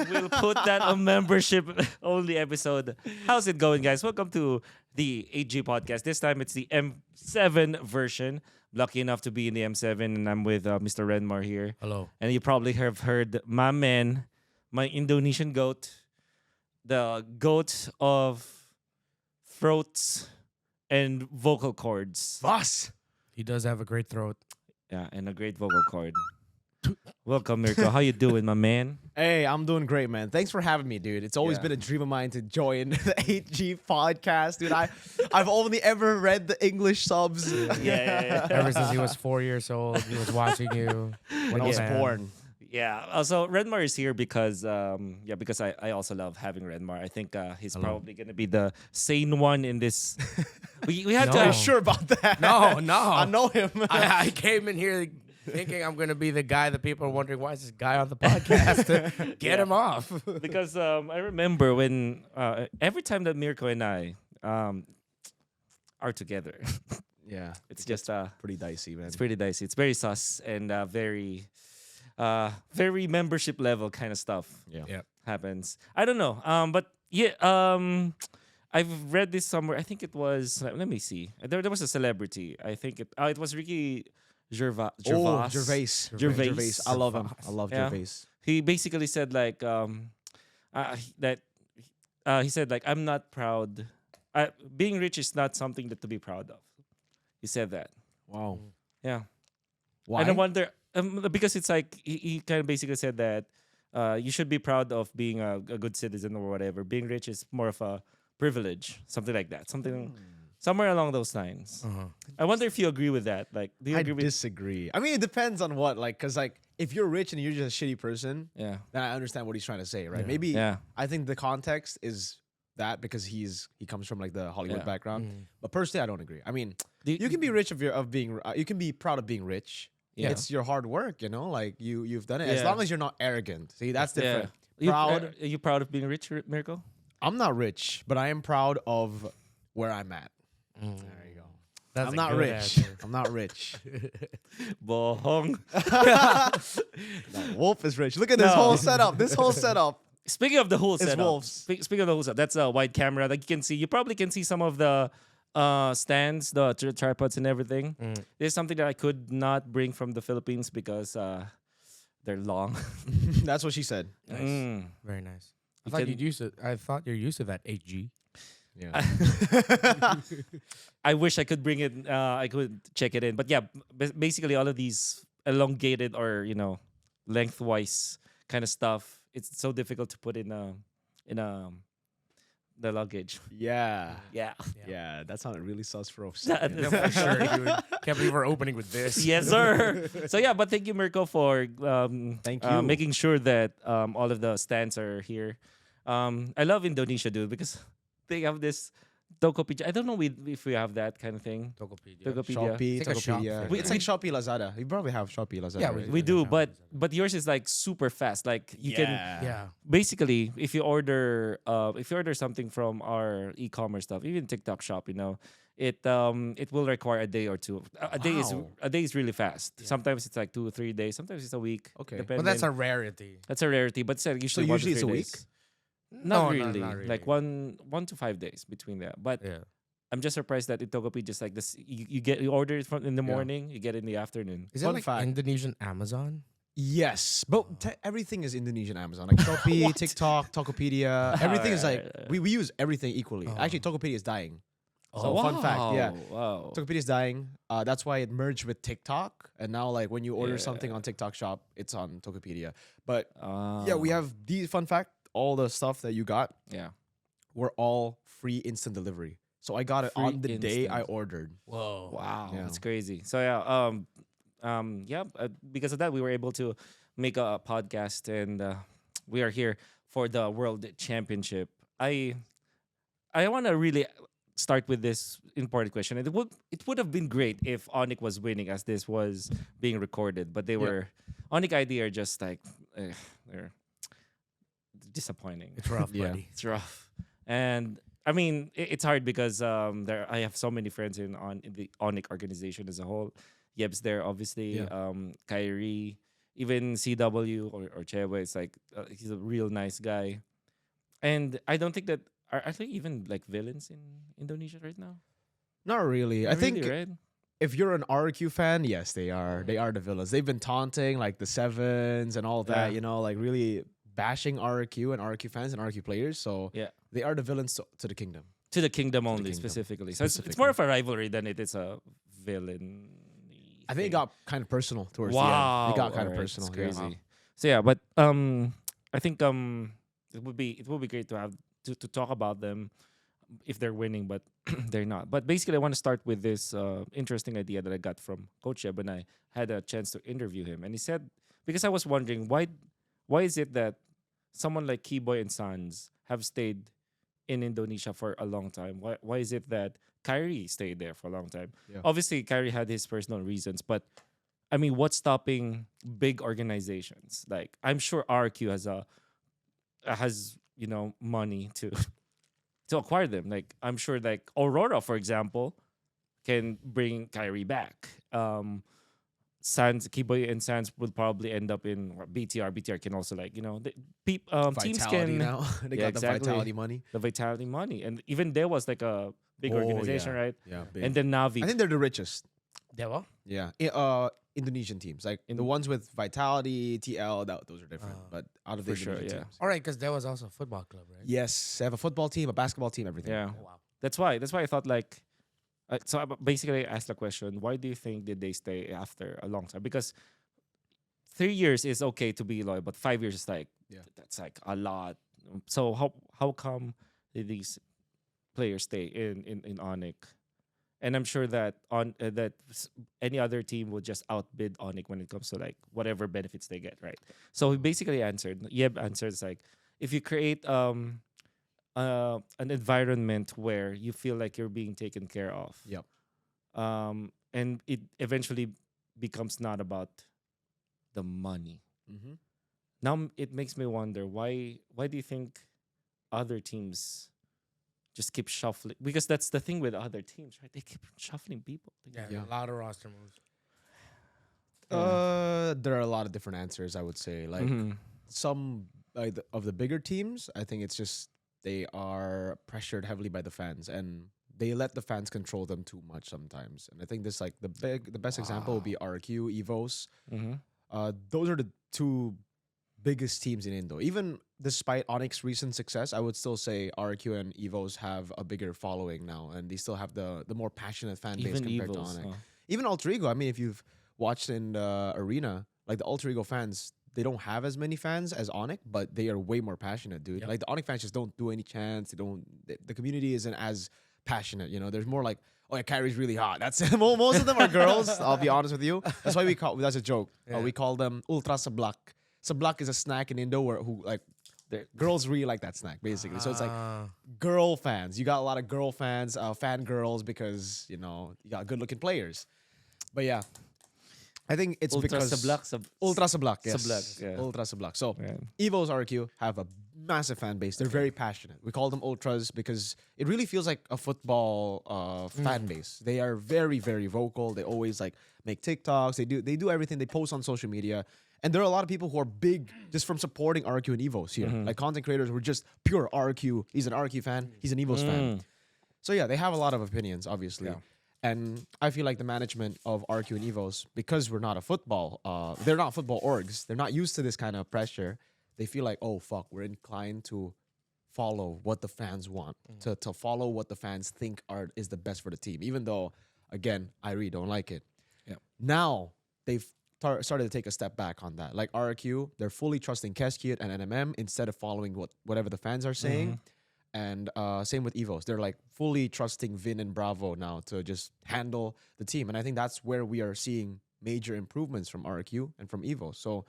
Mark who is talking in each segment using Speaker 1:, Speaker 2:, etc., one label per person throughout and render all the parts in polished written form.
Speaker 1: We'll put that on membership only episode. How's it going, guys? Welcome to the 8G podcast. This time it's the M7 version. Lucky enough to be in the M7, and I'm with Mr. Renmar here.
Speaker 2: Hello.
Speaker 1: And you probably have heard my man, my Indonesian goat, the goat of throats and vocal cords.
Speaker 3: Boss.
Speaker 2: He does have a great throat.
Speaker 1: Yeah, and a great vocal cord. Welcome, Mirko. How you doing, my man?
Speaker 3: Hey, I'm doing great, man. Thanks for having me, dude. It's always
Speaker 1: Yeah.
Speaker 3: been a dream of mine to join the 8G podcast, dude. I've only ever read the English subs
Speaker 1: Yeah.
Speaker 2: Ever since he was 4 years old, he was watching you
Speaker 3: when I was
Speaker 2: Yeah.
Speaker 3: born.
Speaker 1: Yeah. Also, Renmar is here because because I also love having Renmar. I think he's
Speaker 2: Hello.
Speaker 1: probably gonna be the sane one in this. We had
Speaker 2: No.
Speaker 3: Are you
Speaker 1: to.
Speaker 3: sure about that?
Speaker 2: No.
Speaker 3: I know him.
Speaker 2: I came in here thinking I'm going to be the guy that people are wondering, why is this guy on the podcast? Get him off.
Speaker 1: Because I remember when every time that Mirko and I are together,
Speaker 3: Yeah,
Speaker 1: it's just
Speaker 3: pretty dicey, man.
Speaker 1: it's pretty dicey. It's very sus and very membership level kind of stuff.
Speaker 3: Yeah.
Speaker 1: Happens. I don't know. But yeah. I've read this somewhere. I think it was. Let me see. There was a celebrity. I think it was Ricky Gervais.
Speaker 3: Oh, Gervais.
Speaker 1: Gervais.
Speaker 3: I love him. I love
Speaker 1: Yeah.
Speaker 3: Gervais.
Speaker 1: He basically said like that he said like, I'm not proud. Being rich is not something that to be proud of. He said that.
Speaker 3: Wow.
Speaker 1: Yeah.
Speaker 3: Why?
Speaker 1: And I wonder because it's like he kind of basically said that you should be proud of being a good citizen or whatever. Being rich is more of a privilege, something like that. Something somewhere along those lines. I wonder if you agree with that. Like, do you
Speaker 3: I
Speaker 1: agree with?
Speaker 3: disagree. I mean, it depends on what, like, because like if you're rich and you're just a shitty person,
Speaker 1: Yeah.
Speaker 3: then I understand what he's trying to say, right?
Speaker 2: Yeah.
Speaker 3: Maybe
Speaker 1: Yeah.
Speaker 3: I think the context is that because he comes from like the Hollywood
Speaker 1: Yeah.
Speaker 3: background. But personally, I don't agree. I mean,
Speaker 1: Do
Speaker 3: you can be rich of being you can be proud of being rich.
Speaker 1: Yeah.
Speaker 3: It's your hard work, you know, like you've done it as
Speaker 1: Yeah.
Speaker 3: long as you're not arrogant. See, that's different.
Speaker 1: You,
Speaker 3: Proud.
Speaker 1: Are you proud of being rich, Mirko?
Speaker 3: I'm not rich, but I am proud of where I'm at. There you go.
Speaker 2: That's
Speaker 3: I'm
Speaker 2: a
Speaker 3: not
Speaker 2: good
Speaker 3: rich.
Speaker 2: answer.
Speaker 3: I'm not rich.
Speaker 1: Bohong.
Speaker 3: No, Wolf is rich. Look at this
Speaker 1: No.
Speaker 3: whole setup. This whole setup.
Speaker 1: Speaking of the whole
Speaker 3: It's
Speaker 1: setup,
Speaker 3: wolves.
Speaker 1: Speaking of the whole setup, that's a wide camera. Like you can see, you probably can see some of the stands, the tripods, and everything. There's something that I could not bring from the Philippines because they're long.
Speaker 3: That's what she said.
Speaker 2: Nice.
Speaker 1: Mm.
Speaker 2: Very nice.
Speaker 1: You
Speaker 2: I thought
Speaker 1: can-
Speaker 2: I thought you're used to that 8G.
Speaker 3: Yeah.
Speaker 1: I wish I could bring it. I could check it in, but yeah, basically all of these elongated or lengthwise kind of stuff. It's so difficult to put in the luggage.
Speaker 3: Yeah.
Speaker 1: Yeah.
Speaker 3: Yeah. That sounded really sus for a
Speaker 1: That
Speaker 3: second.
Speaker 1: is
Speaker 2: For sure, dude. Can't believe we're opening with this.
Speaker 1: Yes, sir. So yeah, but thank you, Mirko, for
Speaker 3: Thank you.
Speaker 1: making sure that all of the stands are here. I love Indonesia, dude, because they have this Tokopedia. I don't know if we have that kind of thing.
Speaker 2: Tokopedia.
Speaker 1: Tokopedia.
Speaker 3: Shopee,
Speaker 2: It's like a shop
Speaker 3: Tokopedia.
Speaker 2: thing.
Speaker 3: It's like Shopee, Lazada. You probably have Shopee, Lazada.
Speaker 2: Yeah,
Speaker 3: right?
Speaker 1: We
Speaker 2: Yeah,
Speaker 1: do,
Speaker 2: shop
Speaker 1: but
Speaker 2: Lazada.
Speaker 1: but yours is like super fast. Like you can
Speaker 2: Yeah.
Speaker 1: basically if you order something from our e-commerce stuff, even TikTok shop, it will require a day or two. A day is really fast.
Speaker 2: Yeah.
Speaker 1: Sometimes it's like 2 or 3 days. Sometimes it's a week.
Speaker 3: Okay.
Speaker 2: But that's a rarity.
Speaker 1: That's a rarity. But it's usually
Speaker 3: So
Speaker 1: 1 to
Speaker 3: usually it's
Speaker 1: 3
Speaker 3: a
Speaker 1: days.
Speaker 3: week?
Speaker 1: Not,
Speaker 2: No,
Speaker 1: really.
Speaker 2: not really.
Speaker 1: Like 1 to 5 days between that. But
Speaker 2: Yeah.
Speaker 1: I'm just surprised that in Tokopedia just like this. You order it in the
Speaker 3: Yeah.
Speaker 1: morning. You get it in the afternoon.
Speaker 2: Is that
Speaker 3: Fun
Speaker 2: like
Speaker 3: fact.
Speaker 2: Indonesian Amazon?
Speaker 3: Yes, but everything is Indonesian Amazon. Like Shopee,
Speaker 1: What?
Speaker 3: TikTok, Tokopedia. Everything is like
Speaker 1: Alright.
Speaker 3: we use everything equally.
Speaker 2: Oh.
Speaker 3: Actually, Tokopedia is dying. So
Speaker 1: Oh,
Speaker 3: fun fact, yeah.
Speaker 1: Wow.
Speaker 3: Tokopedia is dying. That's why it merged with TikTok, and now like when you order
Speaker 1: Yeah.
Speaker 3: something on TikTok Shop, it's on Tokopedia. But
Speaker 1: Ah.
Speaker 3: yeah, we have these fun fact. All the stuff that you got
Speaker 1: Yeah.
Speaker 3: were all free instant delivery. So I got it
Speaker 1: Free
Speaker 3: on the day I
Speaker 1: instant.
Speaker 3: ordered.
Speaker 2: Whoa.
Speaker 1: Wow,
Speaker 3: Yeah.
Speaker 1: that's crazy. So yeah, because of that, we were able to make a podcast, and we are here for the World Championship. I want to really start with this important question. It would have been great if Onic was winning, as this was being recorded, but they were Onic ID are just like they're disappointing.
Speaker 2: It's rough,
Speaker 3: Yeah.
Speaker 2: buddy.
Speaker 1: It's rough, and I mean it's hard because I have so many friends in the Onic organization as a whole. Yeb's there, obviously.
Speaker 3: Yeah.
Speaker 1: Kyrie, even CW or Chewe, it's like he's a real nice guy. And I don't think that are they even like villains in Indonesia right now?
Speaker 3: Not really. I
Speaker 1: Not
Speaker 3: think
Speaker 1: really, right?
Speaker 3: if you're an RQ fan, yes, they are. They are the villains. They've been taunting like the sevens and all that.
Speaker 1: Yeah.
Speaker 3: You know, like really bashing RQ and RQ fans and RQ players. So
Speaker 1: Yeah.
Speaker 3: they are the villains to the kingdom.
Speaker 1: To the kingdom only,
Speaker 3: kingdom,
Speaker 1: specifically. So it's
Speaker 3: specifically.
Speaker 1: more of a rivalry than it is a villain.
Speaker 3: I think it got kind of personal towards
Speaker 1: wow,
Speaker 3: the end. It got kind of
Speaker 1: alright,
Speaker 3: personal.
Speaker 1: it's
Speaker 3: Yeah.
Speaker 1: crazy. So yeah, but I think it would be great to have to talk about them if they're winning, but they're not. But basically, I want to start with this interesting idea that I got from Coach Jeb when I had a chance to interview him, and he said because I was wondering why is it that someone like Keyboy and Sons have stayed in Indonesia for a long time? Why is it that Kyrie stayed there for a long time?
Speaker 3: Yeah.
Speaker 1: Obviously, Kyrie had his personal reasons, but I mean, what's stopping big organizations? Like, I'm sure RQ has money to to acquire them. Like, I'm sure like Aurora, for example, can bring Kyrie back. Sands, Kiboy and Sands would probably end up in BTR. BTR can also teams
Speaker 3: Vitality
Speaker 1: can
Speaker 3: now. They
Speaker 1: Yeah,
Speaker 3: got
Speaker 1: exactly.
Speaker 3: the Vitality money.
Speaker 1: the Vitality money, and even there was like a big
Speaker 3: Oh,
Speaker 1: organization,
Speaker 3: yeah.
Speaker 1: right?
Speaker 3: Yeah. Big.
Speaker 1: And then Navi.
Speaker 3: I think they're the richest.
Speaker 2: Dewa?
Speaker 3: Yeah. Indonesian teams. Like
Speaker 1: In-
Speaker 3: the ones with Vitality, TL, those are different.
Speaker 2: Ah.
Speaker 3: But out of the
Speaker 1: For sure,
Speaker 3: Indonesian
Speaker 1: yeah.
Speaker 3: teams.
Speaker 2: All right, because there was also a football club, right?
Speaker 3: Yes. They have a football team, a basketball team, everything.
Speaker 1: Yeah.
Speaker 2: Oh, wow.
Speaker 1: That's why I thought like so I basically asked the question, why do you think did they stay after a long time? Because 3 years is okay to be loyal, but 5 years is like
Speaker 3: Yeah.
Speaker 1: that's like a lot. So how come did these players stay in Onyx? And I'm sure that any other team would just outbid Onyx when it comes to like whatever benefits they get, right? So he basically answered. Yeb answers like, if you create an environment where you feel like you're being taken care of,
Speaker 3: Yep.
Speaker 1: and it eventually becomes not about the money.
Speaker 3: Mm-hmm.
Speaker 1: Now it makes me wonder why do you think other teams just keep shuffling? Because that's the thing with other teams, right? They keep shuffling people.
Speaker 2: Yeah,
Speaker 3: Yeah.
Speaker 2: a lot of roster moves.
Speaker 3: There are a lot of different answers, I would say. Like
Speaker 1: Mhm.
Speaker 3: some of the bigger teams, I think it's just they are pressured heavily by the fans and they let the fans control them too much sometimes. And I think this like the best example would be RQ, Evos.
Speaker 1: Mhm.
Speaker 3: Those are the two biggest teams in Indo. Even despite Onyx's recent success, I would still say RQ and Evos have a bigger following now, and they still have the more passionate fan base
Speaker 1: Even
Speaker 3: compared to
Speaker 1: evils.
Speaker 3: Onyx. Even Alter Ego. I mean, if you've watched in the arena, like the Alter Ego fans, they don't have as many fans as Onyx, but they are way more passionate, dude.
Speaker 2: Yep.
Speaker 3: Like the Onyx fans just don't do any chants. They don't. The community isn't as passionate. You know, there's more like, oh yeah, Kyrie's really hot. That's most of them are girls. I'll be honest with you. That's why that's a joke.
Speaker 2: Yeah.
Speaker 3: We call them ultra sablak. Sablak is a snack in Indo who like
Speaker 1: They're-
Speaker 3: girls really like that snack basically. So it's like
Speaker 2: Ah.
Speaker 3: girl fans. You got a lot of girl fans, fan girls because you got good looking players. But yeah, I think it's
Speaker 1: Ultra
Speaker 3: because
Speaker 1: Sablak,
Speaker 3: Ultra Sablak, yes.
Speaker 1: Sablak, yeah.
Speaker 3: Ultra Sablak. So
Speaker 1: Yeah.
Speaker 3: Evo's RQ have a massive fan base. They're very passionate. We call them Ultras because it really feels like a football fan base. They are very, very vocal. They always like make TikToks. They do everything. They post on social media. And there are a lot of people who are big just from supporting RQ and Evos here. Like content creators who are just pure RQ. He's an RQ fan. He's an Evos fan. So yeah, they have a lot of opinions, obviously.
Speaker 1: Yeah.
Speaker 3: And I feel like the management of RQ and Evos, because we're not a football, they're not football orgs. They're not used to this kind of pressure. They feel like, oh fuck, we're inclined to follow what the fans want, to follow what the fans think is the best for the team. Even though, again, I really don't like it.
Speaker 1: Yeah.
Speaker 3: Now they've started to take a step back on that. Like RQ, they're fully trusting Keskit and NMM instead of following whatever the fans are saying. And same with Evos. They're like fully trusting Vin and Bravo now to just handle the team. And I think that's where we are seeing major improvements from RQ and from Evos. So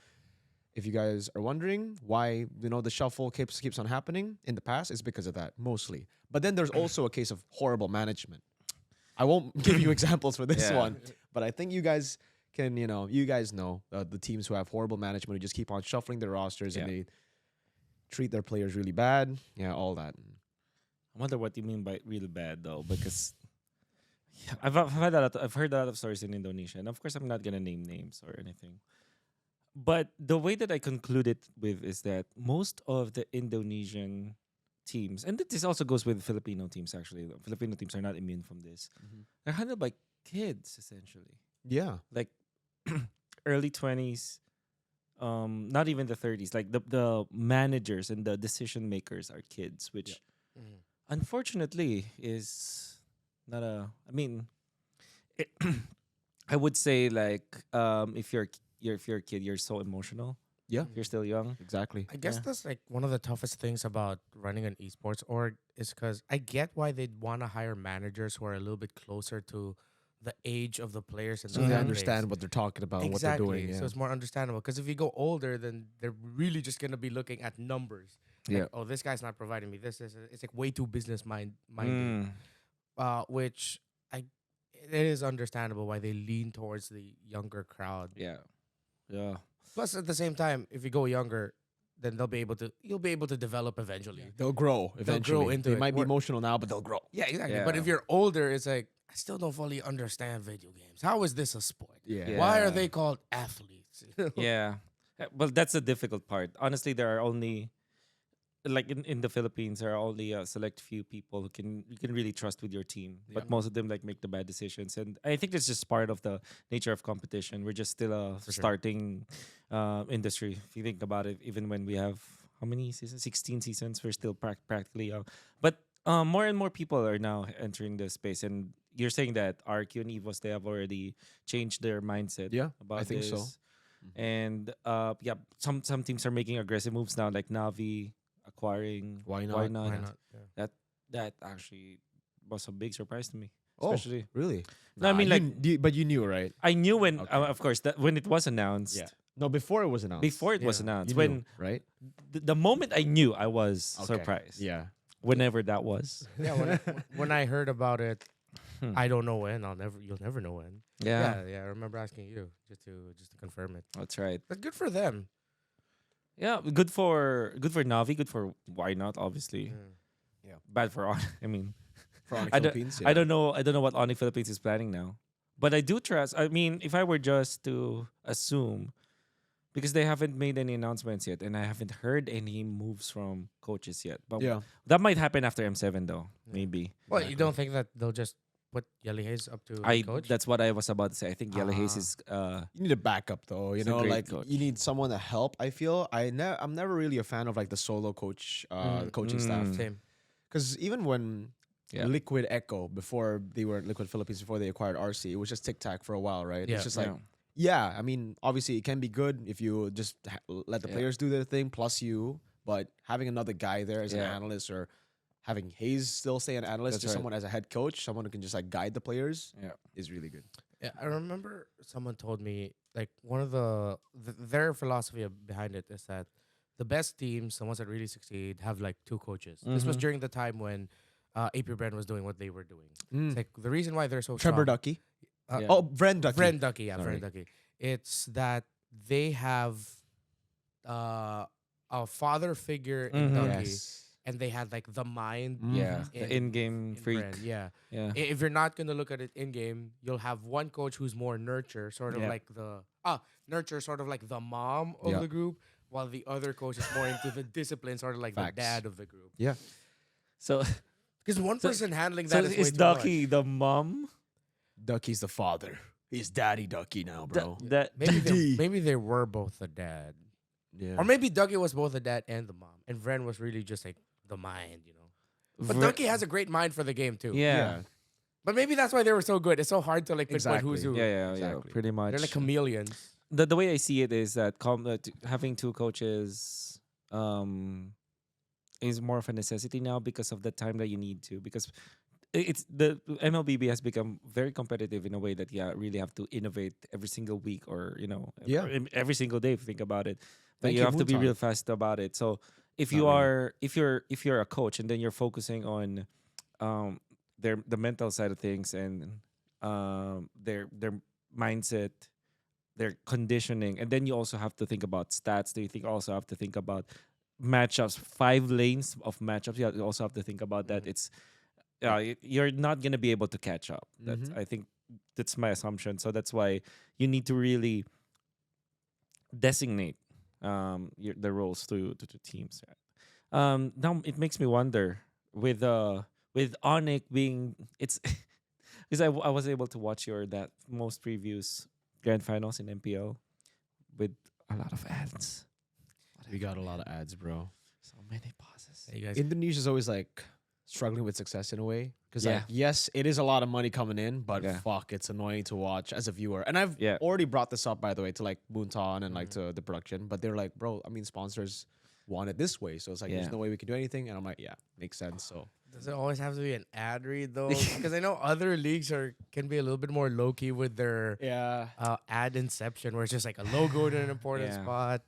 Speaker 3: if you guys are wondering why, the shuffle keeps on happening in the past, it's because of that, mostly. But then there's also a case of horrible management. I won't give you examples for this
Speaker 1: Yeah.
Speaker 3: one, but I think you guys can, you guys know the teams who have horrible management who just keep on shuffling their rosters and
Speaker 1: Yeah.
Speaker 3: they treat their players really bad. Yeah, all that.
Speaker 1: I wonder what you mean by real bad though, because I've heard a lot of stories in Indonesia, and of course I'm not gonna name names or anything. But the way that I concluded with is that most of the Indonesian teams, and this also goes with Filipino teams actually. The Filipino teams are not immune from this. They're handled by kids essentially,
Speaker 3: Yeah.
Speaker 1: like early 20s, not even the 30s. Like the managers and the decision makers are kids, which
Speaker 2: Mhm.
Speaker 1: unfortunately is not a. I mean, it, I would say like if you're a kid, you're so emotional.
Speaker 3: Yeah.
Speaker 1: If you're still young.
Speaker 3: Exactly.
Speaker 2: I guess
Speaker 1: Yeah.
Speaker 2: that's like one of the toughest things about running an esports org is because I get why they'd want to hire managers who are a little bit closer to the age of the players and
Speaker 3: So
Speaker 2: the
Speaker 3: they
Speaker 2: fan
Speaker 3: understand
Speaker 2: base.
Speaker 3: what they're talking about and what
Speaker 2: Exactly.
Speaker 3: they're doing. Yeah.
Speaker 2: So it's more understandable. Because if you go older, then they're really just gonna be looking at numbers.
Speaker 1: Yeah.
Speaker 2: Like, oh, this guy's not providing me this. It's like way too business minded.
Speaker 1: Mm.
Speaker 2: Which it is understandable why they lean towards the younger crowd.
Speaker 1: Yeah. Yeah.
Speaker 2: Plus, at the same time, if you go younger, then you'll be able to develop eventually.
Speaker 3: They'll grow eventually.
Speaker 2: into
Speaker 3: they
Speaker 2: it.
Speaker 3: might be
Speaker 2: We're-
Speaker 3: emotional now, but they'll grow.
Speaker 2: Yeah, exactly. But
Speaker 1: Yeah.
Speaker 2: if you're older, it's like I still don't fully understand video games. How is this a sport?
Speaker 3: Yeah.
Speaker 2: Why are
Speaker 1: Yeah.
Speaker 2: they called athletes?
Speaker 1: Yeah. Well, that's the difficult part. Honestly, there are only like in the Philippines, there are only a select few people who you can really trust with your team. But
Speaker 3: Yeah.
Speaker 1: most of them like make the bad decisions, and I think that's just part of the nature of competition. We're just still a
Speaker 2: For sure.
Speaker 1: starting industry. If you think about it, even when we have how many seasons? 16 seasons. We're still practically young. But more and more people are now entering the space, and you're saying that RQ and Evos they have already changed their mindset.
Speaker 3: Yeah,
Speaker 1: about
Speaker 3: I think so.
Speaker 1: this. And yeah, some teams are making aggressive moves now, like Navi acquiring.
Speaker 3: Why
Speaker 1: Why
Speaker 3: not?
Speaker 1: not?
Speaker 2: Why not? Yeah.
Speaker 1: That actually was a big surprise to me.
Speaker 3: Oh,
Speaker 1: Especially,
Speaker 3: really?
Speaker 1: No, I mean,
Speaker 3: you
Speaker 1: like-
Speaker 3: but you knew, right?
Speaker 1: I knew when,
Speaker 3: Okay.
Speaker 1: of course, that when it was announced.
Speaker 3: Yeah. No, before it was announced.
Speaker 1: Before it was
Speaker 2: Yeah.
Speaker 1: announced,
Speaker 3: You
Speaker 1: when
Speaker 3: knew, right?
Speaker 1: the moment I knew, I was
Speaker 3: Okay.
Speaker 1: surprised.
Speaker 3: Yeah.
Speaker 1: Whenever that was.
Speaker 2: Yeah, when I heard about it,
Speaker 1: Hmm.
Speaker 2: I don't know when. You'll never know when.
Speaker 1: Yeah,
Speaker 2: Yeah. I remember asking you just to confirm it.
Speaker 1: that's right.
Speaker 2: But good for them.
Speaker 1: Yeah, good for Navi, good for why not? Obviously,
Speaker 2: Yeah.
Speaker 1: bad for on. I mean,
Speaker 3: For Onyx
Speaker 1: I don't-
Speaker 3: Philippines.
Speaker 1: I don't know. I don't know what Onyx Philippines is planning now, but I do trust. I mean, if I were just to assume, because they haven't made any announcements yet, and I haven't heard any moves from coaches yet. But
Speaker 3: Yeah.
Speaker 1: that might happen after M7 though.
Speaker 2: Yeah.
Speaker 1: Maybe.
Speaker 2: Well, you don't think that they'll just put Yali Hayes up to
Speaker 1: I.
Speaker 2: coach?
Speaker 1: That's what I was about to say. I think Yellow Hayes
Speaker 2: Ah.
Speaker 1: is.
Speaker 3: You need a backup though, you
Speaker 1: He's a
Speaker 3: know,
Speaker 1: great
Speaker 3: like
Speaker 1: coach.
Speaker 3: you need someone to help. I feel I'm never really a fan of like the solo coach coaching staff.
Speaker 1: Mm.
Speaker 2: Same.
Speaker 3: Because even when
Speaker 1: Yeah.
Speaker 3: Liquid Echo, before they were Liquid Philippines, before they acquired RC, it was just tic tac for a while, right?
Speaker 2: Yeah.
Speaker 3: It's just like,
Speaker 1: Yeah.
Speaker 3: yeah, I mean, obviously it can be good if you just let the
Speaker 1: Yeah.
Speaker 3: players do their thing plus you, but having another guy there as an
Speaker 1: Yeah.
Speaker 3: analyst or having Hayes still stay an analyst,
Speaker 1: That's
Speaker 3: just
Speaker 1: right.
Speaker 3: someone as a head coach, someone who can just like guide the players
Speaker 1: Yeah.
Speaker 3: is really good.
Speaker 2: Yeah, I remember someone told me like one of their philosophy behind it is that the best teams, the ones that really succeed, have like two coaches. This was
Speaker 1: Mhm.
Speaker 2: during the time when AP Brand was doing what they were doing.
Speaker 3: Mm.
Speaker 2: It's like the reason why they're so
Speaker 3: Trevor
Speaker 2: strong.
Speaker 3: Ducky.
Speaker 2: Uh,
Speaker 1: Yeah.
Speaker 3: Oh, Vren Ducky.
Speaker 2: Vren Ducky, yeah,
Speaker 3: Sorry.
Speaker 2: Vren Ducky. It's that they have a father figure in
Speaker 1: Mhm.
Speaker 2: Ducky,
Speaker 3: Yes.
Speaker 2: and they had like the mind.
Speaker 3: Mhm.
Speaker 1: Yeah.
Speaker 2: In-
Speaker 1: The in-game
Speaker 2: in
Speaker 1: freak.
Speaker 2: Vren, yeah.
Speaker 1: Yeah.
Speaker 2: If you're not gonna look at it in game, you'll have one coach who's more nurture, sort of
Speaker 1: Yeah.
Speaker 2: like nurture, sort of like the mom of
Speaker 3: Yeah.
Speaker 2: the group, while the other coach is more into the discipline, sort of like
Speaker 3: Facts.
Speaker 2: the dad of the group.
Speaker 3: Yeah.
Speaker 1: So,
Speaker 2: Because one
Speaker 1: So-
Speaker 2: person handling
Speaker 1: so
Speaker 2: that is way
Speaker 1: is
Speaker 2: too
Speaker 1: Ducky the mom?
Speaker 3: Ducky's the father. He's Daddy Ducky now, bro.
Speaker 1: That
Speaker 2: much.
Speaker 3: DD.
Speaker 2: Maybe they were both the dad,
Speaker 3: Yeah.
Speaker 2: or maybe Ducky was both the dad and the mom, and Vren was really just like the mind, you know. But
Speaker 1: Vre-
Speaker 2: Ducky has a great mind for the game too.
Speaker 1: Yeah.
Speaker 2: But maybe that's why they were so good. It's so hard to like pinpoint who's
Speaker 3: Exactly.
Speaker 2: who.
Speaker 1: Yeah.
Speaker 3: Exactly.
Speaker 1: Pretty much.
Speaker 2: They're like chameleons.
Speaker 1: The way I see it is that having two coaches is more of a necessity now because of the time that you need to. Because it's the MLBB has become very competitive in a way that really have to innovate every single week or
Speaker 3: Yeah.
Speaker 1: every single day if you think about it. But
Speaker 3: Thank
Speaker 1: you
Speaker 3: you,
Speaker 1: have to be
Speaker 3: Moonton.
Speaker 1: real fast about it. So if
Speaker 3: Not
Speaker 1: you
Speaker 3: really.
Speaker 1: are if you're a coach and then you're focusing on the mental side of things and their mindset, their conditioning, and then you also have to think about stats. Do you think also have to think about matchups, 5 lanes of matchups? You also have to think about that. It's you're not gonna be able to catch up. That's
Speaker 3: Mhm.
Speaker 1: I think that's my assumption. So that's why you need to really designate the roles to teams. Now it makes me wonder with Onic being it's because I was able to watch your that most previous grand finals in MPL with a lot of ads.
Speaker 3: We got a lot of ads, bro.
Speaker 1: So many pauses.
Speaker 2: Hey, you guys.
Speaker 3: Indonesia's always like struggling with success in a way because
Speaker 1: Yeah.
Speaker 3: like yes, it is a lot of money coming in, but
Speaker 1: Yeah.
Speaker 3: fuck, it's annoying to watch as a viewer. And I've
Speaker 1: Yeah.
Speaker 3: already brought this up by the way to like Moonton and like to the production, but they're like, bro, I mean, sponsors want it this way, so it's like
Speaker 1: Yeah.
Speaker 3: there's no way we can do anything. And I'm like, yeah, makes sense. So
Speaker 2: Does it always have to be an ad read though? Because I know other leagues can be a little bit more low key with their
Speaker 3: yeah,
Speaker 2: ad inception, where it's just like a logo in an important
Speaker 1: Yeah.
Speaker 2: spot.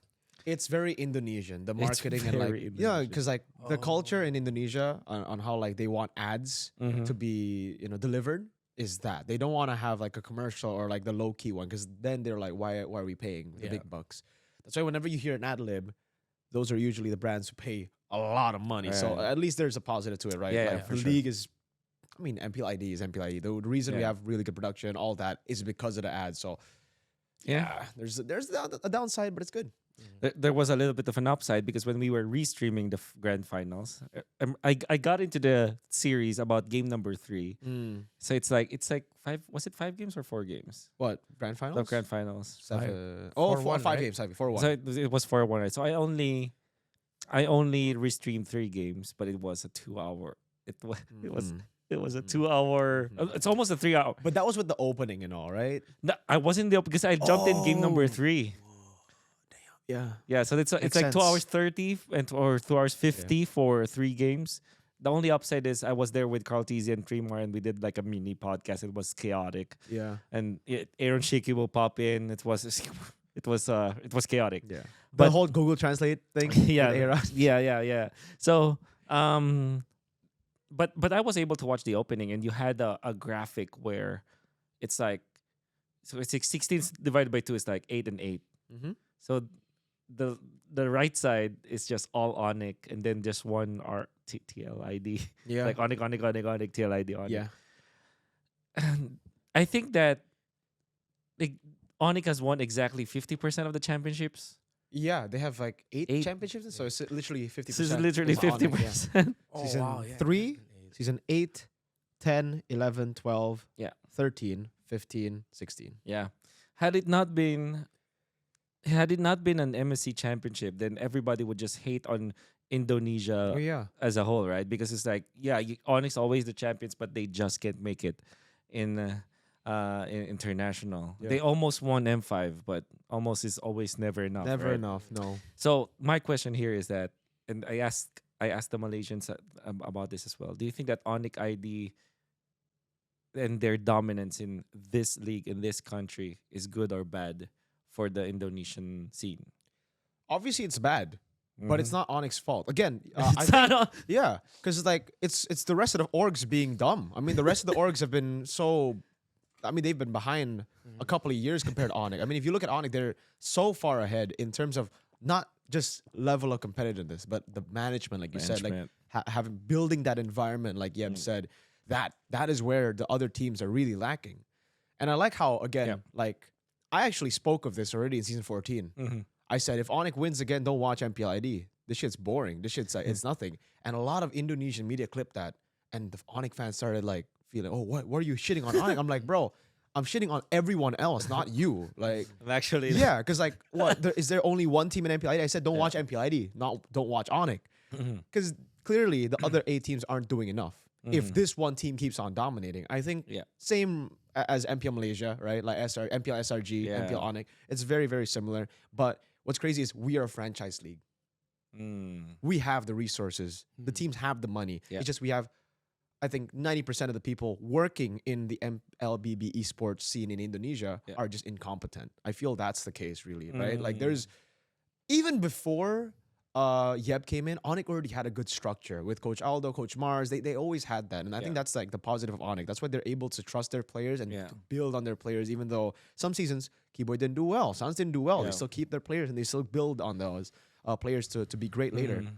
Speaker 3: it's very Indonesian, the
Speaker 1: It's
Speaker 3: marketing and like
Speaker 1: very
Speaker 3: yeah,
Speaker 1: Indonesian.
Speaker 3: because like the culture in Indonesia on how like they want ads
Speaker 1: Mhm.
Speaker 3: to be delivered is that they don't want to have like a commercial or like the low key one because then they're like why are we paying the
Speaker 2: Yeah.
Speaker 3: big bucks? That's why whenever you hear an ad lib, those are usually the brands who pay a lot of money. So
Speaker 1: Right.
Speaker 3: at least there's a positive to it, right?
Speaker 1: Yeah,
Speaker 3: like
Speaker 1: yeah, for
Speaker 3: the
Speaker 1: sure.
Speaker 3: league is, I mean, MPLID is MPLID. The reason we
Speaker 1: Yeah.
Speaker 3: have really good production, all that, is because of the ads. So
Speaker 1: Yeah.
Speaker 3: there's a downside, but it's good.
Speaker 1: There was a little bit of an upside because when we were restreaming the grand finals, I got into the series about game number 3. So it's like 5. Was it 5 games or 4 games?
Speaker 3: What grand finals?
Speaker 1: The grand finals.
Speaker 3: Seven.
Speaker 2: Four-
Speaker 3: Oh,
Speaker 2: 4-1,
Speaker 3: 5
Speaker 2: right?
Speaker 3: games. 4-1.
Speaker 1: So it was 4-1, right? So I only restreamed 3 games, but it was a 2-hour. It was a 2-hour. It's almost a 3-hour.
Speaker 3: But that was with the opening and all, right?
Speaker 1: No, I wasn't there because I jumped in game number
Speaker 3: Oh.
Speaker 1: 3.
Speaker 3: Yeah.
Speaker 1: Yeah, so it's
Speaker 3: Makes
Speaker 1: like 2
Speaker 3: sense.
Speaker 1: hours 30 or 2 hours 50 for 3 games. The only upside is I was there with Carl Tizzy and Renmar, and we did like a mini podcast. It was chaotic,
Speaker 3: Yeah.
Speaker 1: and Aaron Shiki will pop in. It was chaotic.
Speaker 3: Yeah.
Speaker 1: But-
Speaker 3: the whole Google Translate thing.
Speaker 1: Yeah,
Speaker 3: with Era.
Speaker 1: yeah. So, but I was able to watch the opening, and you had a graphic where it's like, so it's like 16 divided by 2 is like 8 and 8.
Speaker 3: Mhm.
Speaker 1: So the right side is just all Onic, and then just one TLID.
Speaker 3: Yeah.
Speaker 1: Like Onic, TLID, Onic.
Speaker 3: yeah.
Speaker 1: And I think that like Onic has won exactly 50% of the championships.
Speaker 3: Yeah, they have like 8
Speaker 1: 8.
Speaker 3: championships, so it's literally 50%.
Speaker 1: This is literally
Speaker 3: is on it,
Speaker 1: 50%.
Speaker 2: Oh,
Speaker 3: Season
Speaker 2: wow, yeah,
Speaker 3: 3,
Speaker 2: 8.
Speaker 3: Season 8, 10, 11, 12,
Speaker 1: Yeah.
Speaker 3: 13, 15, 16.
Speaker 1: Yeah. Had it not been an MSC championship, then everybody would just hate on Indonesia
Speaker 3: Oh, yeah.
Speaker 1: as a whole, right? Because it's like, yeah, Onyx always the champions, but they just can't make it in international.
Speaker 3: Yeah.
Speaker 1: They almost won M5, but almost is always never enough.
Speaker 3: Never
Speaker 1: right?
Speaker 3: enough, no.
Speaker 1: So my question here is that, and I asked the Malaysians about this as well. Do you think that Onyx ID and their dominance in this league in this country is good or bad for the Indonesian scene?
Speaker 3: Obviously, it's bad, but it's not Onyx's fault. Again, I
Speaker 1: It's
Speaker 3: think,
Speaker 1: not
Speaker 3: yeah, because it's like it's the rest of the orgs being dumb. I mean, the rest of the orgs have been so. I mean, they've been behind a couple of years compared to Onyx. I mean, if you look at Onyx, they're so far ahead in terms of not just level of competitiveness, but the management, like you said, like
Speaker 1: Management.
Speaker 3: having building that environment, like Yeb said, that is where the other teams are really lacking. And I like how again,
Speaker 1: Yeah.
Speaker 3: like I actually spoke of this already in season 14.
Speaker 1: Mhm.
Speaker 3: I said, if Onyx wins again, don't watch MPLID. This shit's boring. This shit's it's nothing. And a lot of Indonesian media clipped that, and the Onyx fans started like feeling, oh, what are you shitting on Onyx? I'm like, bro, I'm shitting on everyone else, not you. Like,
Speaker 1: Actually,
Speaker 3: yeah, because like, what? Is there only one team in MPLID? I said, don't watch MPLID, don't watch Onyx, because clearly the other 8 teams aren't doing enough. If this one team keeps on dominating, I think
Speaker 1: Yeah.
Speaker 3: same as MPL Malaysia, right? Like MPL SRG,
Speaker 1: Yeah.
Speaker 3: MPL Onyx, it's very very similar. But what's crazy is we are a franchise league. We have the resources. The teams have the money.
Speaker 1: Yeah.
Speaker 3: It's just we have, I think, 90% of the people working in the MLBB esports scene in Indonesia
Speaker 1: Yeah.
Speaker 3: are just incompetent. I feel that's the case, really, right? Like
Speaker 1: Mm.
Speaker 3: there's, even before Yeb came in, Onyx already had a good structure with Coach Aldo, Coach Mars. They always had that. And I think
Speaker 1: Yeah.
Speaker 3: that's like the positive of Onyx. That's why they're able to trust their players and
Speaker 1: Yeah.
Speaker 3: to build on their players, even though some seasons Keyboy didn't do well. Suns didn't do well. They
Speaker 1: Yeah.
Speaker 3: still keep their players and they still build on those players to be great later.
Speaker 1: Mhm.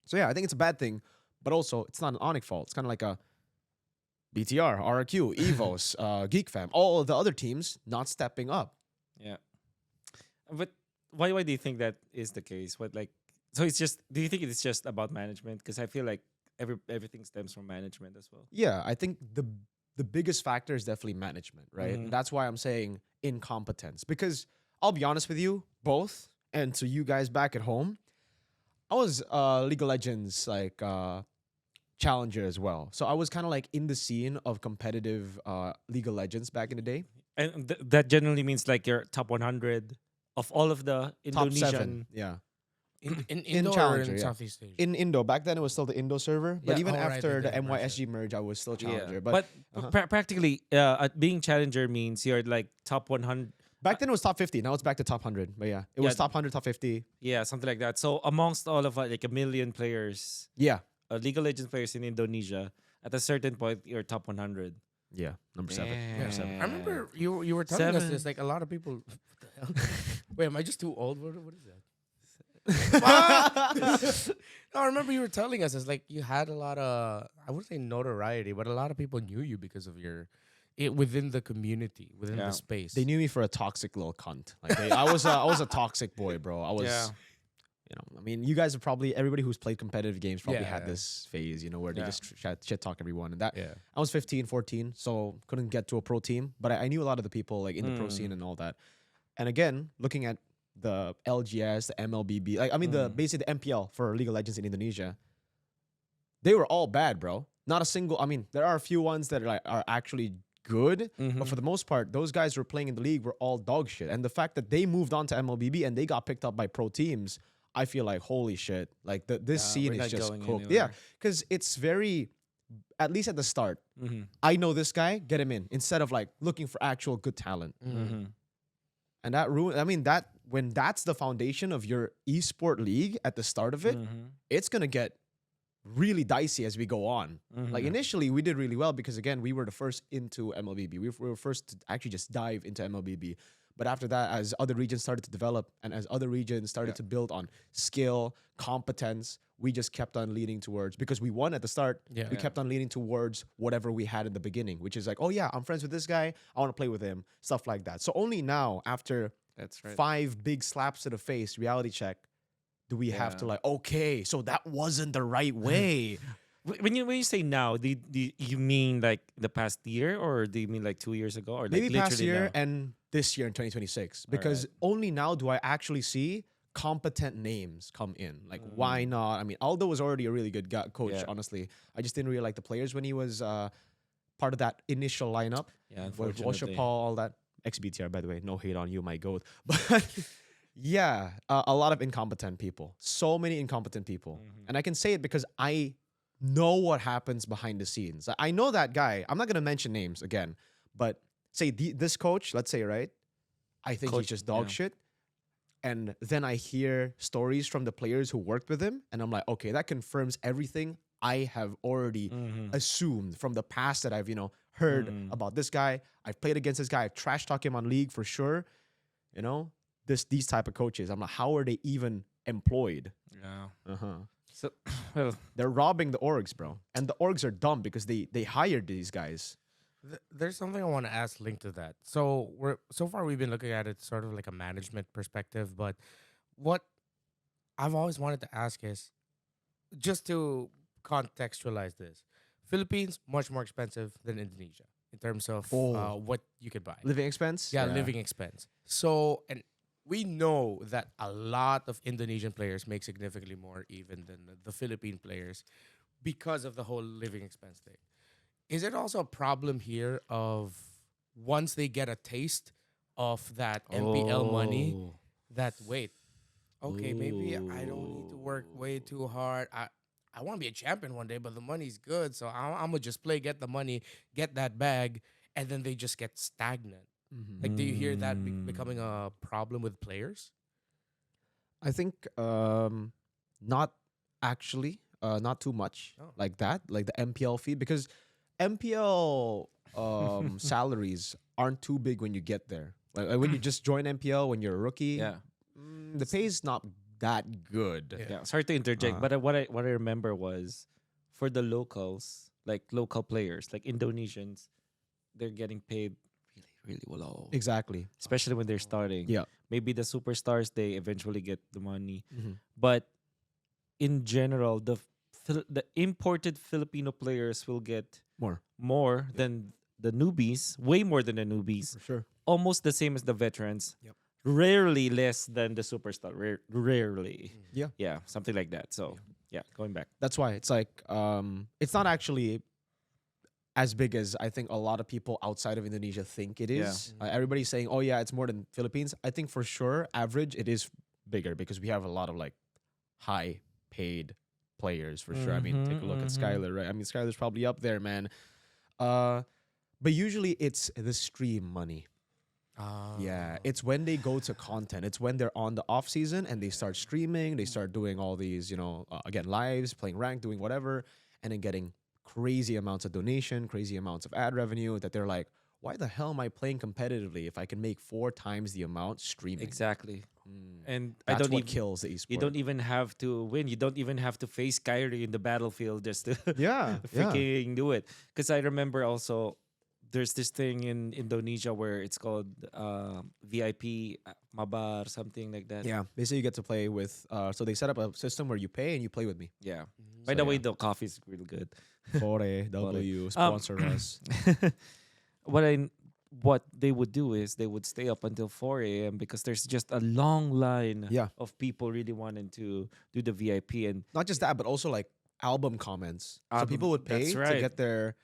Speaker 3: So yeah, I think it's a bad thing, but also it's not an Onyx fault. It's kind of like a BTR, RRQ, Evos, Geek Fam, all of the other teams not stepping up.
Speaker 1: Yeah. But why do you think that is the case? What like so it's just do you think it's just about management? Because I feel like everything stems from management as well.
Speaker 3: Yeah, I think the biggest factor is definitely management, right? And that's why I'm saying incompetence. Because I'll be honest with you, both, and to you guys back at home, I was League of Legends like challenger as well. So I was kind of like in the scene of competitive League of Legends back in the day.
Speaker 1: And that generally means like your top 100 of all of the
Speaker 3: Top
Speaker 1: Indonesian.
Speaker 3: 7. Yeah.
Speaker 2: In Indo or
Speaker 3: Challenger,
Speaker 2: in
Speaker 3: yeah.
Speaker 2: Southeast Asia?
Speaker 3: In Indo. Back then it was still the Indo server. But
Speaker 2: Yeah,
Speaker 3: even
Speaker 2: oh, right,
Speaker 3: after
Speaker 2: they
Speaker 3: the
Speaker 2: did merge it.
Speaker 3: MYSG merge, I was still challenger.
Speaker 1: Yeah.
Speaker 3: But
Speaker 1: Practically, being challenger means you're like top 100.
Speaker 3: back then it was top 50. Now it's back to top 100. But yeah, it was
Speaker 1: Yeah.
Speaker 3: top 100, top 50.
Speaker 1: Yeah, something like that. So amongst all of like a million players,
Speaker 3: Yeah.
Speaker 1: League of Legends players in Indonesia, at a certain point, you're top 100.
Speaker 3: Yeah. Number 7.
Speaker 2: Yeah.
Speaker 1: Damn.
Speaker 2: I remember you were telling us
Speaker 1: 7.
Speaker 2: this. Like a lot of people. What the hell? Wait, am I just too old? What is that? No, I remember you were telling us it's like you had a lot of I wouldn't say notoriety, but a lot of people knew you because of your within the community, within
Speaker 1: Yeah.
Speaker 2: the space.
Speaker 3: They knew me for a toxic little cunt. Like I was a toxic boy, bro. I was
Speaker 1: Yeah.
Speaker 3: I mean, you guys have probably everybody who's played competitive games probably
Speaker 2: Yeah,
Speaker 3: had
Speaker 2: yeah.
Speaker 3: this phase, where they
Speaker 1: Yeah.
Speaker 3: just shit talk everyone. And that
Speaker 2: Yeah.
Speaker 3: I was 15, 14, so couldn't get to a pro team, but I knew a lot of the people like in the pro scene and all that. And again, looking at the LGS, the MLBB, like I mean the basically the MPL for League of Legends in Indonesia, they were all bad, bro. Not a single. I mean, there are a few ones that are actually good, but for the most part, those guys who were playing in the league were all dog shit. And the fact that they moved on to MLBB and they got picked up by pro teams, I feel like holy shit. Like this scene
Speaker 1: we're
Speaker 3: is
Speaker 1: not
Speaker 3: just
Speaker 1: going
Speaker 3: cooked.
Speaker 1: anywhere.
Speaker 3: Yeah, because it's very, at least at the start, I know this guy, get him in instead of like looking for actual good talent. And that ruin. I mean that when that's the foundation of your esport league at the start of it, it's gonna get really dicey as we go on. Like initially we did really well because again we were the first into MLBB. We were first to actually just dive into MLBB. But after that, as other regions started to develop and as other regions started to build on skill, competence, we just kept on leaning towards, because we won at the start,
Speaker 2: Yeah.
Speaker 3: we kept on leaning towards whatever we had in the beginning, which is like, oh yeah, I'm friends with this guy, I want to play with him, stuff like that. So only now, after
Speaker 1: That's right.
Speaker 3: 5 big slaps to the face, reality check, do we have to
Speaker 1: Yeah.
Speaker 3: like, okay, so that wasn't the right way.
Speaker 1: When you say now, do you mean like the past year, or do you mean like 2 years ago, or
Speaker 3: Maybe
Speaker 1: like
Speaker 3: past
Speaker 1: literally
Speaker 3: year
Speaker 1: now?
Speaker 3: and this year in 2026, because only now do I actually see competent names come in. Like, why not? I mean, Aldo was already a really good coach,
Speaker 1: Yeah.
Speaker 3: honestly. I just didn't really like the players when he was part of that initial lineup.
Speaker 1: Yeah,
Speaker 3: With
Speaker 1: unfortunately.
Speaker 3: Paul, all that. XBTR, by the way, no hate on you, my goat. But yeah, a lot of incompetent people. So many incompetent people. And I can say it because I know what happens behind the scenes. I know that guy. I'm not going to mention names again, but say this coach, let's say, right? I think he's
Speaker 1: Coach,
Speaker 3: just dog
Speaker 1: yeah.
Speaker 3: shit. And then I hear stories from the players who worked with him. And I'm like, okay, that confirms everything I have already assumed from the past that I've, heard about this guy. I've played against this guy. I've trash talked him on league for sure. These type of coaches. I'm like, how are they even employed?
Speaker 1: Yeah. So,
Speaker 3: They're robbing the orgs, bro. And the orgs are dumb because they hired these guys.
Speaker 2: There's something I want to ask linked to that. So so far we've been looking at it sort of like a management perspective, but what I've always wanted to ask is, just to contextualize this, Philippines much more expensive than Indonesia in terms of what you could buy.
Speaker 3: Living expense?
Speaker 2: Yeah, living expense. So, and we know that a lot of Indonesian players make significantly more even than the Philippine players because of the whole living expense thing. Is it also a problem here of once they get a taste of that MPL money, that wait, okay, maybe I don't need to work way too hard. I want to be a champion one day, but the money's good, so I'm gonna just play, get the money, get that bag, and then they just get stagnant. Like, do you hear that becoming a problem with players?
Speaker 3: I think not actually, not too much like that, like the MPL fee, because MPL salaries aren't too big when you get there. Like when you just join MPL, when you're a rookie,
Speaker 1: yeah.
Speaker 3: the pay's not that good.
Speaker 1: Yeah, sorry to interject, but what I remember was for the locals, like local players, like Indonesians, they're getting paid really, really low,
Speaker 3: Exactly.
Speaker 1: especially when they're starting.
Speaker 3: Yeah.
Speaker 1: Maybe the superstars they eventually get the money,
Speaker 3: Mhm.
Speaker 1: but in general, the imported Filipino players will get
Speaker 3: More
Speaker 1: more than the newbies, way more than the newbies,
Speaker 3: for sure.
Speaker 1: almost the same as the veterans.
Speaker 3: Yep.
Speaker 1: Rarely less than the superstar. Rarely,
Speaker 3: Yeah.
Speaker 1: yeah, something like that. So yeah, going back.
Speaker 3: That's why it's like it's not actually as big as I think a lot of people outside of Indonesia think it
Speaker 1: Yeah.
Speaker 3: is. Everybody's saying, "Oh yeah, it's more than Philippines." I think for sure, average it is bigger because we have a lot of like high paid players for sure. I mean, take a look at
Speaker 1: Mhm.
Speaker 3: Skylar, right? I mean, Skylar's probably up there, man. Uh, but usually it's the stream money. Yeah, it's when they go to content. It's when they're on the off season and they start streaming. They start doing all these, again, lives, playing rank, doing whatever, and then getting crazy amounts of donation, crazy amounts of ad revenue. That they're like, why the hell am I playing competitively if I can make 4 times the amount streaming?
Speaker 1: Exactly. And
Speaker 3: That's
Speaker 1: I don't
Speaker 3: what
Speaker 1: even
Speaker 3: kills the esport.
Speaker 1: you don't even have to win. You don't even have to face Kyrie in the battlefield just to
Speaker 3: Yeah, yeah.
Speaker 1: freaking do it. Because I remember also there's this thing in Indonesia where it's called VIP Mabar, something like that.
Speaker 3: Yeah, they say you get to play with. So they set up a system where you pay and you play with me.
Speaker 1: Yeah. By
Speaker 3: So,
Speaker 1: the way,
Speaker 3: yeah.
Speaker 1: the coffee is really good.
Speaker 3: Fore W sponsor us.
Speaker 1: what I what they would do is they would stay up until 4 a.m. because there's just a long line
Speaker 3: Yeah.
Speaker 1: of people really wanting to do the VIP and
Speaker 3: Not just that, but also like album comments. So
Speaker 1: Album-
Speaker 3: people would pay
Speaker 1: that's
Speaker 3: to
Speaker 1: right.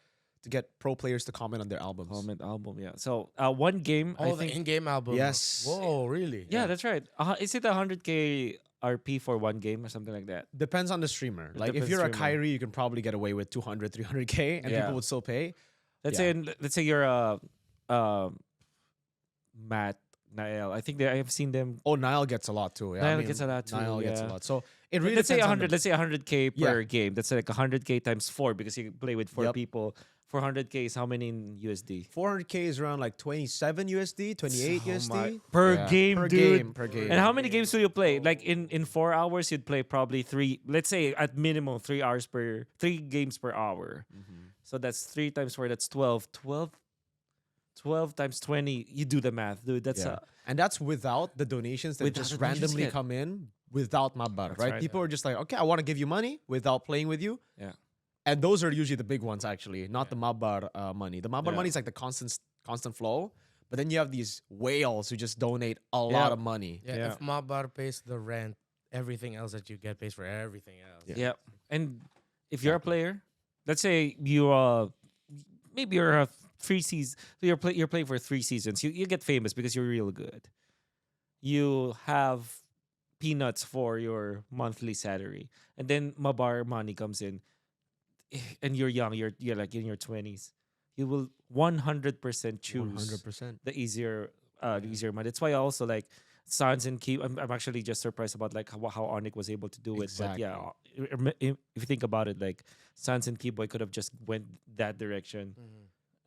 Speaker 3: get pro players to comment on their albums.
Speaker 1: comment album. Yeah. So one game, I
Speaker 2: Oh, the
Speaker 1: think.
Speaker 2: in-game album.
Speaker 3: Yes.
Speaker 2: Whoa, really?
Speaker 1: Yeah, that's right. Is it 100K RP for one game or something like that?
Speaker 3: Depends on the streamer. Like if
Speaker 1: depends
Speaker 3: you're a
Speaker 1: streamer.
Speaker 3: Kyrie, you can probably get away with 200, 300K and
Speaker 1: Yeah.
Speaker 3: people would still pay.
Speaker 1: Let's
Speaker 3: Yeah.
Speaker 1: say you're Matt Nael. I think I have seen them.
Speaker 3: Oh, Nile gets a lot too. Yeah,
Speaker 1: Niall gets a lot too,
Speaker 3: Nile gets a
Speaker 1: yeah.
Speaker 3: lot. So it really
Speaker 1: Let's say
Speaker 3: depends on
Speaker 1: 100. Let's say 100K per
Speaker 3: Yeah.
Speaker 1: game. That's like 100K times 4 because you play with 4
Speaker 3: Yep.
Speaker 1: people. 400K is how many in USD?
Speaker 3: 400K is around like 27 USD, 28
Speaker 1: Oh my-
Speaker 3: USD
Speaker 1: per
Speaker 3: Yeah,
Speaker 1: game,
Speaker 3: per
Speaker 1: dude.
Speaker 3: game, per game.
Speaker 1: And how many games do you play? Like in 4 hours, you'd play probably 3. Let's say at minimum 3 games per hour. So that's 3 times 4. That's 12. 12 times 20. You do the math, dude. That's
Speaker 3: Yeah. And that's without the donations that
Speaker 1: Without
Speaker 3: just
Speaker 1: the donations
Speaker 3: randomly
Speaker 1: yet.
Speaker 3: come in without Mabar,
Speaker 1: That's
Speaker 3: right?
Speaker 1: right.
Speaker 3: People are just like, okay, I want to give you money without playing with you.
Speaker 1: Yeah.
Speaker 3: And those are usually the big ones, actually, not the Mabar money. The Mabar
Speaker 1: Yeah.
Speaker 3: money is like the constant flow. But then you have these whales who just donate a lot of money.
Speaker 2: Yeah,
Speaker 1: Yeah.
Speaker 2: if Mabar pays the rent, everything else that you get pays for everything else.
Speaker 3: Yeah.
Speaker 1: Yeah. And if you're a player, let's say you maybe you're a 3 seasons. So you're playing for 3 seasons. You get famous because you're real good. You have peanuts for your monthly salary, and then Mabar money comes in, and you're young. You're like in your 20s. You will 100% choose
Speaker 3: 100%.
Speaker 1: the easier money. That's why I also like Sans and Keep. I'm actually just surprised about like how Onyx was able to do it. But yeah, if you think about it, like Sans and Keyboy could have just went that direction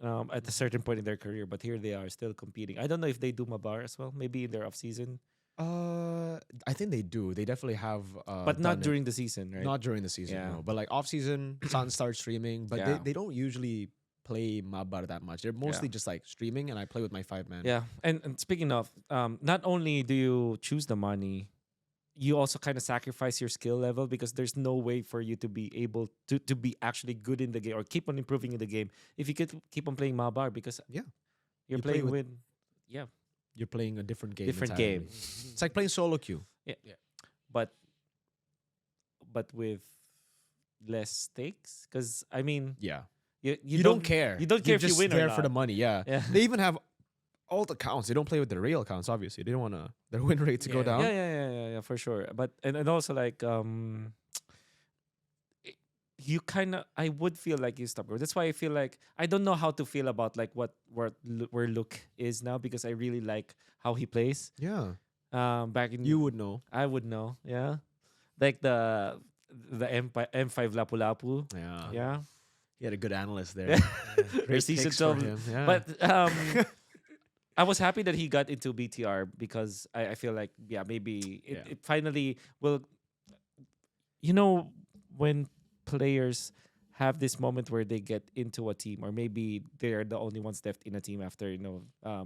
Speaker 1: at a certain point in their career, but here they are still competing. I don't know if they do Mabar as well. Maybe in their off season,
Speaker 3: I think they do. They definitely have.
Speaker 1: but not
Speaker 3: done it.
Speaker 1: during the season, right?
Speaker 3: Not during the season,
Speaker 1: Yeah.
Speaker 3: no. But like off season, Sun starts streaming, but
Speaker 1: Yeah.
Speaker 3: they don't usually play Mabar that much. They're mostly just like streaming, and I play with my 5-man.
Speaker 1: Yeah, and speaking of, not only do you choose the money, you also kind of sacrifice your skill level because there's no way for you to be able to be actually good in the game or keep on improving in the game if you could keep on playing Mabar because
Speaker 3: Yeah.
Speaker 1: you're
Speaker 3: You play
Speaker 1: playing
Speaker 3: with-
Speaker 1: with yeah,
Speaker 3: You're playing a different game.
Speaker 1: different
Speaker 3: entirely.
Speaker 1: game,
Speaker 3: It's like playing solo queue.
Speaker 1: but with less stakes because I mean
Speaker 3: Yeah.
Speaker 1: you
Speaker 3: You don't care.
Speaker 1: you don't care
Speaker 3: You're
Speaker 1: if you
Speaker 3: just
Speaker 1: win or
Speaker 3: there for the
Speaker 1: not.
Speaker 3: money. Yeah.
Speaker 1: Yeah.
Speaker 3: They even have alt accounts. They don't play with their real accounts. Obviously, they don't want their win rate to go
Speaker 2: Yeah.
Speaker 3: down.
Speaker 1: Yeah, for sure. But and also like you kind of I would feel like you stop growing. That's why I feel like I don't know how to feel about like where Luke is now because I really like how he plays.
Speaker 3: Yeah.
Speaker 1: Back in
Speaker 3: You would know.
Speaker 1: I would know. Yeah, like the M5 Lapu Lapu.
Speaker 3: Yeah.
Speaker 1: Yeah,
Speaker 3: He had a good analyst there.
Speaker 1: Yeah.
Speaker 3: Great
Speaker 1: Their season
Speaker 3: picks for
Speaker 1: 12.
Speaker 3: him. Yeah.
Speaker 1: But I was happy that he got into BTR because I feel like maybe it finally will. You know when players have this moment where they get into a team or maybe they're the only ones left in a team after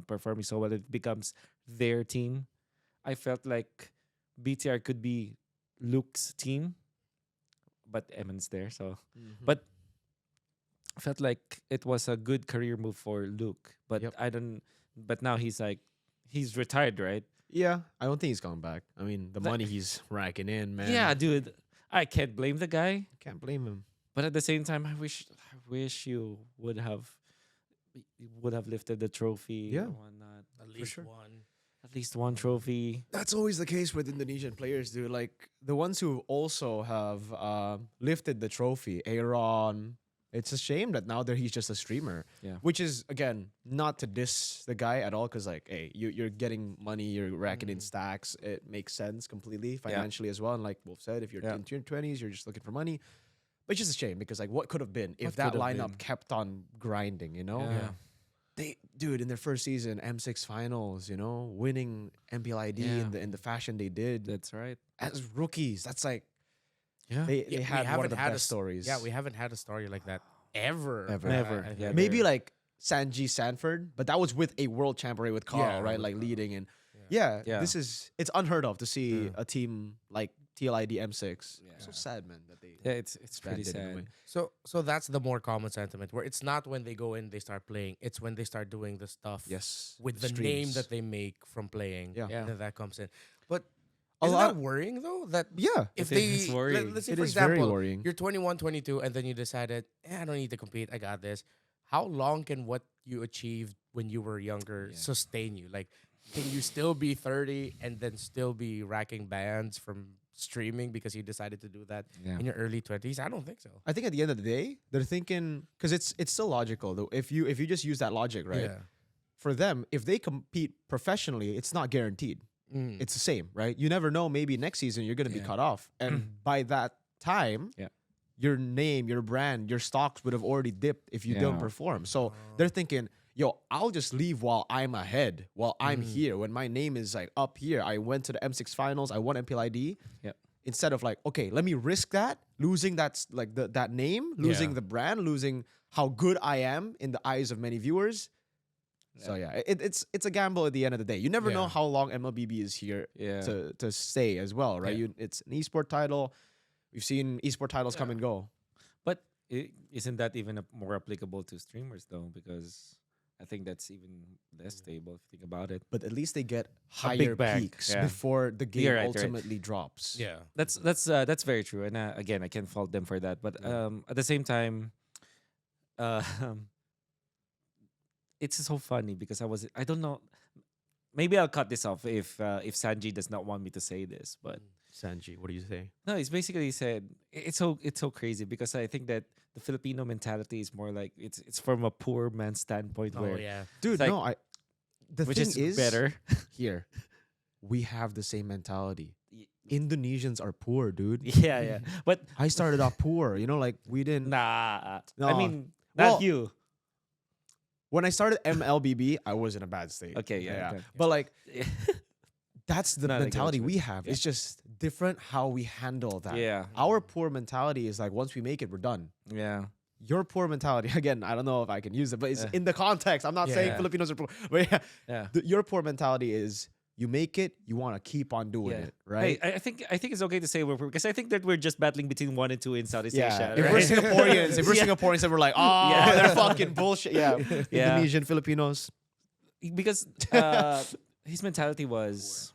Speaker 1: performing so well, it becomes their team. I felt like BTR could be Luke's team, but Eman's there. So, but I felt like it was a good career move for Luke. But
Speaker 3: Yep.
Speaker 1: I don't. But now he's like, he's retired, right?
Speaker 3: Yeah, I don't think he's coming back. I mean, the
Speaker 1: Like-
Speaker 3: money he's racking in, man.
Speaker 1: Yeah, dude. I can't blame the guy.
Speaker 3: Can't blame him.
Speaker 1: But at the same time, I wish you would have lifted the trophy.
Speaker 3: Yeah.
Speaker 1: or whatnot.
Speaker 2: At least
Speaker 3: sure.
Speaker 2: one.
Speaker 1: At least one trophy.
Speaker 3: That's always the case with Indonesian players, dude. Like the ones who also have lifted the trophy, Aaron. It's a shame that now he's just a streamer.
Speaker 1: Yeah.
Speaker 3: Which is again not to diss the guy at all, because like, hey, you're getting money, you're racking in stacks. It makes sense completely financially as well. And like Wolf said, if you're
Speaker 1: Yeah.
Speaker 3: in your 20s, you're just looking for money. But it's just a shame because like, what could have been if
Speaker 1: What
Speaker 3: that
Speaker 1: could have
Speaker 3: lineup
Speaker 1: been?
Speaker 3: kept on grinding? You know,
Speaker 1: Yeah.
Speaker 3: dude, in their first season, M6 finals, winning MPLID
Speaker 1: Yeah.
Speaker 3: in the fashion they did
Speaker 1: That's right.
Speaker 3: as rookies. That's like
Speaker 1: Yeah.
Speaker 3: they
Speaker 2: Yeah, we
Speaker 3: had one
Speaker 2: haven't
Speaker 3: of the
Speaker 2: had a
Speaker 3: best stories.
Speaker 2: Yeah, we haven't had a story like that ever.
Speaker 3: Ever.
Speaker 1: Never.
Speaker 2: I think.
Speaker 1: Yeah,
Speaker 3: Maybe
Speaker 1: they're-
Speaker 3: like Sanji Sanford, but that was with a world champion with Carl,
Speaker 2: Yeah,
Speaker 3: right?
Speaker 2: with
Speaker 3: Like
Speaker 2: Carl.
Speaker 3: leading and
Speaker 2: Yeah.
Speaker 3: yeah,
Speaker 1: Yeah.
Speaker 3: it's unheard of to see
Speaker 1: Yeah.
Speaker 3: a team like TLID M6.
Speaker 1: Yeah.
Speaker 3: So sad, man, that they
Speaker 1: Yeah, it's pretty
Speaker 3: banded in a way.
Speaker 1: sad.
Speaker 2: So that's the more common sentiment, where it's not when they go in they start playing, it's when they start doing the stuff
Speaker 3: Yes,
Speaker 2: with the name that they make from playing.
Speaker 3: Yeah.
Speaker 1: Yeah.
Speaker 2: Then that comes in. But
Speaker 3: A
Speaker 2: isn't
Speaker 3: lot-
Speaker 2: that worrying though? That
Speaker 3: yeah,
Speaker 2: if
Speaker 1: It
Speaker 2: they
Speaker 1: is worrying.
Speaker 2: let's say
Speaker 3: it
Speaker 2: for
Speaker 3: is very
Speaker 2: example,
Speaker 3: worrying.
Speaker 2: you're 21, 22, and then you decided, I don't need to compete. I got this. How long can what you achieved when you were younger
Speaker 1: Yeah.
Speaker 2: sustain you? Like, can you still be 30 and then still be racking bands from streaming because you decided to do that
Speaker 1: Yeah.
Speaker 2: in your early 20s? I don't think so.
Speaker 3: I think at the end of the day, they're thinking because it's still logical though. If you just use that logic, right?
Speaker 2: Yeah.
Speaker 3: For them, if they compete professionally, it's not guaranteed.
Speaker 2: Mm.
Speaker 3: It's the same, right? You never know. Maybe next season you're gonna be
Speaker 1: Yeah.
Speaker 3: cut off, and by that time,
Speaker 1: Yeah.
Speaker 3: your name, your brand, your stocks would have already dipped if you don't
Speaker 1: Yeah.
Speaker 3: perform. So they're thinking, yo, I'll just leave while I'm ahead, while I'm
Speaker 1: Mm-hmm.
Speaker 3: here. When my name is like up here, I went to the M6 finals, I won MPLID.
Speaker 1: Yep.
Speaker 3: Instead of like, okay, let me risk that, losing that name, losing
Speaker 2: Yeah.
Speaker 3: the brand, losing how good I am in the eyes of many viewers. So yeah, it's a gamble at the end of the day. You never know
Speaker 2: Yeah.
Speaker 3: how long MLBB is here
Speaker 1: Yeah.
Speaker 3: to stay as well, right?
Speaker 2: Yeah.
Speaker 3: It's an esport title. We've seen esport titles come and go.
Speaker 1: But isn't that even more applicable to streamers though? Because I think that's even less stable if you think about it.
Speaker 3: But at least they get
Speaker 1: A big
Speaker 3: higher
Speaker 1: bag,
Speaker 3: peaks
Speaker 1: yeah.
Speaker 3: before the game
Speaker 1: You're right, right.
Speaker 3: ultimately drops.
Speaker 2: Yeah.
Speaker 1: That's very true. And again, I can't fault them for that. But at the same time, uh, it's so funny because I don't know. Maybe I'll cut this off if Sanji does not want me to say this, but
Speaker 3: Sanji, what do you say?
Speaker 1: no, it's basically said it's so crazy because I think that the Filipino mentality is more like it's from a poor man's standpoint
Speaker 2: Oh
Speaker 1: where
Speaker 2: yeah.
Speaker 3: Dude,
Speaker 1: like-
Speaker 3: no, the
Speaker 1: which
Speaker 3: thing
Speaker 1: is better.
Speaker 3: here. We have the same mentality.
Speaker 1: Y-
Speaker 3: Indonesians are poor, dude.
Speaker 1: yeah, yeah. But
Speaker 3: I started off poor, like we didn't.
Speaker 1: nah, I
Speaker 3: No.
Speaker 1: mean
Speaker 3: Well,
Speaker 1: not you.
Speaker 3: When I started MLBB, I was in a bad state.
Speaker 1: Okay, yeah, okay.
Speaker 3: But like, that's the
Speaker 1: No, I get what
Speaker 3: mentality
Speaker 1: you
Speaker 3: we
Speaker 1: mean.
Speaker 3: have.
Speaker 1: Yeah.
Speaker 3: It's just different how we handle that.
Speaker 1: Yeah,
Speaker 3: Our poor mentality is like once we make it, we're done.
Speaker 1: yeah.
Speaker 3: Your poor mentality, again, I don't know if I can use it, but it's
Speaker 1: Yeah.
Speaker 3: in the context. I'm not saying
Speaker 1: Yeah.
Speaker 3: Filipinos are poor, but yeah,
Speaker 1: Yeah.
Speaker 3: your poor mentality is you make it, you want to keep on doing
Speaker 1: Yeah.
Speaker 3: it, right?
Speaker 1: Hey, I think it's okay to say we're because I think that we're just battling between 1 and 2 in Southeast
Speaker 3: yeah.
Speaker 1: Asia.
Speaker 3: If
Speaker 1: right?
Speaker 3: we're Singaporeans, and we're like, oh,
Speaker 1: Yeah.
Speaker 3: they're fucking bullshit. Yeah.
Speaker 1: Yeah.
Speaker 3: Indonesian, Filipinos.
Speaker 1: because his mentality was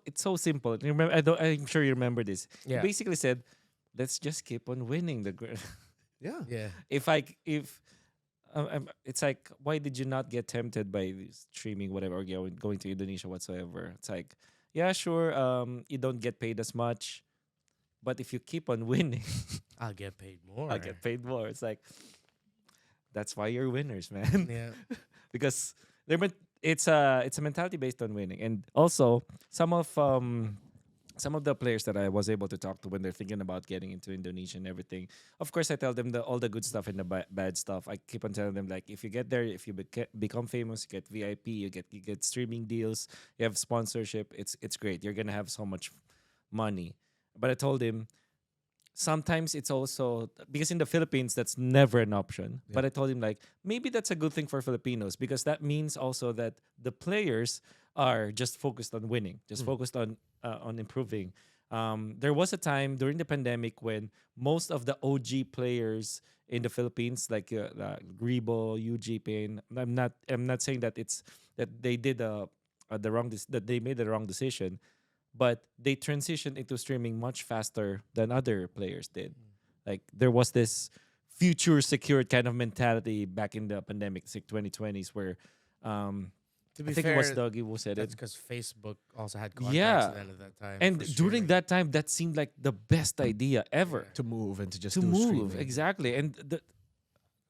Speaker 1: it's so simple. You remember, I'm sure you remember this.
Speaker 2: Yeah.
Speaker 1: He basically said, "Let's just keep on winning the."
Speaker 3: Yeah.
Speaker 2: Yeah.
Speaker 1: It's like, why did you not get tempted by streaming whatever or going to Indonesia whatsoever? It's like, yeah, sure, you don't get paid as much, but if you keep on winning,
Speaker 2: I'll get paid more.
Speaker 1: I get paid more. It's like, that's why you're winners, man.
Speaker 2: Yeah.
Speaker 1: Because it's a mentality based on winning, and also some of the players that I was able to talk to when they're thinking about getting into Indonesia and everything. Of course, I tell them all the good stuff and the bad stuff. I keep on telling them, like, if you get there, if you become famous, you get VIP, you get streaming deals, you have sponsorship. It's great. You're gonna have so much money. But I told him, sometimes it's also because in the Philippines that's never an option. But I told him, like, maybe that's a good thing for Filipinos because that means also that the players are just focused on winning, just focused on improving. There was a time during the pandemic when most of the OG players in the Philippines, like Gribo, UG Pain, I'm not saying that it's that they did that they made the wrong decision, but they transitioned into streaming much faster than other players did. Like there was this future secured kind of mentality back in the pandemic, like 2020s, where
Speaker 2: To be
Speaker 1: I think
Speaker 2: fair,
Speaker 1: it was Dougie who said
Speaker 2: that's
Speaker 1: it.
Speaker 2: because Facebook also had contracts
Speaker 1: Yeah.
Speaker 2: at the end of that time.
Speaker 1: And
Speaker 2: for
Speaker 1: during
Speaker 2: streaming.
Speaker 1: that time, that seemed like the best idea ever
Speaker 3: To move and to just
Speaker 1: to
Speaker 3: do
Speaker 1: move.
Speaker 3: streaming.
Speaker 1: Exactly. And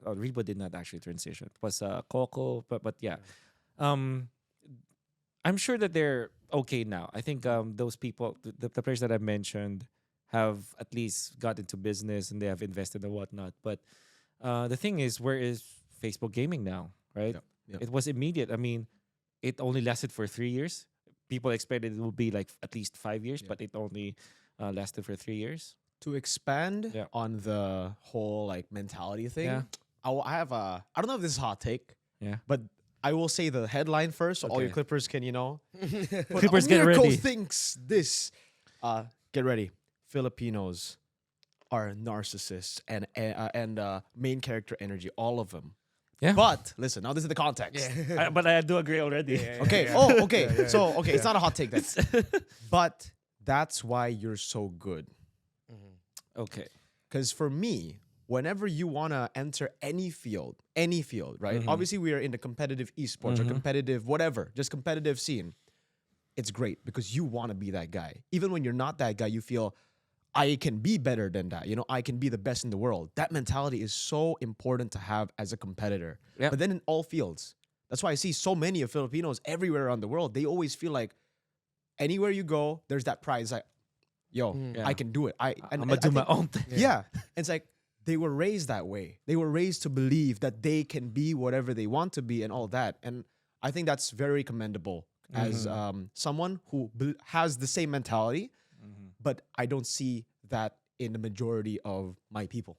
Speaker 1: Rebo did not actually transition. It was Coco, but yeah. Um, I'm sure that they're okay now. I think those people, the players that I mentioned, have at least got into business and they have invested and whatnot. But the thing is, where is Facebook Gaming now, right?
Speaker 3: Yep, yep.
Speaker 1: It was immediate. I mean, it only lasted for 3 years. People expected it would be like at least 5 years,
Speaker 3: Yeah.
Speaker 1: but it only lasted for 3 years.
Speaker 3: To expand
Speaker 1: Yeah.
Speaker 3: on the whole like mentality thing,
Speaker 1: Yeah.
Speaker 3: I have a, I don't know if this is a hot take,
Speaker 1: Yeah.
Speaker 3: but I will say the headline first, so all your
Speaker 1: Okay.
Speaker 3: Clippers can, you know.
Speaker 1: Clippers, get
Speaker 3: Mirko
Speaker 1: ready.
Speaker 3: thinks this. Get ready. Filipinos are narcissists and main character energy, all of them.
Speaker 1: Yeah.
Speaker 3: But listen, now this is the context.
Speaker 1: But I do agree already.
Speaker 3: Okay.
Speaker 2: Yeah.
Speaker 3: Oh, okay.
Speaker 2: Yeah, yeah,
Speaker 3: So okay, it's not a hot take then. But that's why you're so good.
Speaker 1: Okay.
Speaker 3: Because for me, whenever you want to enter any field, right? Obviously, we are in the competitive esports or competitive whatever, just competitive scene. It's great because you want to be that guy. Even when you're not that guy, you feel, I can be better than that. You know, I can be the best in the world. That mentality is so important to have as a competitor.
Speaker 1: Yep.
Speaker 3: But then in all fields, that's why I see so many of Filipinos everywhere around the world. They always feel like anywhere you go, there's that pride. It's like, yo,
Speaker 1: Yeah.
Speaker 3: I can do it.
Speaker 1: I'm gonna do my own thing.
Speaker 3: Yeah. It's like they were raised that way. They were raised to believe that they can be whatever they want to be and all that. And I think that's very commendable as someone who has the same mentality, but I don't see that in the majority of my people.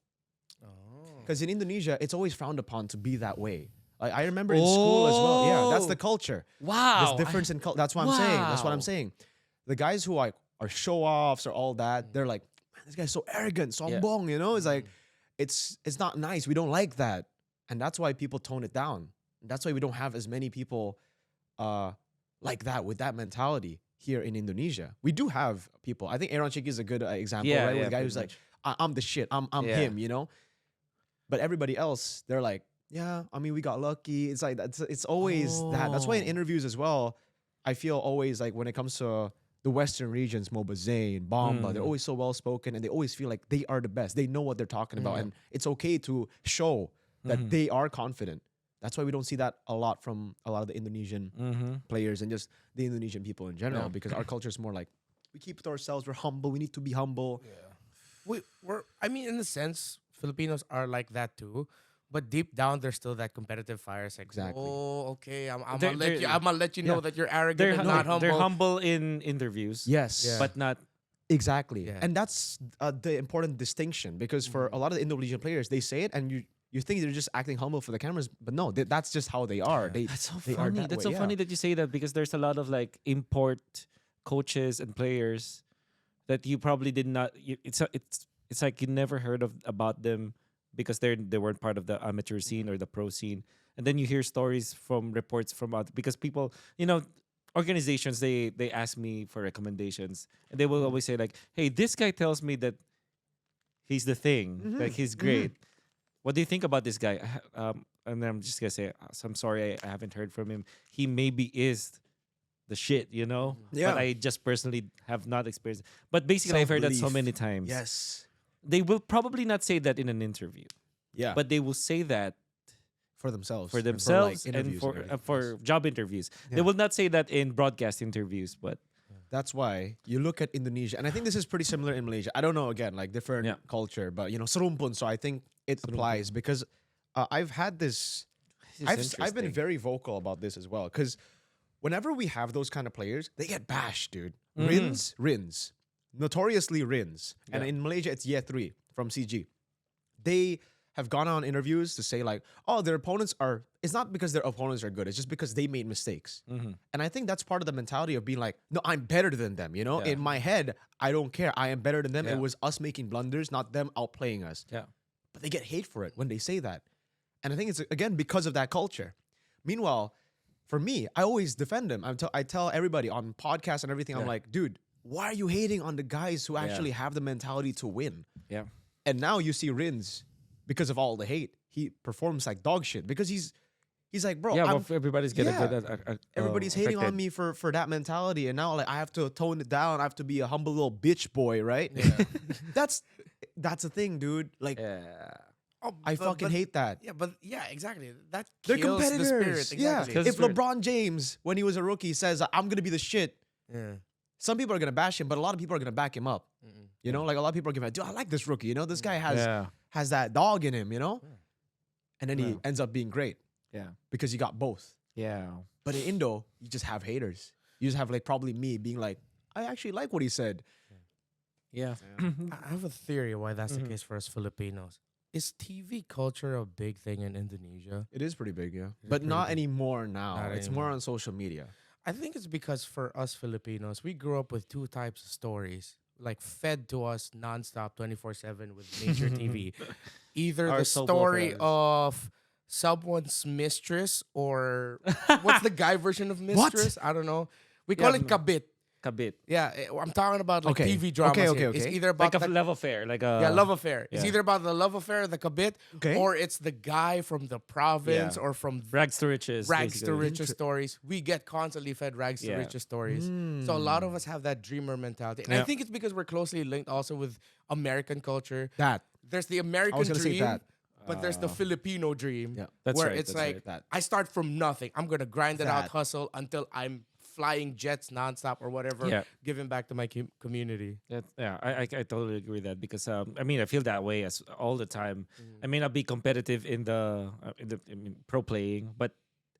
Speaker 3: Because in Indonesia, it's always frowned upon to be that way. I remember in school as well. Yeah, that's the culture.
Speaker 1: Wow.
Speaker 3: There's difference in culture. That's what I'm saying. That's what I'm
Speaker 1: Wow.
Speaker 3: saying. The guys who are show offs or all that, they're like, man, this guy's so arrogant, sombong, you know? It's like, it's not nice. We don't like that. And that's why people tone it down. That's why we don't have as many people like that with that mentality here in Indonesia. We do have people. I think Aaron Chiki is a good example,
Speaker 1: Yeah,
Speaker 3: right? With
Speaker 1: yeah,
Speaker 3: the guy
Speaker 1: pretty
Speaker 3: who's like,
Speaker 1: much.
Speaker 3: I'm the shit. I'm
Speaker 1: Yeah.
Speaker 3: him, you know? But everybody else, they're like, yeah, I mean, we got lucky. It's like, it's always that. That's why in interviews as well, I feel always like when it comes to the Western regions, Moba Zane, Bomba, they're always so well spoken and they always feel like they are the best. They know what they're talking about. And it's okay to show that they are confident. That's why we don't see that a lot from a lot of the Indonesian players and just the Indonesian people in general, because our culture is more like, we keep it to ourselves, we're humble, we need to be humble.
Speaker 2: I mean, in a sense, Filipinos are like that too. But deep down, there's still that competitive fire. It's like,
Speaker 3: Exactly.
Speaker 2: oh, okay, I'm
Speaker 1: They're-
Speaker 2: gonna let you know that you're arrogant
Speaker 1: They're,
Speaker 2: and not humble.
Speaker 1: they're humble in interviews.
Speaker 3: Yes.
Speaker 2: Yeah.
Speaker 1: But not.
Speaker 3: Exactly.
Speaker 2: Yeah.
Speaker 3: And that's the important distinction, because for a lot of the Indonesian players, they say it and you think they're just acting humble for the cameras, but no, that's just how they are.
Speaker 1: That's so
Speaker 3: they are
Speaker 1: funny.
Speaker 3: that
Speaker 1: That's
Speaker 3: way,
Speaker 1: so funny that you say that, because there's a lot of like import coaches and players that you probably did not. It's like you never heard of about them because they weren't part of the amateur scene or the pro scene, and then you hear stories from reports from other, because people, organizations, they ask me for recommendations and they will always say like, hey, this guy tells me that he's the thing, like he's great. What do you think about this guy? And I'm just gonna say, I'm sorry, I haven't heard from him. He maybe is the shit,
Speaker 3: Yeah.
Speaker 1: But I just personally have not experienced. But basically, I've heard that so
Speaker 3: Self-belief.
Speaker 1: many times.
Speaker 3: Yes.
Speaker 1: They will probably not say that in an interview,
Speaker 3: Yeah.
Speaker 1: but they will say that
Speaker 3: for themselves.
Speaker 1: for
Speaker 3: and
Speaker 1: themselves
Speaker 3: like,
Speaker 1: and
Speaker 3: interviews everything.
Speaker 1: for job interviews. They
Speaker 3: Yeah.
Speaker 1: will not say that in broadcast interviews, but
Speaker 3: That's why you look at Indonesia, and I think this is pretty similar in Malaysia. I don't know, again, like different
Speaker 1: Yeah.
Speaker 3: culture, but serumpun. So I think it applies because I've had this. I've been very vocal about this as well, because whenever we have those kind of players, they get bashed, dude. Rins, notoriously Rins, and
Speaker 1: Yeah.
Speaker 3: in Malaysia it's Year 3 from CG. They have gone on interviews to say like, oh, their opponents are it's not because their opponents are good. It's just because they made mistakes.
Speaker 1: Mm-hmm.
Speaker 3: And I think that's part of the mentality of being like, no, I'm better than them. You know,
Speaker 1: Yeah.
Speaker 3: in my head, I don't care. I am better than them.
Speaker 1: Yeah.
Speaker 3: It was us making blunders, not them outplaying us.
Speaker 1: Yeah.
Speaker 3: But they get hate for it when they say that. And I think it's, again, because of that culture. Meanwhile, for me, I always defend them. I tell everybody on podcasts and everything, I'm
Speaker 1: Yeah.
Speaker 3: like, dude, why are you hating on the guys who actually have the mentality to win?
Speaker 1: Yeah.
Speaker 3: And now you see Rins, because of all the hate, he performs like dog shit because he's like, bro,
Speaker 1: Yeah.
Speaker 3: I'm,
Speaker 1: Well, everybody's getting
Speaker 3: yeah.
Speaker 1: good.
Speaker 3: everybody's hating on me for that mentality, and now like I have to tone it down. I have to be a humble little bitch boy, right?
Speaker 2: Yeah.
Speaker 3: that's the thing, dude. Like
Speaker 1: Yeah.
Speaker 2: Oh,
Speaker 3: I fucking hate that.
Speaker 2: Yeah, but yeah, exactly. That
Speaker 3: They're
Speaker 2: kills the
Speaker 3: competitors.
Speaker 2: spirit.
Speaker 3: Yeah.
Speaker 2: Exactly.
Speaker 3: If LeBron James, when he was a rookie, says I'm gonna be the shit,
Speaker 2: Yeah.
Speaker 3: some people are gonna bash him, but a lot of people are gonna back him up.
Speaker 2: Mm-mm.
Speaker 3: You know, like a lot of people are gonna be like, dude, I like this rookie. You know, this guy
Speaker 1: Yeah.
Speaker 3: has that dog in him. You know,
Speaker 2: Yeah.
Speaker 3: and then
Speaker 1: Yeah.
Speaker 3: he ends up being great
Speaker 1: Yeah.
Speaker 3: because you got both.
Speaker 1: Yeah.
Speaker 3: But in Indo, you just have haters. You just have like probably me being like, I actually like what he said.
Speaker 1: Yeah.
Speaker 2: I have a theory why that's
Speaker 1: Mhm.
Speaker 2: the case for us Filipinos. Is TV culture a big thing in Indonesia?
Speaker 3: It is pretty big, yeah.
Speaker 2: Is it
Speaker 3: But
Speaker 2: pretty
Speaker 3: not
Speaker 2: big?
Speaker 3: anymore now.
Speaker 2: Not
Speaker 3: It's
Speaker 2: anymore.
Speaker 3: more on social media.
Speaker 2: I think it's because for us Filipinos, we grew up with two types of stories, like fed to us nonstop 24/7 with major TV. Either
Speaker 1: Our
Speaker 2: the
Speaker 1: soap
Speaker 2: story
Speaker 1: operas.
Speaker 2: of someone's mistress or what's the guy version of
Speaker 3: What?
Speaker 2: mistress? I don't know. We call
Speaker 1: Yeah,
Speaker 2: it kabit.
Speaker 1: Kabit.
Speaker 2: Yeah, I'm talking about like
Speaker 3: Okay.
Speaker 2: TV dramas.
Speaker 3: Okay,
Speaker 2: here.
Speaker 3: okay,
Speaker 2: It's
Speaker 3: okay.
Speaker 2: either about
Speaker 1: Like a
Speaker 2: the
Speaker 1: love affair. Like a
Speaker 2: love affair. It's
Speaker 1: yeah.
Speaker 2: either about the love affair, the kabit,
Speaker 3: Okay.
Speaker 2: or it's the guy from the province
Speaker 1: Yeah.
Speaker 2: or from
Speaker 1: rags to riches.
Speaker 2: rags to
Speaker 1: basically.
Speaker 2: riches stories. We get constantly fed rags to
Speaker 1: Yeah.
Speaker 2: riches stories. So a lot of us have that dreamer mentality. And I
Speaker 1: Yeah.
Speaker 2: think it's because we're closely linked also with American culture.
Speaker 3: That.
Speaker 2: There's the American
Speaker 3: gonna say
Speaker 2: dream,
Speaker 3: that.
Speaker 2: but there's the Filipino dream.
Speaker 3: Yeah.
Speaker 1: That's
Speaker 2: where
Speaker 1: right,
Speaker 2: it's
Speaker 1: that's
Speaker 2: like
Speaker 1: right.
Speaker 3: That.
Speaker 2: I start from nothing. I'm gonna grind it out,
Speaker 3: That.
Speaker 2: hustle until I'm flying jets nonstop or whatever,
Speaker 1: Yeah.
Speaker 2: giving back to my community.
Speaker 1: I totally agree with that because I mean I feel that way as all the time. I may not be competitive in the pro playing, but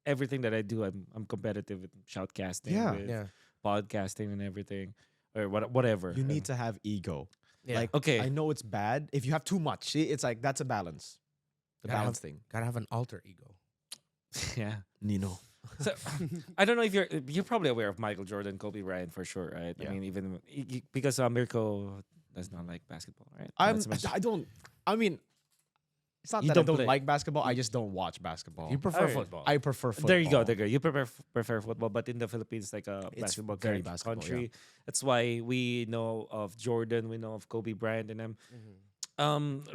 Speaker 1: everything that I do, I'm competitive with shoutcasting,
Speaker 3: Yeah.
Speaker 1: with
Speaker 2: Yeah.
Speaker 1: podcasting and everything, or whatever.
Speaker 3: You need to have ego.
Speaker 2: Yeah.
Speaker 3: Like,
Speaker 1: Okay.
Speaker 3: I know it's bad. If you have too much, see, it's like that's a balance. The
Speaker 2: Gotta
Speaker 3: balance thing.
Speaker 2: Gotta have an alter ego.
Speaker 1: yeah.
Speaker 3: Nino.
Speaker 1: So I don't know if you're probably aware of Michael Jordan, Kobe Bryant for sure, right?
Speaker 3: Yeah.
Speaker 1: I mean, even because Mirko does not like basketball, right?
Speaker 3: I'm.
Speaker 1: Not so much.
Speaker 3: I don't. I mean, it's not
Speaker 1: You
Speaker 3: that
Speaker 1: don't
Speaker 3: I don't
Speaker 1: play.
Speaker 3: like basketball. I just don't watch basketball.
Speaker 2: You prefer
Speaker 1: Alright.
Speaker 2: football.
Speaker 3: I prefer football.
Speaker 1: There you go. There you go. You prefer football, but in the Philippines, like a
Speaker 3: It's
Speaker 1: basketball
Speaker 3: very
Speaker 1: country.
Speaker 3: basketball,
Speaker 1: That's why we know of Jordan. We know of Kobe Bryant and them.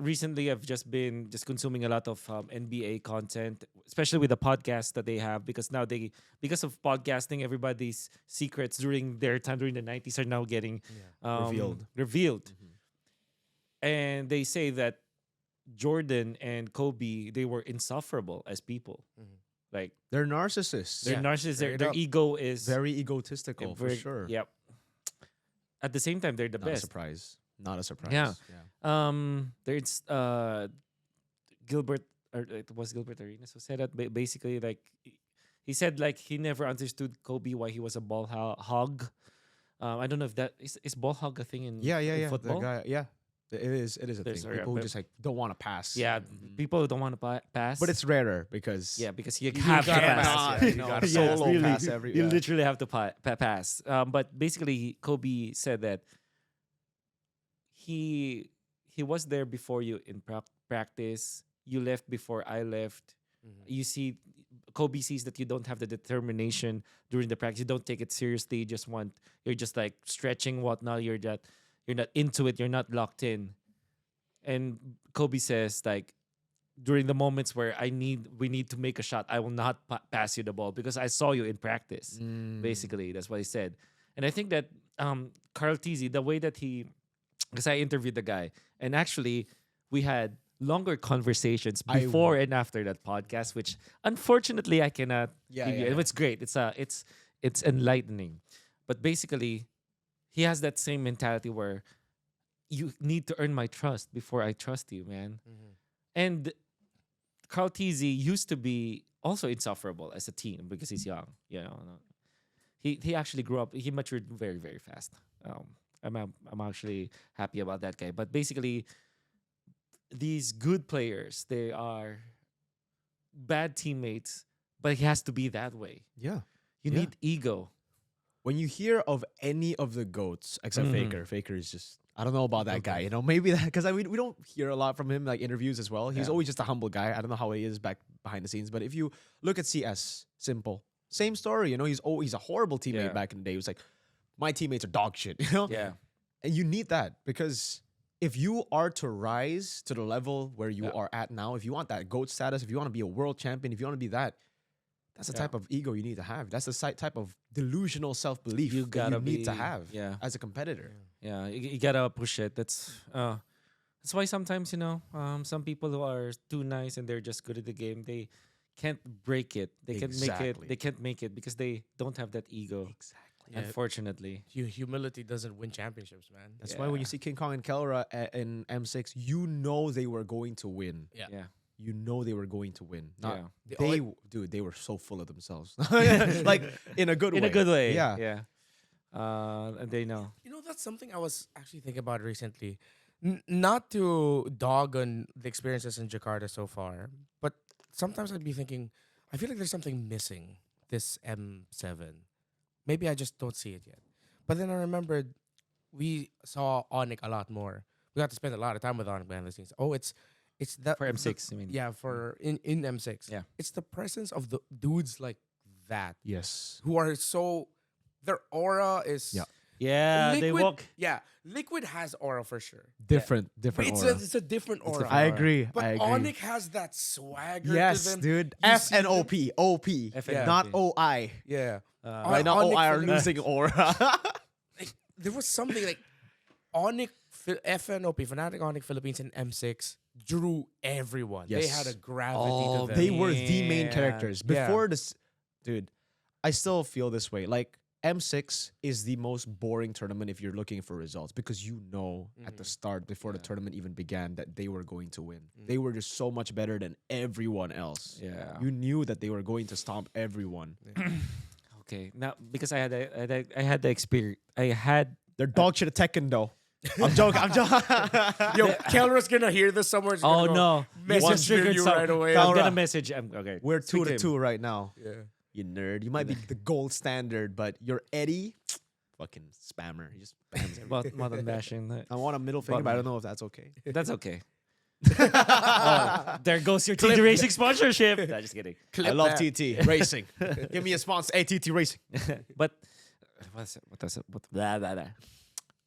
Speaker 1: Recently I've just been consuming a lot of NBA content, especially with the podcast that they have, because now because of podcasting, everybody's secrets during their time during the 90s are now getting revealed. And they say that Jordan and Kobe, they were insufferable as people. Like
Speaker 3: They're narcissists.
Speaker 1: they're
Speaker 2: Yeah,
Speaker 1: narcissists,
Speaker 2: straight
Speaker 1: their
Speaker 2: up.
Speaker 1: ego is
Speaker 3: Very egotistical, for sure.
Speaker 1: Yep. At the same time, they're the
Speaker 3: Not a
Speaker 1: best.
Speaker 3: surprise. Not a surprise.
Speaker 1: Yeah.
Speaker 3: Yeah.
Speaker 1: There's Gilbert, or it was Gilbert Arenas who said that basically, like he said, like he never understood Kobe why he was a ball hog. I don't know if that is ball hog a thing in
Speaker 3: Yeah.
Speaker 1: in football.
Speaker 3: The guy, yeah. It is. It is a
Speaker 1: There's
Speaker 3: thing.
Speaker 1: a-
Speaker 3: People who
Speaker 1: but-
Speaker 3: just like don't want to pass.
Speaker 1: Yeah, people who don't want to pass.
Speaker 3: But it's rarer because
Speaker 1: yeah, because you
Speaker 3: you
Speaker 1: have to
Speaker 3: gotta
Speaker 1: pass.
Speaker 3: pass,
Speaker 1: Yeah,
Speaker 3: you know,
Speaker 1: gotta
Speaker 3: solo
Speaker 1: really,
Speaker 3: pass every-
Speaker 1: you
Speaker 3: yeah.
Speaker 1: literally have to pass. But basically, Kobe said that he was there before you in practice. You left before I left. You see, Kobe sees that you don't have the determination during the practice. You don't take it seriously. You're just like stretching whatnot. You're not into it. You're not locked in. And Kobe says like, during the moments where we need to make a shot, I will not pass you the ball because I saw you in practice. Basically, that's what he said. And I think that Carl Tizzi, the way that because I interviewed the guy, and actually we had longer conversations before and after that podcast, which unfortunately I cannot
Speaker 3: Yeah,
Speaker 1: give you.
Speaker 3: yeah, yeah.
Speaker 1: It's great. It's enlightening. But basically, he has that same mentality where you need to earn my trust before I trust you, man. And Carl Tizzi used to be also insufferable as a teen because he's young. You know, he actually grew up. He matured very, very fast. I'm actually happy about that guy. But basically, these good players, bad teammates, but he has to be that way.
Speaker 3: Yeah.
Speaker 1: You
Speaker 3: Yeah.
Speaker 1: need ego.
Speaker 3: When you hear of any of the GOATs except
Speaker 1: Mhm.
Speaker 3: Faker is just, I don't know about that
Speaker 2: Okay.
Speaker 3: guy. You know, maybe that because we don't hear a lot from him, like interviews as well. He's
Speaker 1: Yeah.
Speaker 3: always just a humble guy. I don't know how he is back behind the scenes, but if you look at CS, simple, same story. You know, he's a horrible teammate
Speaker 1: Yeah.
Speaker 3: back in the day. He was like, my teammates are dog shit. You know,
Speaker 1: Yeah.
Speaker 3: and you need that because if you are to rise to the level where you
Speaker 1: Yeah.
Speaker 3: are at now, if you want that GOAT status, if you want to be a world champion, if you want to be that, that's the
Speaker 1: Yeah.
Speaker 3: type of ego you need to have. That's the type of delusional self belief
Speaker 1: You
Speaker 3: you
Speaker 1: gotta
Speaker 3: need to
Speaker 1: be-
Speaker 3: have
Speaker 1: yeah.
Speaker 3: as a competitor.
Speaker 1: Yeah, you gotta push it. That's why sometimes some people who are too nice and they're just good at the game, they can't break it. They can't make it.
Speaker 3: Exactly.
Speaker 1: They can't make it because they don't have that ego.
Speaker 3: Exactly.
Speaker 2: Yeah.
Speaker 1: Unfortunately,
Speaker 2: Humility doesn't win championships, man.
Speaker 3: That's why when you
Speaker 1: Yeah.
Speaker 3: see King Kong and Kelra in M6, you know they were going to win.
Speaker 2: Yeah.
Speaker 1: yeah,
Speaker 3: You know they were going to win. Not,
Speaker 1: yeah.
Speaker 3: dude, they were so full of themselves. Like in a good way.
Speaker 1: In a good way.
Speaker 3: Yeah.
Speaker 1: yeah. And they know.
Speaker 2: You know, that's something I was actually thinking about recently. Not to dog on the experiences in Jakarta so far, but sometimes I'd be thinking, I feel like there's something missing this M7. Maybe I just don't see it yet. But then I remembered we saw Onyx a lot more. We got to spend a lot of time with Onyx behind the scenes. Oh, it's that
Speaker 1: For M6, I mean.
Speaker 2: Yeah, for in M6.
Speaker 1: Yeah.
Speaker 2: It's the presence of the dudes like that
Speaker 3: Yes.
Speaker 2: who are so their aura is
Speaker 3: Yeah.
Speaker 1: Yeah, they
Speaker 2: Liquid-
Speaker 1: walk.
Speaker 2: Yeah, Liquid has aura for sure.
Speaker 3: Different
Speaker 2: But
Speaker 3: aura.
Speaker 2: it's a different aura.
Speaker 1: different
Speaker 3: I
Speaker 1: aura.
Speaker 3: agree.
Speaker 2: But
Speaker 3: I agree.
Speaker 2: Onyx has that swagger.
Speaker 3: Yes,
Speaker 2: to them.
Speaker 3: dude.
Speaker 2: You
Speaker 3: F
Speaker 2: see
Speaker 3: and
Speaker 2: them-
Speaker 3: OP. OP.
Speaker 1: F
Speaker 2: and
Speaker 3: Not
Speaker 1: OP.
Speaker 3: OI.
Speaker 2: Yeah.
Speaker 3: Right now,
Speaker 2: Onyx
Speaker 3: OI are
Speaker 2: Philippines-
Speaker 3: losing aura.
Speaker 2: Like, there was something like Onyx, FNOP, Fnatic Onyx Philippines, and M6 drew everyone. They
Speaker 3: Yes.
Speaker 2: had a gravity
Speaker 1: Oh,
Speaker 2: to them.
Speaker 3: They were the main
Speaker 1: Man.
Speaker 3: characters.
Speaker 2: Yeah.
Speaker 3: Before this, dude, I still feel this way. Like, M6 is the most boring tournament if you're looking for results because you know at the start, before the
Speaker 1: Yeah.
Speaker 3: tournament even began, that they were going to win. They were just so much better than everyone else.
Speaker 1: Yeah.
Speaker 3: You knew that they were going to stomp everyone.
Speaker 1: Okay. Now because I had the experience. I had
Speaker 3: They're dog shit at Tekken, though. I'm joking. I'm joking.
Speaker 2: Yo, Kelra's gonna hear this somewhere. He's gonna
Speaker 1: Oh
Speaker 2: go
Speaker 1: no!
Speaker 2: Message
Speaker 1: triggered
Speaker 2: you
Speaker 1: some-
Speaker 2: right away.
Speaker 1: I'm
Speaker 3: Kelra.
Speaker 1: gonna message. Okay.
Speaker 3: We're
Speaker 1: Speak to
Speaker 3: 2-2
Speaker 1: him.
Speaker 3: right now.
Speaker 2: Yeah.
Speaker 3: You nerd. You might be the gold standard, but you're Eddie, fucking spammer. He just spams everything.
Speaker 1: About modern bashing.
Speaker 3: I want a middle finger, but I don't know if that's okay.
Speaker 1: That's okay. Oh, there goes your TD Racing sponsorship. No, just kidding.
Speaker 3: I love TT Racing. Give me a sponsor. Hey, TT Racing.
Speaker 1: But what blah, blah, blah.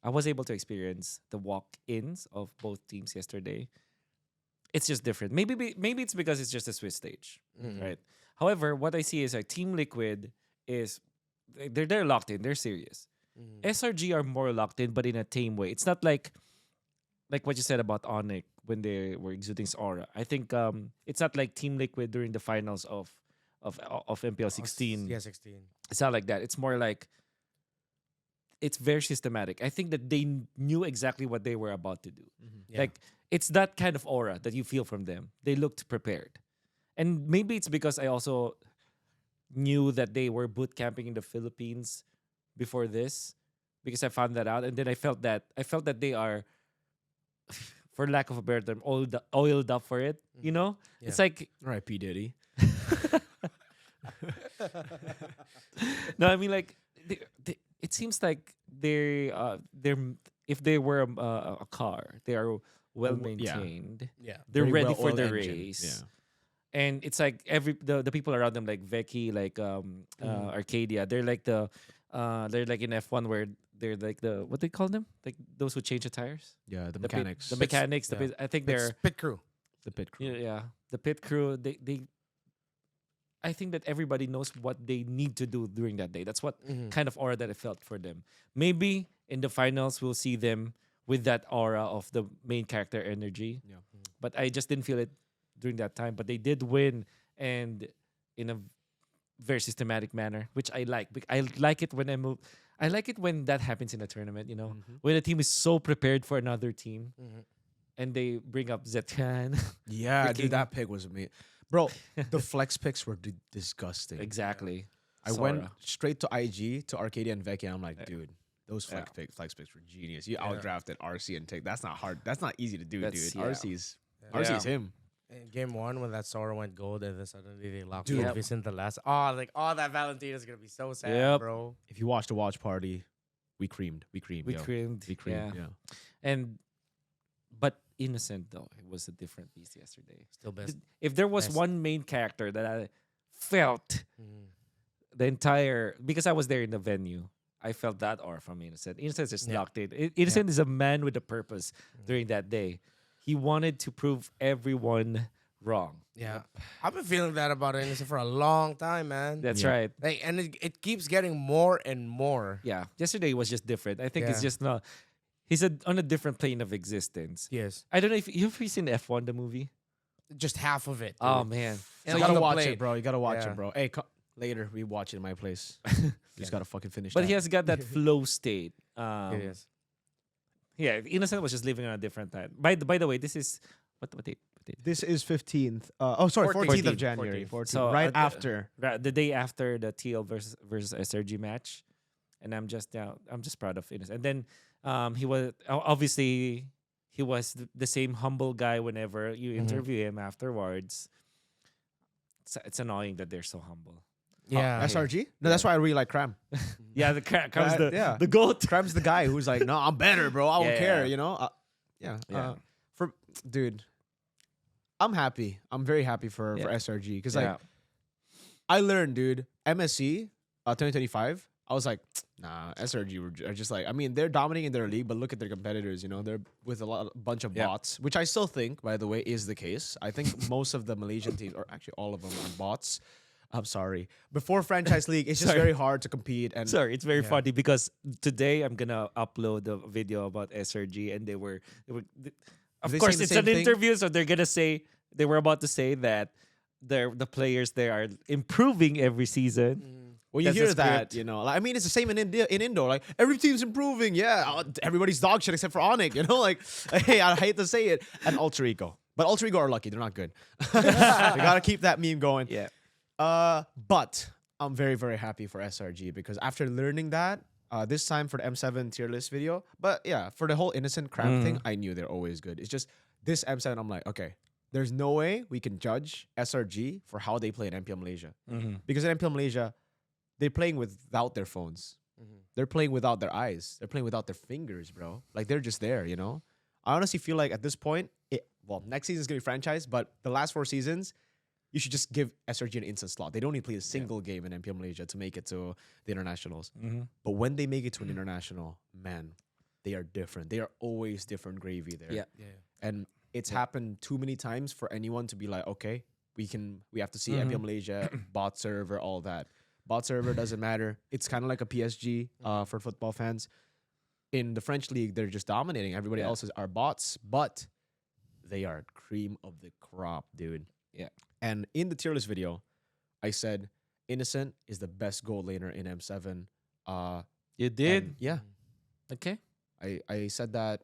Speaker 1: I was able to experience the walk-ins of both teams yesterday. It's just different. Maybe it's because it's just a Swiss stage, right? However, what I see is like Team Liquid is they're locked in. They're serious. SRG are more locked in, but in a tame way. It's not like what you said about Onyx when they were exuding aura. I think it's not like Team Liquid during the finals of MPL 16.
Speaker 2: Yeah, 16.
Speaker 1: It's not like that. It's more like it's very systematic. I think that they knew exactly what they were about to do.
Speaker 2: Yeah.
Speaker 1: Like it's that kind of aura that you feel from them. They looked prepared. And maybe it's because I also knew that they were boot camping in the Philippines before this because I found that out and then I felt that they are for lack of a better term oiled up for it, you know?
Speaker 2: Yeah.
Speaker 1: It's like
Speaker 3: All right, P Diddy.
Speaker 1: no, I mean like it seems like they're if they were a car, they are well maintained.
Speaker 2: Yeah.
Speaker 1: They're
Speaker 3: Very
Speaker 1: ready for
Speaker 3: well-oiled
Speaker 1: the
Speaker 3: engine.
Speaker 1: race. And it's like the people around them like Veki, like Arcadia, they're like they're like in F1 where they're like the what they call them? Like those who change the tires?
Speaker 3: Yeah, the
Speaker 1: The pit-
Speaker 3: mechanics.
Speaker 1: The mechanics, the
Speaker 2: yeah.
Speaker 1: pit, I think
Speaker 2: It's
Speaker 1: they're
Speaker 2: pit crew.
Speaker 3: the pit crew.
Speaker 1: yeah, the pit crew, they I think that everybody knows what they need to do during that day. That's what kind of aura that I felt for them. Maybe in the finals we'll see them with that aura of the main character energy.
Speaker 3: Yeah.
Speaker 1: But I just didn't feel it during that time. But they did win and in a very systematic manner, which I like. I like it when I like it when that happens in a tournament, you know. When a team is so prepared for another team and they bring up Zetkan.
Speaker 3: Yeah,
Speaker 1: Freaking-
Speaker 3: dude, that pick was amazing. Bro, the flex picks were disgusting.
Speaker 1: Exactly.
Speaker 3: I went
Speaker 1: Sora.
Speaker 3: straight to IG to Arcadia and Vecchia, and I'm like,
Speaker 1: Yeah.
Speaker 3: dude, those
Speaker 1: Yeah.
Speaker 3: flex picks were genius. You
Speaker 2: Yeah.
Speaker 3: outdrafted RC and take. That's not hard. That's not easy to do,
Speaker 1: That's-
Speaker 3: dude.
Speaker 1: yeah.
Speaker 3: RC's
Speaker 1: Yeah.
Speaker 3: him.
Speaker 2: In game 1, when that Sora went gold, and then suddenly they locked
Speaker 3: Dude.
Speaker 2: Elvis in the last. Oh, like, that Valentina's gonna be so sad,
Speaker 1: Yep.
Speaker 2: bro.
Speaker 3: If you watch the watch party, we creamed.
Speaker 1: We
Speaker 3: yo.
Speaker 1: creamed.
Speaker 3: We creamed.
Speaker 1: Yeah.
Speaker 3: Yeah.
Speaker 1: And but Innocent though, it was a different beast yesterday.
Speaker 2: Still best.
Speaker 1: If there was
Speaker 2: Best.
Speaker 1: one main character that I felt the entire, because I was there in the venue, I felt that aura from Innocent. Innocent just
Speaker 2: Yeah.
Speaker 1: locked in. Innocent is a man with a purpose during that day. He wanted to prove everyone wrong.
Speaker 2: Yeah, I've been feeling that about Innocent for a long time, man.
Speaker 1: That's
Speaker 3: Yeah.
Speaker 1: right.
Speaker 2: Like, and it keeps getting more and more.
Speaker 1: Yeah. Yesterday was just different. I think it's
Speaker 2: Yeah.
Speaker 1: just not. He's on a different plane of existence.
Speaker 2: Yes,
Speaker 1: I don't know if you've seen F1 the movie.
Speaker 2: just half of it.
Speaker 1: Oh
Speaker 2: dude.
Speaker 1: man.
Speaker 2: And
Speaker 3: You
Speaker 2: on
Speaker 3: gotta
Speaker 2: the
Speaker 3: watch
Speaker 2: plane.
Speaker 3: it, bro. You gotta watch
Speaker 2: Yeah.
Speaker 3: it, bro. Hey, later we watch it in my place. Just gotta fucking finish.
Speaker 1: But
Speaker 3: that.
Speaker 1: he has got that flow state.
Speaker 2: It is.
Speaker 1: Yeah, Innocent was just living on a different time. By the way, this is what date? What date?
Speaker 3: This is 15th. 14th of January.
Speaker 2: 14th.
Speaker 3: 14th.
Speaker 1: So,
Speaker 3: right
Speaker 1: the-
Speaker 3: after.
Speaker 1: The day after the TL versus SRG match, and I'm just proud of Innocent. And then he was obviously he was the same humble guy whenever you interview him afterwards. It's annoying that they're so humble.
Speaker 2: Yeah.
Speaker 3: SRG? No, that's why I really like Cram.
Speaker 1: Yeah, the comes
Speaker 3: yeah.
Speaker 1: the goat.
Speaker 3: Cram's the guy who's like, no, I'm better, bro. I don't
Speaker 1: Yeah,
Speaker 3: care,
Speaker 1: yeah.
Speaker 3: you know? Yeah.
Speaker 1: Yeah.
Speaker 3: Dude, I'm happy. I'm very happy for
Speaker 1: Yeah.
Speaker 3: SRG. Because,
Speaker 1: Yeah.
Speaker 3: like, I learned, dude, MSC 2025, I was like, nah, SRG are just like, I mean, they're dominating their league, but look at their competitors, you know? They're with bunch of
Speaker 1: Yeah.
Speaker 3: bots, which I still think, by the way, is the case. I think most of the Malaysian teams, or actually all of them, are bots. I'm sorry. Before Franchise League, it's just
Speaker 1: Sorry.
Speaker 3: very hard to compete. And
Speaker 1: Sorry, it's very
Speaker 2: Yeah.
Speaker 1: funny because today I'm gonna upload the video about SRG, and of
Speaker 3: they
Speaker 1: course
Speaker 3: saying the
Speaker 1: it's
Speaker 3: same
Speaker 1: an
Speaker 3: thing?
Speaker 1: interview, so they were about to say that the players there are improving every season.
Speaker 3: when you
Speaker 1: That's the
Speaker 3: hear that,
Speaker 1: script.
Speaker 3: you know, like, I mean, it's the same in India. In Indo, like every team's improving. Yeah, everybody's dog shit except for Onyx. You know, like, hey, I hate to say it, and Ultra Ego, but Ultra Ego are lucky; they're not good. They gotta keep that meme going.
Speaker 1: Yeah,
Speaker 3: But I'm very, very happy for SRG because after learning that, this time for the M7 tier list video, but yeah, for the whole innocent crap thing, I knew they're always good. It's just this M7, I'm like, okay, there's no way we can judge SRG for how they play in MPL Malaysia. Because in MPL Malaysia, they're playing without their phones. They're playing without their eyes. They're playing without their fingers, bro. Like, they're just there, you know? I honestly feel like at this point, next season's going to be franchised, but the last 4 seasons, you should just give SRG an instant slot. They don't need to play a single game in MPL Malaysia to make it to the internationals. But when they make it to an international, man, they are different. They are always different gravy there.
Speaker 1: Yeah.
Speaker 3: And it's happened too many times for anyone to be like, okay, we have to see MPL Malaysia, bot server, all that. Bot server doesn't matter. It's kind of like a PSG for football fans. In the French league, they're just dominating. Everybody else are bots, but they are cream of the crop, dude.
Speaker 1: Yeah.
Speaker 3: And in the tier list video, I said Innocent is the best gold laner in M7.
Speaker 1: you did.
Speaker 3: And yeah.
Speaker 1: Okay.
Speaker 3: I said that,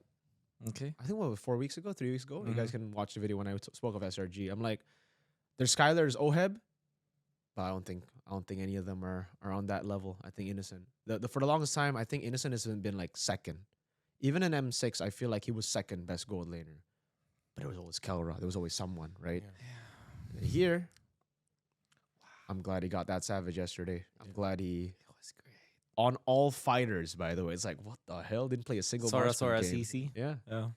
Speaker 1: Okay.
Speaker 3: I think, 4 weeks ago, 3 weeks ago. You guys can watch the video when I spoke of SRG. I'm like, there's Skylar, there's Oheb, but I don't think any of them are on that level. I think Innocent. For the longest time, I think Innocent has been like second. Even in M6, I feel like he was second best gold laner. But it was always Kelra. There was always someone, right? And here, I'm glad he got that Savage yesterday. I'm glad he
Speaker 1: It was great.
Speaker 3: on all fighters, by the way. It's like, what the hell? Didn't play a single
Speaker 1: Sora
Speaker 3: marksman game.
Speaker 1: CC.
Speaker 3: Yeah.
Speaker 1: Oh.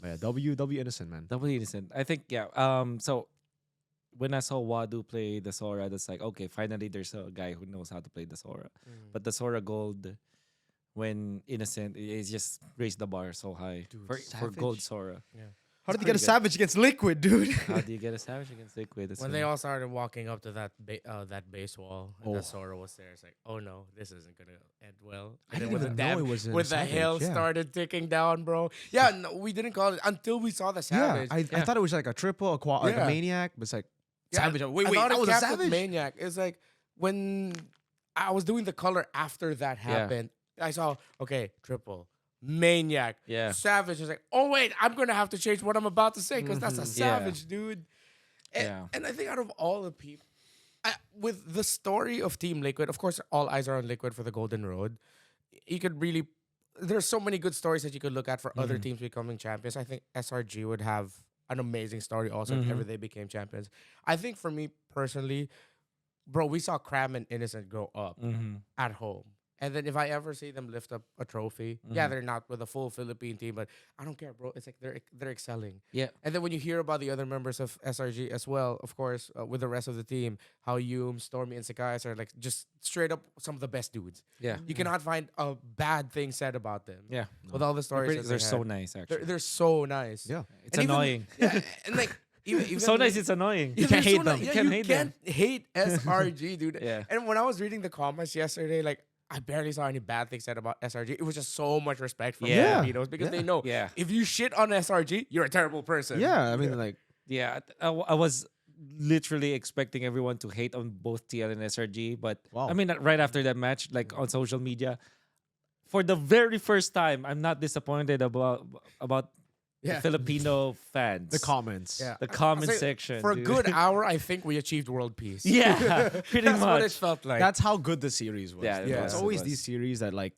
Speaker 3: Yeah, W Innocent, man.
Speaker 1: Double Innocent. I think so when I saw Wadu play the Sora, that's like, okay, finally there's a guy who knows how to play the Sora. But the Sora Gold, when Innocent, it just raised the bar so high
Speaker 3: Dude,
Speaker 1: for Gold
Speaker 3: Savage.
Speaker 1: Sora.
Speaker 3: How did
Speaker 1: It's
Speaker 3: you get a
Speaker 1: pretty good.
Speaker 3: Savage against Liquid, dude?
Speaker 1: How do you get a Savage against Liquid? It's
Speaker 2: When
Speaker 1: really-
Speaker 2: they all started walking up to that base wall, and
Speaker 3: Oh.
Speaker 2: the Sora was there, it's like, oh no, this isn't gonna end well.
Speaker 3: I
Speaker 2: And then
Speaker 3: didn't
Speaker 2: when the
Speaker 3: even know it was a
Speaker 2: when the
Speaker 3: Savage,
Speaker 2: hail
Speaker 3: yeah.
Speaker 2: started ticking down, bro. Yeah, no, we didn't call it until we saw the Savage.
Speaker 3: Yeah, I thought it was like a triple, like a
Speaker 2: Yeah.
Speaker 3: Maniac, but it's like
Speaker 2: Yeah,
Speaker 3: Savage. Wait,
Speaker 2: I
Speaker 3: wait,
Speaker 2: thought
Speaker 3: that
Speaker 2: it
Speaker 3: was a
Speaker 2: capped with
Speaker 3: Savage?
Speaker 2: Maniac. It's like when I was doing the color after that happened, I saw, okay, triple. Maniac.
Speaker 1: Yeah.
Speaker 2: Savage is like, oh wait, I'm gonna have to change what I'm about to say because that's a
Speaker 1: Yeah.
Speaker 2: Savage, dude. And,
Speaker 1: Yeah.
Speaker 2: and I think out of all the people, with the story of Team Liquid, of course, all eyes are on Liquid for the Golden Road. You could really, there's so many good stories that you could look at for other teams becoming champions. I think SRG would have an amazing story also if ever they became champions. I think for me personally, bro, we saw Cram and Innocent grow up at home. And then if I ever see them lift up a trophy, yeah, they're not with a full Philippine team, but I don't care, bro. It's like they're excelling.
Speaker 1: Yeah.
Speaker 2: And then when you hear about the other members of SRG as well, of course, with the rest of the team, how Yum, Stormy, and Sakais are like just straight up some of the best dudes.
Speaker 1: Yeah.
Speaker 2: You cannot find a bad thing said about them.
Speaker 1: Yeah.
Speaker 2: With all the stories, that
Speaker 1: They're
Speaker 2: they
Speaker 1: so
Speaker 2: had.
Speaker 1: nice, actually.
Speaker 2: They're so nice.
Speaker 3: Yeah.
Speaker 1: It's
Speaker 2: And even-
Speaker 1: annoying.
Speaker 2: Yeah, and like even
Speaker 1: So nice,
Speaker 2: like-
Speaker 1: it's annoying.
Speaker 2: yeah,
Speaker 3: You can't
Speaker 2: they're
Speaker 3: hate
Speaker 2: so
Speaker 3: them.
Speaker 2: nice.
Speaker 1: You
Speaker 2: Yeah,
Speaker 1: can't
Speaker 2: you
Speaker 1: hate them.
Speaker 2: can't hate SRG, dude.
Speaker 1: Yeah.
Speaker 2: And when I was reading the comments yesterday, like I barely saw any bad things said about SRG. It was just so much respect from
Speaker 1: Yeah.
Speaker 2: Filipinos because they know
Speaker 1: Yeah.
Speaker 2: if you shit on SRG, you're a terrible person.
Speaker 3: Yeah, I mean, like,
Speaker 1: Yeah, I was literally expecting everyone to hate on both TL and SRG, but
Speaker 3: Wow.
Speaker 1: I mean, right after that match, like on social media, for the very first time, I'm not disappointed about
Speaker 2: Yeah.
Speaker 1: the Filipino fans.
Speaker 3: the comments.
Speaker 2: Yeah.
Speaker 1: The comment
Speaker 2: I'll say,
Speaker 1: section.
Speaker 2: For a
Speaker 1: dude.
Speaker 2: good hour, I think we achieved world peace.
Speaker 1: Yeah, pretty
Speaker 2: That's what it
Speaker 1: much.
Speaker 2: felt like.
Speaker 3: That's how good the series was.
Speaker 1: Yeah,
Speaker 3: dude.
Speaker 1: it
Speaker 3: It's
Speaker 1: was, it
Speaker 3: always
Speaker 1: was.
Speaker 3: these series that like,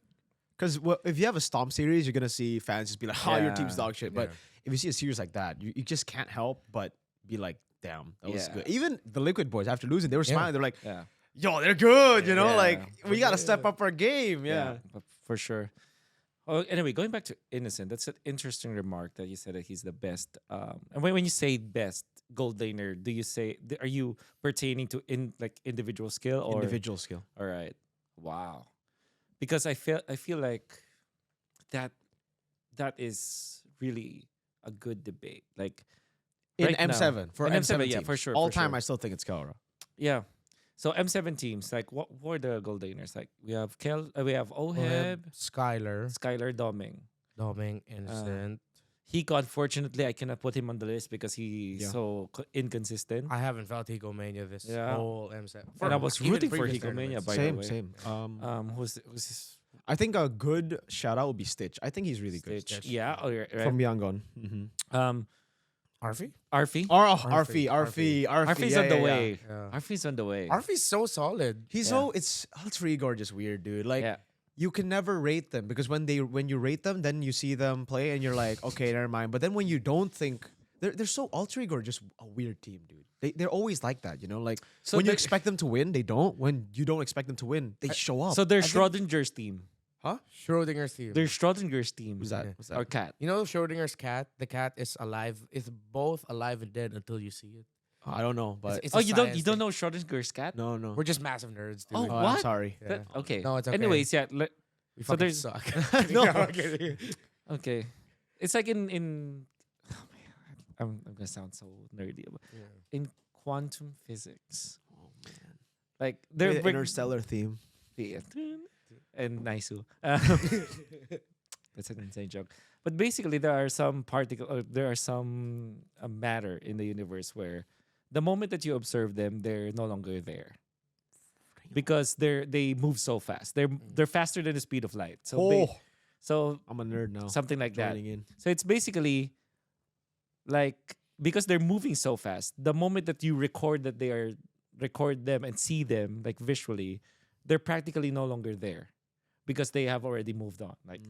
Speaker 3: because if you have a Stomp series, you're gonna see fans just be like, "Oh, your team's
Speaker 1: Yeah.
Speaker 3: dog shit." But
Speaker 2: Yeah.
Speaker 3: if you see a series like that, you just can't help but be like, "Damn, that was
Speaker 1: Yeah.
Speaker 3: good." Even the Liquid Boys after losing, they were
Speaker 2: Yeah.
Speaker 3: smiling. They're like,
Speaker 1: Yeah,
Speaker 3: "Yo, they're good." You know,
Speaker 1: Yeah.
Speaker 3: like we gotta
Speaker 2: Yeah.
Speaker 3: step up our game. Yeah.
Speaker 1: for sure. Oh, anyway, going back to Innocent, that's an interesting remark that you said that he's the best. And when you say best gold laner, do you say are you pertaining to individual skill or
Speaker 3: Individual skill.
Speaker 1: All right, wow. Because I feel like that is really a good debate. Like
Speaker 3: In
Speaker 1: right now-
Speaker 3: M7 for
Speaker 1: in
Speaker 3: M7,
Speaker 1: M7, yeah,
Speaker 3: teams.
Speaker 1: for sure,
Speaker 3: All
Speaker 1: for
Speaker 3: time,
Speaker 1: sure.
Speaker 3: I still think it's Kelra.
Speaker 1: Yeah. So M7 teams, like what were the gold laners? Like we have we have Oheb,
Speaker 2: Skyler,
Speaker 1: Skylar, Doming.
Speaker 2: Doming, Innocent.
Speaker 1: Hiko, unfortunately, I cannot put him on the list because he's
Speaker 3: Yeah.
Speaker 1: so inconsistent.
Speaker 2: I haven't felt Higomania this
Speaker 1: Yeah.
Speaker 2: whole M7.
Speaker 1: And I was
Speaker 2: even
Speaker 1: rooting for
Speaker 2: previous
Speaker 1: Higomania,
Speaker 2: tournaments.
Speaker 1: by the
Speaker 3: Same,
Speaker 1: way.
Speaker 3: same.
Speaker 1: Who's his
Speaker 3: I think a good shout out would be Stitch. I think he's really good.
Speaker 1: Stitch? Yeah, oh, right.
Speaker 3: From Yangon. Mm-hmm.
Speaker 2: Arfi?
Speaker 1: Arfi.
Speaker 3: Arfi.
Speaker 1: Arfi's
Speaker 3: yeah,
Speaker 1: on the
Speaker 3: yeah, yeah.
Speaker 1: way.
Speaker 2: Yeah.
Speaker 1: Arfi's on the way.
Speaker 2: Arfi's so solid.
Speaker 3: He's
Speaker 1: Yeah.
Speaker 3: so it's Alter Ego are just weird, dude. Like
Speaker 1: Yeah.
Speaker 3: you can never rate them because when you rate them, then you see them play and you're like, okay, never mind. But then when you don't think they're so Alter Ego are just a weird team, dude. They're always like that, you know. Like
Speaker 1: So
Speaker 3: when you
Speaker 1: they're-
Speaker 3: expect them to win, they don't. When you don't expect them to win, they show up.
Speaker 1: So they're
Speaker 2: I think-
Speaker 1: Schrodinger's team.
Speaker 3: huh?
Speaker 2: Schrodinger's team.
Speaker 1: They're Schrodinger's team.
Speaker 3: Who's that?
Speaker 2: Yeah.
Speaker 3: What's that?
Speaker 1: Or cat.
Speaker 2: You know Schrodinger's cat? The cat is alive. It's both alive and dead until you see it.
Speaker 3: I don't know, but
Speaker 2: It's
Speaker 1: Oh,
Speaker 2: a
Speaker 1: you don't
Speaker 2: science
Speaker 1: know
Speaker 2: thing.
Speaker 1: Schrodinger's cat?
Speaker 3: no, no.
Speaker 2: We're just massive nerds, dude.
Speaker 1: Oh,
Speaker 3: I'm
Speaker 1: what?
Speaker 3: sorry.
Speaker 2: Yeah.
Speaker 1: Okay.
Speaker 2: No, it's okay.
Speaker 1: Anyways, yeah.
Speaker 2: We
Speaker 1: so
Speaker 2: fucking
Speaker 1: there's-
Speaker 2: suck.
Speaker 3: No.
Speaker 2: I'm kidding.
Speaker 1: Okay. It's like in oh man, I'm gonna sound so nerdy, but in quantum physics,
Speaker 3: Oh man.
Speaker 1: like
Speaker 3: The
Speaker 1: they're
Speaker 3: interstellar theme.
Speaker 1: Yeah. And Naisu. That's an insane joke. But basically, there are some matter in the universe where the moment that you observe them, they're no longer there because they move so fast. They're faster than the speed of light. So so
Speaker 3: I'm a nerd now.
Speaker 1: something like that.
Speaker 3: Joining in.
Speaker 1: So it's basically like because they're moving so fast, the moment that you record them and see them like visually, they're practically no longer there because they have already moved on, like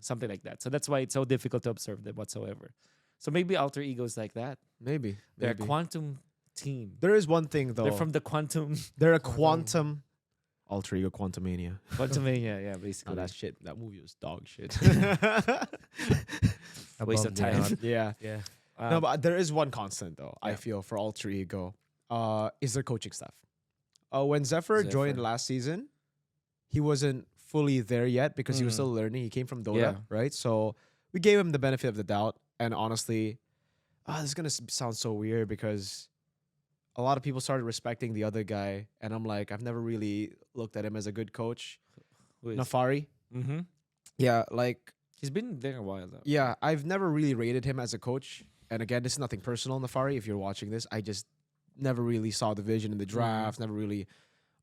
Speaker 1: something like that. So that's why it's so difficult to observe them whatsoever. So maybe Alter Ego's like that.
Speaker 3: Maybe.
Speaker 1: They're
Speaker 3: maybe.
Speaker 1: a quantum team.
Speaker 3: There is one thing though.
Speaker 1: They're from the quantum
Speaker 3: They're a quantum Alter Ego Quantumania.
Speaker 1: Quantumania, yeah,
Speaker 3: Oh,
Speaker 1: basically.
Speaker 3: that shit. That movie was dog shit.
Speaker 1: A waste of
Speaker 2: Bummed me
Speaker 1: time.
Speaker 2: out.
Speaker 3: yeah.
Speaker 2: Yeah.
Speaker 3: No, but there is one constant though. I
Speaker 1: Yeah.
Speaker 3: feel for Alter Ego, is their coaching staff. When Zephyr joined
Speaker 1: Zephyr.
Speaker 3: last season, he wasn't fully there yet because he was
Speaker 1: Mm.
Speaker 3: still learning. He came from Dota,
Speaker 1: Yeah.
Speaker 3: right? So we gave him the benefit of the doubt. And honestly, this is gonna sound so weird because a lot of people started respecting the other guy, and I'm like, I've never really looked at him as a good coach. Nafari.
Speaker 1: Mm-hmm.
Speaker 3: Yeah, like
Speaker 1: He's been there a while though.
Speaker 3: yeah, I've never really rated him as a coach. And again, this is nothing personal, Nafari. If you're watching this, I just never really saw the vision in the draft. Never really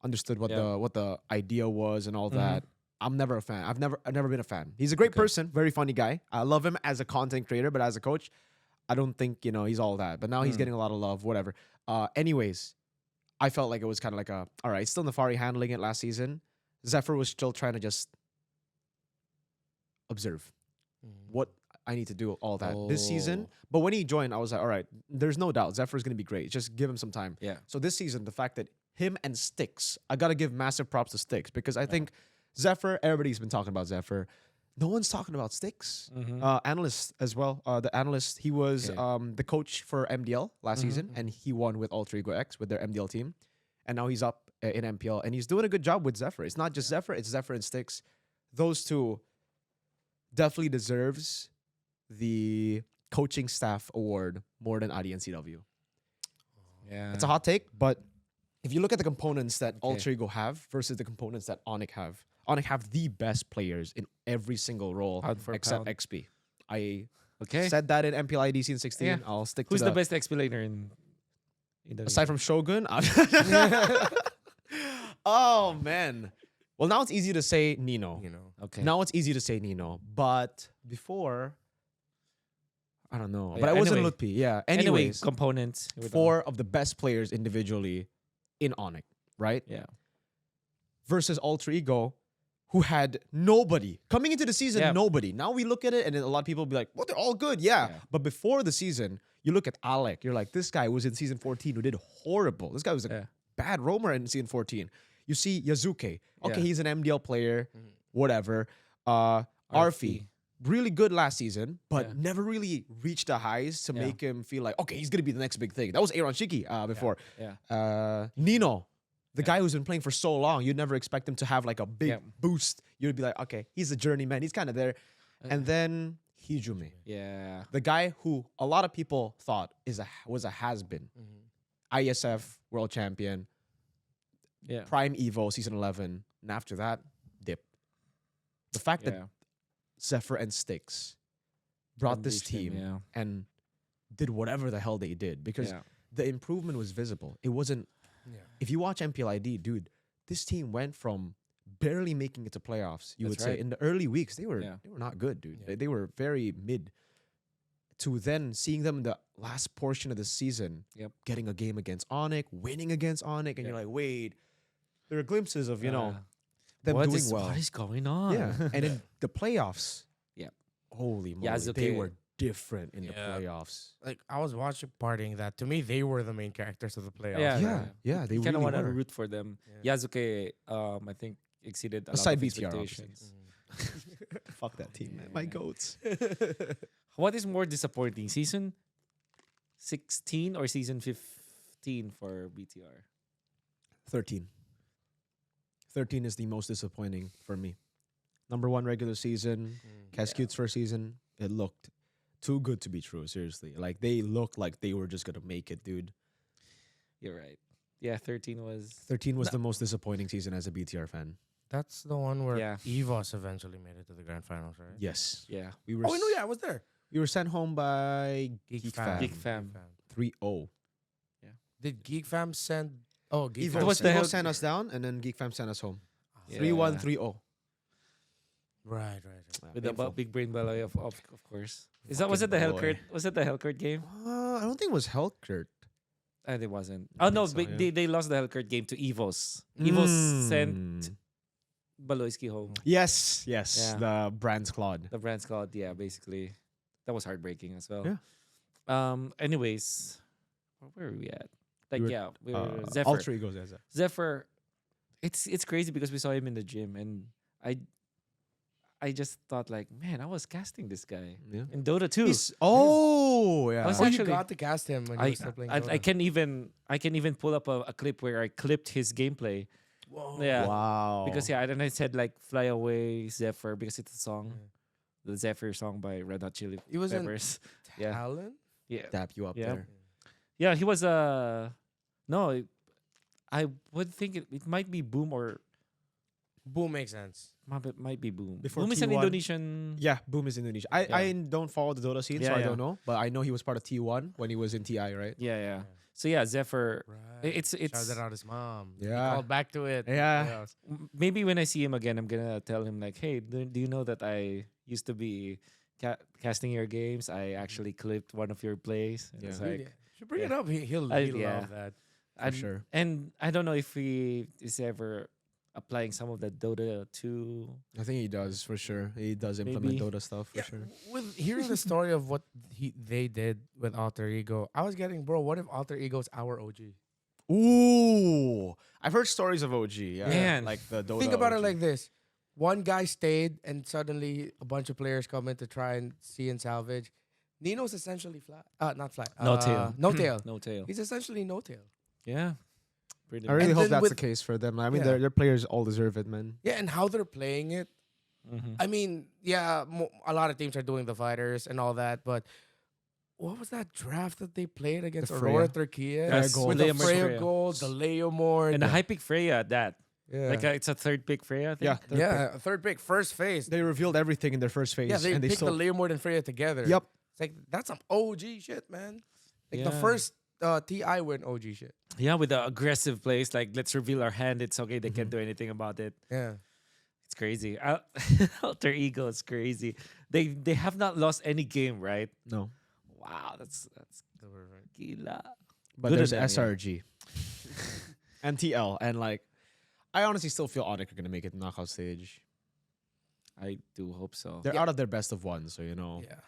Speaker 3: understood what
Speaker 1: Yeah.
Speaker 3: the idea was and all
Speaker 1: Mhm.
Speaker 3: that. I'm never a fan. I've never been a fan. He's a great
Speaker 1: Okay.
Speaker 3: person, very funny guy. I love him as a content creator, but as a coach, I don't think he's all that. But now he's
Speaker 1: Mm.
Speaker 3: getting a lot of love. Whatever. Anyways, I felt like it was kind of like all right. Still Nafari handling it last season. Zephyr was still trying to just observe. What I need to do all that this season.
Speaker 1: Oh.
Speaker 3: But when he joined, I was like, all right, there's no doubt Zephyr's going to be great. Just give him some time.
Speaker 1: Yeah.
Speaker 3: So this season, the fact that him and Sticks, I got to give massive props to Sticks because I think Zephyr, everybody's been talking about Zephyr. No one's talking about Sticks. Analyst as well. The analyst, he was the coach for MDL last season, and he won with Alter Ego X with their MDL team. And now he's up in MPL, and he's doing a good job with Zephyr. It's not just Zephyr, it's Zephyr and Sticks. Those two definitely deserves the coaching staff award more than Adi and CW.
Speaker 1: Yeah.
Speaker 3: It's a hot take, but if you look at the components that Alter Ego have versus the components that Onyx have the best players in every single role
Speaker 1: Pound for
Speaker 3: except
Speaker 1: pound.
Speaker 3: XP. I
Speaker 1: Okay.
Speaker 3: said that in MPL IDC in 16.
Speaker 1: Yeah.
Speaker 3: I'll stick
Speaker 1: Who's
Speaker 3: to
Speaker 1: the best XP laner in Indonesia?
Speaker 3: aside from Shogun. Oh man. Well, now it's easy to say Nino.
Speaker 2: You know.
Speaker 1: Okay.
Speaker 3: Now it's easy to say Nino, but before, I don't know.
Speaker 1: Yeah,
Speaker 3: But I wasn't
Speaker 1: anyway.
Speaker 3: Lutpi. Yeah.
Speaker 1: Anyway,
Speaker 3: Anyways,
Speaker 1: components. Here we go.
Speaker 3: 4 of the best players individually in Onyx, right?
Speaker 1: Yeah.
Speaker 3: Versus Alter Ego, who had nobody coming into the season.
Speaker 1: Yeah.
Speaker 3: Nobody. Now we look at it, and then a lot of people be like, "Well, they're all good, yeah."
Speaker 1: Yeah.
Speaker 3: But before the season, you look at Alec. You're like, "This guy was in season 14 who did horrible. This guy was a
Speaker 1: Yeah.
Speaker 3: bad roamer in season 14." You see Yazuke. Okay,
Speaker 1: Yeah.
Speaker 3: he's an MDL player, whatever. Arfi, really good last season, but
Speaker 1: Yeah.
Speaker 3: never really reached the highs to
Speaker 1: Yeah.
Speaker 3: make him feel like, okay, he's gonna be the next big thing. That was Aaron Shiki before.
Speaker 1: Yeah.
Speaker 3: Nino, the guy who's been playing for so long, you'd never expect him to have like a big
Speaker 1: Yeah.
Speaker 3: boost. You'd be like, okay, he's a journeyman. He's kind of there. And then Hijumi,
Speaker 1: Yeah.
Speaker 3: the guy who a lot of people thought was a has-been. ISF world champion,
Speaker 1: Yeah.
Speaker 3: Prime Evo season 11, and after that, dipped. The fact that
Speaker 1: Yeah.
Speaker 3: Zephyr and Sticks brought this
Speaker 1: Unleashed him,
Speaker 3: team
Speaker 1: yeah.
Speaker 3: and did whatever the hell they did because
Speaker 1: Yeah.
Speaker 3: the improvement was visible. It wasn't.
Speaker 2: Yeah.
Speaker 3: If you watch MPLID, dude, this team went from barely making it to playoffs. You
Speaker 1: That's
Speaker 3: would say
Speaker 1: right.
Speaker 3: in the early weeks they were
Speaker 1: Yeah.
Speaker 3: not good, dude.
Speaker 2: Yeah.
Speaker 3: They were very mid. To then seeing them in the last portion of the season,
Speaker 1: Yep.
Speaker 3: getting a game against Onyx, winning against Onyx, and
Speaker 1: Yeah.
Speaker 3: you're like, wait, there are glimpses of them
Speaker 1: what
Speaker 3: doing
Speaker 1: is-
Speaker 3: well.
Speaker 1: What is going on?
Speaker 3: Yeah, and in the playoffs,
Speaker 1: Yep.
Speaker 3: holy moly,
Speaker 1: Yazuke.
Speaker 3: they were different in the
Speaker 2: Yeah.
Speaker 3: playoffs.
Speaker 2: Like I was watching partying that to me they were the main characters of the playoffs.
Speaker 1: Yeah.
Speaker 3: They
Speaker 1: You kind of
Speaker 3: really
Speaker 1: want to
Speaker 3: were.
Speaker 1: root for them.
Speaker 2: Yeah.
Speaker 1: Yazuke, I think exceeded a
Speaker 3: Aside
Speaker 1: lot of
Speaker 3: VTR, obviously.
Speaker 1: expectations.
Speaker 3: Fuck that team, man.
Speaker 1: Yeah.
Speaker 3: My goats.
Speaker 1: What is more disappointing, season 16 or season 15 for BTR?
Speaker 3: 13. 13 is the most disappointing for me. Number 1 regular season, Cascute's first season, it looked too good to be true, seriously. Like, they looked like they were just going to make it, dude.
Speaker 1: You're right. Yeah, 13 was.
Speaker 3: 13 was the most disappointing season as a BTR fan.
Speaker 2: That's the one where
Speaker 1: Yeah.
Speaker 2: EVOS eventually made it to the grand finals, right?
Speaker 3: Yes.
Speaker 1: Yeah.
Speaker 3: We were
Speaker 2: Oh, no, yeah, I was there.
Speaker 3: we were sent home by Geek Fam.
Speaker 1: Geek Fam.
Speaker 3: 3-0.
Speaker 2: Did Geek Fam send? Oh, Geek
Speaker 3: Evo,
Speaker 2: Fam.
Speaker 1: was the
Speaker 3: Evo
Speaker 1: hell-
Speaker 3: sent us down, and then Geek Fam sent us home.
Speaker 1: Yeah.
Speaker 3: 3-1, 3-0.
Speaker 2: Right.
Speaker 1: With the
Speaker 3: Painful.
Speaker 1: big brain ballet of course. Is that was it the
Speaker 3: Fucking boy.
Speaker 1: Hellcourt? Was it the Hellcourt game?
Speaker 3: I don't think it was Hellkurt.
Speaker 1: And it wasn't. Oh no,
Speaker 3: think so,
Speaker 1: but
Speaker 3: yeah.
Speaker 1: they lost the Hellcourt game to Evos. Evos sent
Speaker 3: Mm.
Speaker 1: Baloyski home.
Speaker 3: Yes, yes.
Speaker 1: Yeah.
Speaker 3: The Brand's Claude.
Speaker 1: The brand squad, yeah, basically. That was heartbreaking as well.
Speaker 3: Yeah.
Speaker 1: Anyways, where were we at? Like,
Speaker 3: We were,
Speaker 1: yeah, we were Zephyr.
Speaker 3: Alter Egos as a.
Speaker 1: Zephyr, it's crazy because we saw him in the gym, and I just thought like, man, I was casting this guy
Speaker 3: Yeah.
Speaker 1: in Dota 2.
Speaker 3: Oh, yeah.
Speaker 1: I was
Speaker 2: Oh, you
Speaker 1: actually-
Speaker 2: got to cast him when you were still playing
Speaker 1: I
Speaker 2: Dota.
Speaker 1: can even pull up a clip where I clipped his gameplay.
Speaker 2: Whoa.
Speaker 1: Yeah.
Speaker 3: Wow.
Speaker 1: Because yeah, and then I said like "Fly Away Zephyr" because it's a song, the Zephyr song by Red Hot Chili
Speaker 2: He was in
Speaker 1: Peppers. Yeah,
Speaker 2: Talon?
Speaker 1: yeah,
Speaker 3: Tap you up
Speaker 1: Yeah.
Speaker 3: there.
Speaker 1: yeah. He was no, I would think it might be Boom or
Speaker 2: Boom makes sense.
Speaker 1: might be Boom.
Speaker 3: Before
Speaker 1: Boom is an
Speaker 3: T1.
Speaker 1: Indonesian.
Speaker 3: Yeah, Boom is Indonesia. I don't follow the Dota scene, so
Speaker 1: Yeah,
Speaker 3: I
Speaker 1: yeah.
Speaker 3: don't know. But I know he was part of T1 when he was in TI, right?
Speaker 1: Yeah. So yeah, Zephyr.
Speaker 2: Right.
Speaker 1: It's
Speaker 2: Shouted out his mom. He
Speaker 3: Yeah.
Speaker 2: called back to it.
Speaker 3: Yeah.
Speaker 1: Maybe when I see him again, I'm gonna tell him like, "Hey, do you know that I used to be casting your games? I actually clipped one of your plays." And it's
Speaker 3: Yeah.
Speaker 1: like,
Speaker 2: Dude, yeah. Should bring it up. He'll
Speaker 1: yeah.
Speaker 2: love that.
Speaker 3: For sure.
Speaker 1: And I don't know if he is ever applying some of the Dota 2.
Speaker 3: I think he does for sure. He does implement
Speaker 1: Maybe.
Speaker 3: Dota stuff for
Speaker 2: Yeah,
Speaker 3: sure.
Speaker 2: with hearing the story of what they did with Alter Ego, I was getting, bro, what if Alter Ego's our OG?
Speaker 3: Ooh, I've heard stories of OG. Yeah,
Speaker 1: Man.
Speaker 3: like the Dota.
Speaker 2: Think about it
Speaker 3: OG.
Speaker 2: like this. One guy stayed, and suddenly a bunch of players come in to try and see and salvage. Nino's essentially flat. Not flat.
Speaker 1: No tail.
Speaker 2: No tail.
Speaker 1: No tail.
Speaker 2: He's essentially no tail.
Speaker 1: Yeah. Pretty
Speaker 3: I really
Speaker 2: And
Speaker 3: hope
Speaker 2: then
Speaker 3: that's
Speaker 2: with-
Speaker 3: the case for them. I mean,
Speaker 2: Yeah.
Speaker 3: their players all deserve it, man.
Speaker 2: Yeah, and how they're playing it.
Speaker 1: Mhm.
Speaker 2: I mean, yeah, a lot of teams are doing the fighters and all that, but what was that draft that they played against
Speaker 3: The
Speaker 2: Aurora
Speaker 3: Freya.
Speaker 2: Turquia?
Speaker 1: Yes,
Speaker 2: With
Speaker 1: Freya
Speaker 2: the Freya
Speaker 1: Freya.
Speaker 2: gold, the Leomord.
Speaker 1: And a high pick Freya at that.
Speaker 2: yeah.
Speaker 1: Like it's a third pick Freya, I think.
Speaker 3: Yeah, they're
Speaker 2: yeah, third pick, first phase.
Speaker 3: They revealed everything in their first phase.
Speaker 2: Yeah, they
Speaker 3: and they
Speaker 2: picked
Speaker 3: still.
Speaker 2: the Leomord and Freya together.
Speaker 3: Yep.
Speaker 2: It's like, that's some OG shit, man. Like the
Speaker 1: Yeah.
Speaker 2: first TI win OG shit.
Speaker 1: Yeah, with the aggressive plays, like let's reveal our hand. It's okay. They
Speaker 3: Mm-hmm.
Speaker 1: can't do anything about it.
Speaker 2: Yeah.
Speaker 1: It's crazy. Alter Ego is crazy. They have not lost any game, right?
Speaker 3: No,
Speaker 1: Wow, that's gila.
Speaker 3: but
Speaker 1: Good
Speaker 3: there's
Speaker 1: of them, yeah.
Speaker 3: SRG and TL, and like, I honestly still feel Onyx are gonna make it to knockout stage.
Speaker 1: I do hope so.
Speaker 3: They're
Speaker 2: Yeah.
Speaker 3: out of their best of one, so you know.
Speaker 2: Yeah.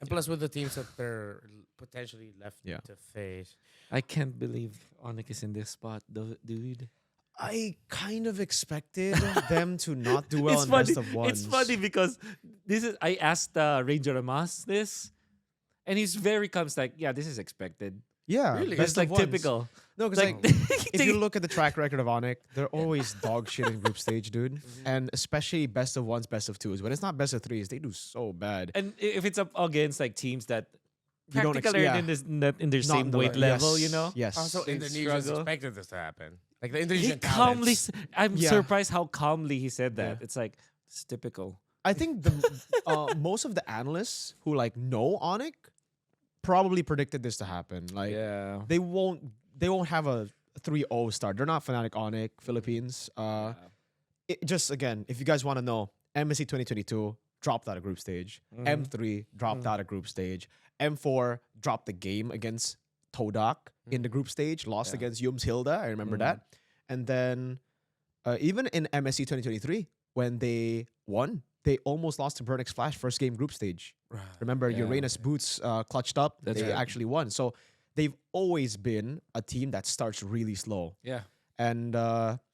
Speaker 2: And plus with the teams that they're potentially left
Speaker 3: Yeah.
Speaker 2: to face.
Speaker 1: I can't believe Onyx is in this spot, though, dude.
Speaker 3: I kind of expected them to not do well
Speaker 1: it's
Speaker 3: in
Speaker 1: funny.
Speaker 3: best of ones.
Speaker 1: It's funny because this is. I asked Ranger Ramas this, and he's very calm. It's like, yeah, this is expected.
Speaker 3: Yeah,
Speaker 2: Really?
Speaker 3: best
Speaker 1: It's like
Speaker 3: of ones.
Speaker 1: typical.
Speaker 3: No, because
Speaker 1: Like,
Speaker 3: if you look at the track record of Onyx, they're always dog shit in group stage, dude. And especially best of ones, best of twos. When it's not best of threes, they do so bad.
Speaker 1: and if it's up against like teams that
Speaker 3: You don't
Speaker 1: practically
Speaker 3: yeah.
Speaker 1: are in this not in their
Speaker 3: Not
Speaker 1: same
Speaker 3: in the
Speaker 1: weight
Speaker 3: le-
Speaker 1: level,
Speaker 3: yes,
Speaker 1: you know.
Speaker 3: Yes.
Speaker 2: Also,
Speaker 1: They
Speaker 2: Indonesians
Speaker 1: struggle.
Speaker 2: expected this to happen. Like the
Speaker 1: He
Speaker 2: Indonesian
Speaker 1: calmly.
Speaker 2: talents.
Speaker 1: I'm
Speaker 3: Yeah.
Speaker 1: surprised how calmly he said that.
Speaker 3: Yeah.
Speaker 1: It's like it's typical.
Speaker 3: I think the most of the analysts who like know Onyx probably predicted this to happen. Like
Speaker 1: Yeah.
Speaker 3: they won't have a 3-0 start. They're not Fnatic Onyx Philippines. Just again, if you guys want to know, MSC 2022 dropped out of group stage.
Speaker 1: Mhm.
Speaker 3: M3 dropped out of group stage. M4 dropped the game against Todak in the group stage, lost
Speaker 1: Yeah.
Speaker 3: against Yums Hilda. I remember
Speaker 1: Mhm.
Speaker 3: that. And then even in MSC 2023, when they won, they almost lost to Burnix Flash first game group stage. Remember,
Speaker 1: Yeah.
Speaker 3: Uranus Boots clutched up.
Speaker 1: That's
Speaker 3: they
Speaker 1: right.
Speaker 3: actually won. So they've always been a team that starts really slow.
Speaker 1: Yeah.
Speaker 3: And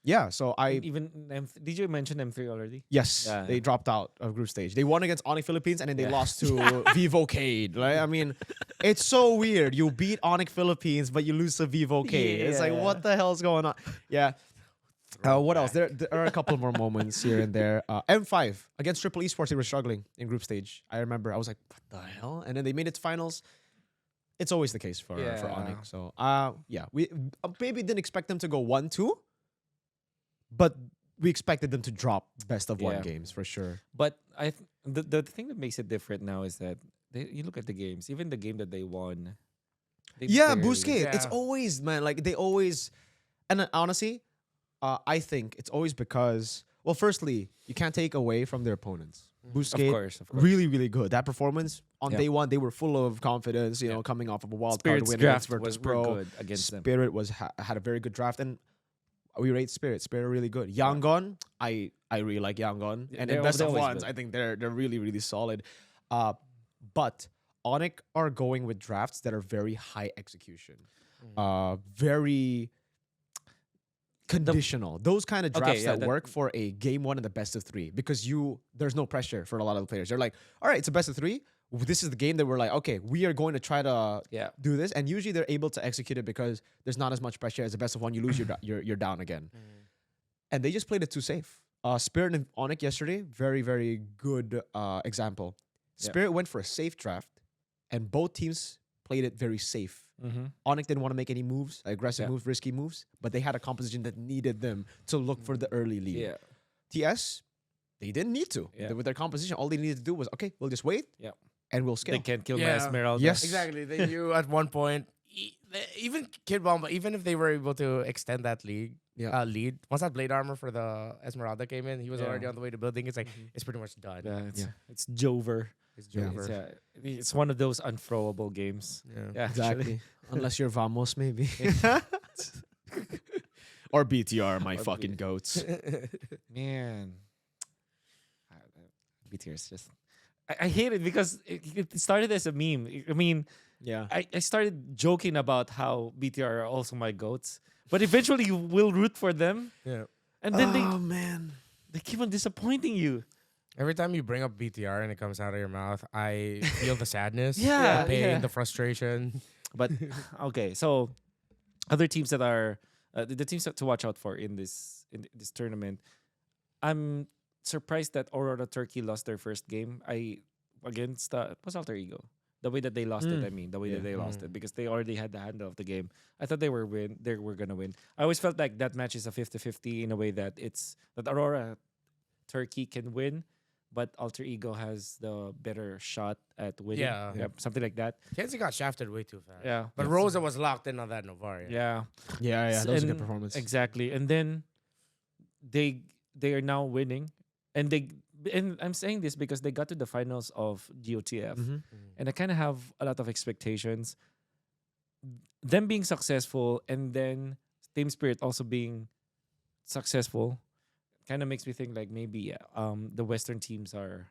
Speaker 3: yeah, so I
Speaker 1: Even did you mention M3 already?
Speaker 3: yes,
Speaker 1: Yeah.
Speaker 3: they dropped out of group stage. They won against Onyx Philippines and then they
Speaker 1: Yeah.
Speaker 3: lost to Vivocade. Right? I mean, it's so weird. You beat Onyx Philippines, but you lose to Vivocade. It's like,
Speaker 1: Yeah.
Speaker 3: what the hell's going on? Yeah. What else? There are a couple more moments here and there. M5 against Triple Esports, they were struggling in group stage. I remember I was like, what the hell? And then they made it to finals. It's always the case for
Speaker 1: Yeah.
Speaker 3: Onyx. So yeah, we maybe didn't expect them to go 1-2, but we expected them to drop best of one
Speaker 1: Yeah.
Speaker 3: games for sure.
Speaker 1: But the thing that makes it different now is that you look at the games, even the game that they won. They
Speaker 3: Yeah,
Speaker 1: barely-
Speaker 3: Busquets. It's
Speaker 2: Yeah.
Speaker 3: always, man, like they always, and honestly, I think it's always because, well, firstly, you can't take away from their opponents.
Speaker 1: Of
Speaker 3: Busquets,
Speaker 1: course, of course.
Speaker 3: really, really good. That performance on
Speaker 1: Yeah.
Speaker 3: day one, they were full of confidence, you
Speaker 1: Yeah.
Speaker 3: know, coming off of a wild card
Speaker 1: Spirit's
Speaker 3: win
Speaker 1: draft
Speaker 3: against Virtus
Speaker 1: was
Speaker 3: Pro.
Speaker 1: good against them.
Speaker 3: Spirit was had a very good draft, and we rate Spirit. Spirit are really good. Yangon, I really like Yangon,
Speaker 1: Yeah,
Speaker 3: and
Speaker 1: they're
Speaker 3: in best of
Speaker 1: always
Speaker 3: ones,
Speaker 1: good.
Speaker 3: I think they're really really solid. But Onyx are going with drafts that are very high execution, very conditional. Those kind of
Speaker 1: Okay,
Speaker 3: drafts
Speaker 1: yeah,
Speaker 3: that
Speaker 1: that-
Speaker 3: work for a game one and the best of three, because there's no pressure for a lot of the players. They're like, all right, it's a best of three. This is the game that we're like, okay, we are going to try to
Speaker 1: Yeah.
Speaker 3: do this, and usually they're able to execute it because there's not as much pressure as the best of one. You lose, you're down again, and they just played it too safe. Spirit and Onyx yesterday, very very good example.
Speaker 1: Yeah.
Speaker 3: Spirit went for a safe draft, and both teams played it very safe.
Speaker 1: Mm-hmm.
Speaker 3: Onyx didn't want to make any moves, aggressive
Speaker 1: Yeah.
Speaker 3: moves, risky moves, but they had a composition that needed them to look for the early lead.
Speaker 1: Yeah.
Speaker 3: TS, they didn't need to.
Speaker 1: Yeah.
Speaker 3: With their composition, all they needed to do was, okay, we'll just wait,
Speaker 1: Yeah.
Speaker 3: and we'll scale.
Speaker 1: They can't kill my
Speaker 2: Yeah.
Speaker 1: Esmeralda.
Speaker 3: Yes.
Speaker 2: Exactly. They knew at one point, even Kid Bomba, even if they were able to extend that lead, once that blade armor for the Esmeralda came in, he was
Speaker 1: Yeah.
Speaker 2: already on the way to building. It's like, it's pretty much done.
Speaker 1: Yeah, it's,
Speaker 3: Yeah.
Speaker 1: it's Jover.
Speaker 2: It's
Speaker 3: Yeah.
Speaker 2: Jover.
Speaker 1: It's one of those unthrowable games.
Speaker 2: Yeah.
Speaker 1: Yeah,
Speaker 3: Exactly. Unless you're Vamos, maybe. Or BTR, my
Speaker 1: Or
Speaker 3: fucking
Speaker 1: B-
Speaker 3: goats.
Speaker 1: Man, BTR is just. I hate it because it started as a meme. I mean,
Speaker 3: Yeah.
Speaker 1: I started joking about how BTR are also my goats, but eventually you will root for them,
Speaker 2: Yeah.
Speaker 1: and then
Speaker 3: Man.
Speaker 1: they keep on disappointing you.
Speaker 2: Every time you bring up BTR and it comes out of your mouth, I feel the sadness,
Speaker 1: Yeah,
Speaker 2: the pain,
Speaker 1: yeah.
Speaker 2: the frustration.
Speaker 1: But okay, so other teams that are the teams to watch out for in this tournament. I'm surprised that Aurora Turkey lost their first game. Against it was Alter Ego. The way that they lost it,
Speaker 3: Mm.
Speaker 1: I mean, the way
Speaker 3: Yeah.
Speaker 1: that they lost it, because they already had the handle of the game. I thought they were gonna win. I always felt like that match is a 50-50 in a way that that Aurora Turkey can win, but Alter Ego has the better shot at winning.
Speaker 2: Yeah.
Speaker 1: Yep, something like that.
Speaker 2: Kenzie got shafted way too fast.
Speaker 1: Yeah.
Speaker 2: But Rosa was locked in on that Novaria.
Speaker 1: Yeah.
Speaker 3: Yeah,
Speaker 1: S-
Speaker 3: that was a good
Speaker 1: and-
Speaker 3: performance.
Speaker 1: Exactly. And then they are now winning, and I'm saying this because they got to the finals of GOTF,
Speaker 3: Mhm.
Speaker 1: and I kind of have a lot of expectations. Them being successful, and then Team Spirit also being successful, kind of makes me think like maybe the Western teams are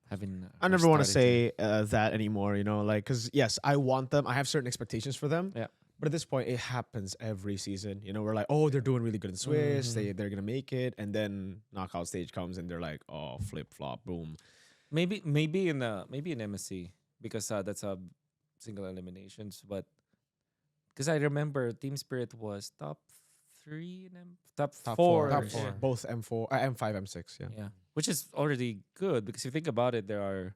Speaker 1: having.
Speaker 3: I never want to say that anymore, like, because yes, I want them. I have certain expectations for them.
Speaker 1: Yeah.
Speaker 3: But at this point, it happens every season. We're like, oh, they're doing really good in Swiss.
Speaker 1: Mhm.
Speaker 3: They're gonna make it, and then knockout stage comes, and they're like, oh, flip flop, boom.
Speaker 1: maybe in MSC, because that's a single eliminations, but because I remember Team Spirit was top 3 and top
Speaker 3: Top
Speaker 1: 4.
Speaker 2: Top
Speaker 1: yeah.
Speaker 2: four.
Speaker 3: Both M4, M5, M6. Yeah.
Speaker 1: Yeah, which is already good because if you think about it, there are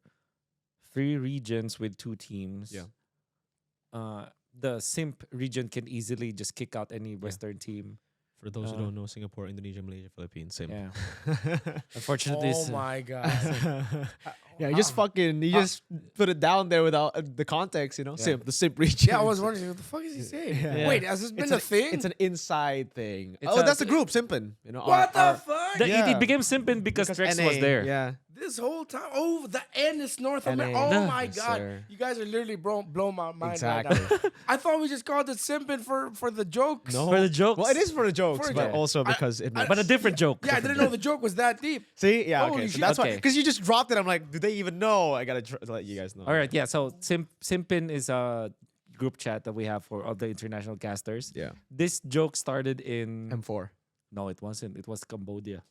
Speaker 1: 3 regions with 2 teams.
Speaker 3: Yeah.
Speaker 1: The Simp region can easily just kick out any Western team.
Speaker 3: For those
Speaker 1: who
Speaker 3: who
Speaker 1: don't
Speaker 3: don't know, Singapore, Indonesia, Malaysia, Philippines, same.
Speaker 1: Yeah. Unfortunately,
Speaker 2: Oh my god.
Speaker 3: Yeah, you just put it down there without the context, Simp, the simp region.
Speaker 2: Yeah, I was wondering what the fuck is he saying?
Speaker 3: Yeah.
Speaker 2: Wait, has this been
Speaker 3: It's
Speaker 2: a thing?
Speaker 3: It's an inside thing.
Speaker 1: It's
Speaker 3: Oh,
Speaker 1: a-
Speaker 3: that's the group, Simpin.
Speaker 2: what the fuck?
Speaker 3: Yeah.
Speaker 1: It became Simpin because Trex was
Speaker 3: NA,
Speaker 1: there.
Speaker 3: Yeah.
Speaker 2: This whole time, the N is North
Speaker 3: NA.
Speaker 2: America. Oh
Speaker 3: No.
Speaker 2: my
Speaker 3: Yes,
Speaker 2: god,
Speaker 3: sir.
Speaker 2: you guys are literally blow my mind
Speaker 3: Exactly.
Speaker 2: right now. I thought we just called it simping for the jokes.
Speaker 3: No.
Speaker 1: For the jokes.
Speaker 3: Well, it is for the jokes,
Speaker 2: For a
Speaker 3: but
Speaker 2: joke.
Speaker 3: also because it makes
Speaker 1: But a different joke.
Speaker 2: Yeah, I didn't know the joke was that deep.
Speaker 3: See, yeah,
Speaker 2: Holy
Speaker 3: okay. So
Speaker 2: shit.
Speaker 3: that's why,
Speaker 1: Okay.
Speaker 3: because you just dropped it. I'm like, do they even know? I gotta let you guys know.
Speaker 1: All right, yeah. So Simpin is a group chat that we have for all the international casters.
Speaker 3: Yeah.
Speaker 1: This joke started in
Speaker 3: M4.
Speaker 1: no, it wasn't. It was Cambodia.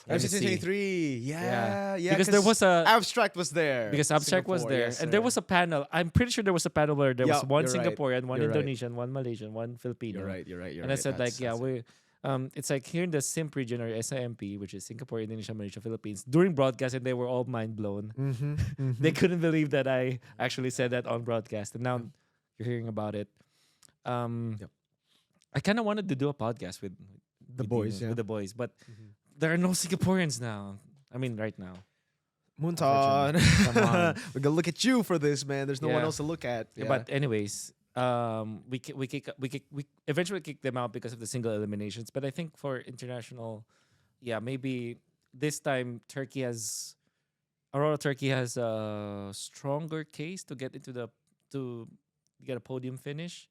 Speaker 3: MC
Speaker 1: MSC.
Speaker 3: 23. Yeah, yeah.
Speaker 1: Because there was a
Speaker 3: Abstract was there.
Speaker 1: because Abstract was
Speaker 3: Singapore,
Speaker 1: there,
Speaker 3: yes,
Speaker 1: and there
Speaker 3: sir.
Speaker 1: was a panel. I'm pretty sure there was a panel where there was
Speaker 3: Yeah,
Speaker 1: one
Speaker 3: you're right.
Speaker 1: Singaporean, one
Speaker 3: You're right.
Speaker 1: Indonesian, one Malaysian, one Filipino.
Speaker 3: You're right. You're right. You're
Speaker 1: And
Speaker 3: right.
Speaker 1: I said
Speaker 3: That's-
Speaker 1: like, yeah,
Speaker 3: that's it.
Speaker 1: we it's like here in the SIMP region or SIMP, which is Singapore, Indonesia, Malaysia, Philippines, during broadcast, and they were all mind blown. They couldn't believe that I actually said that on broadcast, and now you're hearing about it.
Speaker 3: Yep.
Speaker 1: I kind of wanted to do a podcast with
Speaker 3: The boys, yeah.
Speaker 1: with the boys, but there are no Singaporeans now. I mean, right now.
Speaker 3: Munton.
Speaker 1: Come on.
Speaker 3: We're gonna look at you for this, man. There's no one
Speaker 1: Yeah.
Speaker 3: else to look at.
Speaker 1: Yeah, but anyways, we eventually kicked them out because of the single eliminations. But I think for international, yeah, maybe this time Aurora Turkey has a stronger case to get to get a podium finish.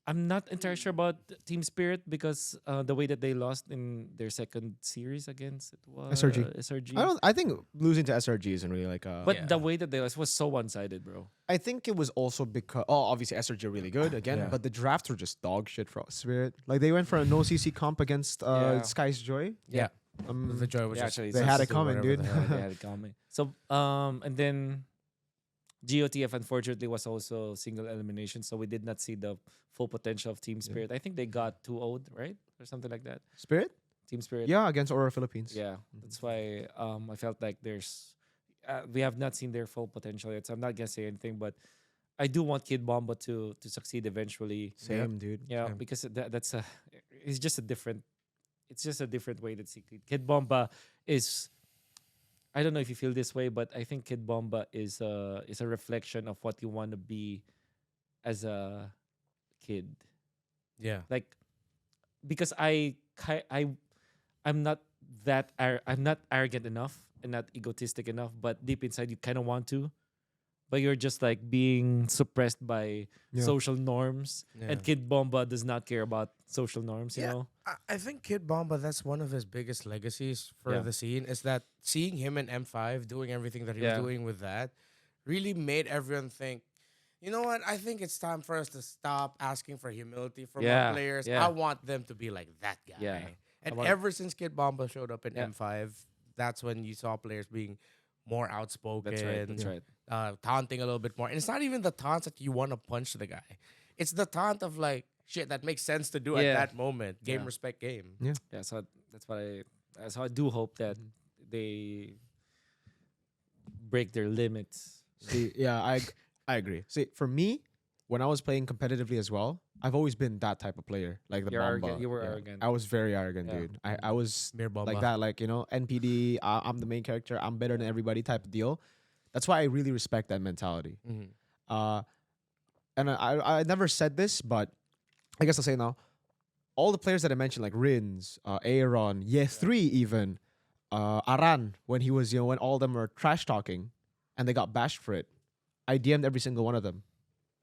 Speaker 1: I'm not entirely sure about Team Spirit because the way that they lost in their second series against it was
Speaker 3: SRG.
Speaker 1: SRG.
Speaker 3: I think losing to SRG isn't really like a.
Speaker 1: But
Speaker 2: Yeah.
Speaker 1: the way that they lost was so one-sided, bro.
Speaker 3: I think it was also because obviously SRG are really good again,
Speaker 1: Yeah.
Speaker 3: but the drafts were just dog shit for Spirit. Like they went for a no CC comp against
Speaker 1: Yeah.
Speaker 3: Sky's Joy.
Speaker 2: Yeah,
Speaker 3: Um,
Speaker 2: the joy was
Speaker 1: Yeah,
Speaker 2: just
Speaker 1: actually,
Speaker 3: they had it
Speaker 2: do
Speaker 3: coming,
Speaker 2: whatever
Speaker 3: dude.
Speaker 2: the hell.
Speaker 1: Yeah, they had it coming. So and then GOTF unfortunately was also single elimination, so we did not see the full potential of Team Spirit. I think they got 2-0, right? Or something like that.
Speaker 3: Spirit?
Speaker 1: Team Spirit.
Speaker 3: Yeah, against Aurora Philippines.
Speaker 1: Yeah. That's why I felt like we have not seen their full potential yet. So I'm not gonna say anything, but I do want Kid Bomba to succeed eventually.
Speaker 3: Same, dude.
Speaker 1: Yeah,
Speaker 3: Same.
Speaker 1: because it's just a different way to see Kid Bomba is. I don't know if you feel this way, but I think Kid Bomba is a reflection of what you want to be as a kid.
Speaker 2: Yeah,
Speaker 1: Like because I'm not I'm not arrogant enough and not egotistic enough, but deep inside you kind of want to. but you're just like being suppressed by
Speaker 3: Yeah.
Speaker 1: social norms.
Speaker 2: Yeah.
Speaker 1: And Kid Bomba does not care about social norms, you
Speaker 2: Yeah.
Speaker 1: know?
Speaker 2: I think Kid Bomba, that's one of his biggest legacies for
Speaker 1: Yeah.
Speaker 2: the scene, is that seeing him in M5 doing everything that he
Speaker 1: Yeah.
Speaker 2: was doing with that really made everyone think, you know what? I think it's time for us to stop asking for humility from
Speaker 1: Yeah,
Speaker 2: our players.
Speaker 1: yeah.
Speaker 2: I want them to be like that guy.
Speaker 1: Yeah.
Speaker 2: And
Speaker 1: I want-
Speaker 2: ever since Kid Bomba showed up in
Speaker 1: Yeah.
Speaker 2: M5, that's when you saw players being more outspoken,
Speaker 1: That's right. That's right.
Speaker 2: taunting a little bit more. And it's not even the taunts that you want to punch the guy. It's the taunt of like, shit, that makes sense to do at
Speaker 1: Yeah.
Speaker 2: that moment. Game,
Speaker 1: Yeah.
Speaker 2: respect, game.
Speaker 1: Yeah, so that's how I do hope that they break their limits.
Speaker 3: See, yeah, I agree. See, for me, when I was playing competitively as well, I've always been that type of player, like the
Speaker 1: You're
Speaker 3: Bomba.
Speaker 1: arrogant. You were
Speaker 3: Yeah.
Speaker 1: arrogant.
Speaker 3: I was very arrogant,
Speaker 1: Yeah.
Speaker 3: dude. I was
Speaker 2: Mere Bomba.
Speaker 3: like that, like, you know, NPD. I'm the main character. I'm better than everybody type of deal. That's why I really respect that mentality.
Speaker 2: Mhm.
Speaker 3: And I never said this, but I guess I'll say now. All the players that I mentioned, like Rins, Aaron, Ye3 even, Aran, when he was, you know, when all of them were trash talking and they got bashed for it, I DM'd every single one of them.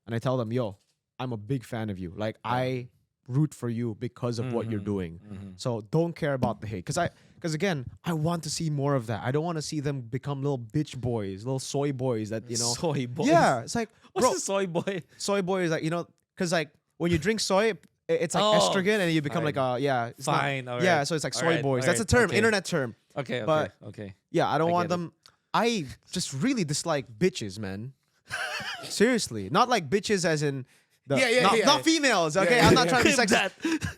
Speaker 3: And I tell them, yo, I'm a big fan of you. Like, I root for you because of what you're
Speaker 1: Mhm.
Speaker 3: doing.
Speaker 1: Mhm.
Speaker 3: So don't care about the hate. Because again, I want to see more of that. I don't want to see them become little bitch boys, little soy boys that, you know.
Speaker 1: Soy boys.
Speaker 3: Yeah, it's like,
Speaker 1: What's
Speaker 3: bro,
Speaker 1: a soy boy?
Speaker 3: soy boy is like, you know, because like when you drink soy, it's like
Speaker 1: Oh,
Speaker 3: estrogen and you become
Speaker 1: fine.
Speaker 3: like a, yeah. It's not-
Speaker 1: Fine. All right.
Speaker 3: Yeah, so it's like
Speaker 1: All
Speaker 3: soy
Speaker 1: right,
Speaker 3: boys.
Speaker 1: all
Speaker 3: That's a
Speaker 1: right,
Speaker 3: term,
Speaker 1: okay.
Speaker 3: internet term.
Speaker 1: Okay. Okay.
Speaker 3: But-
Speaker 1: okay.
Speaker 3: Yeah, I don't
Speaker 1: I
Speaker 3: want
Speaker 1: get it.
Speaker 3: them. I just really dislike bitches, man. Seriously, not like bitches as in the not females. Okay,
Speaker 2: yeah,
Speaker 3: I'm not
Speaker 2: yeah.
Speaker 3: trying to be
Speaker 1: Clip
Speaker 3: sexist.
Speaker 1: that.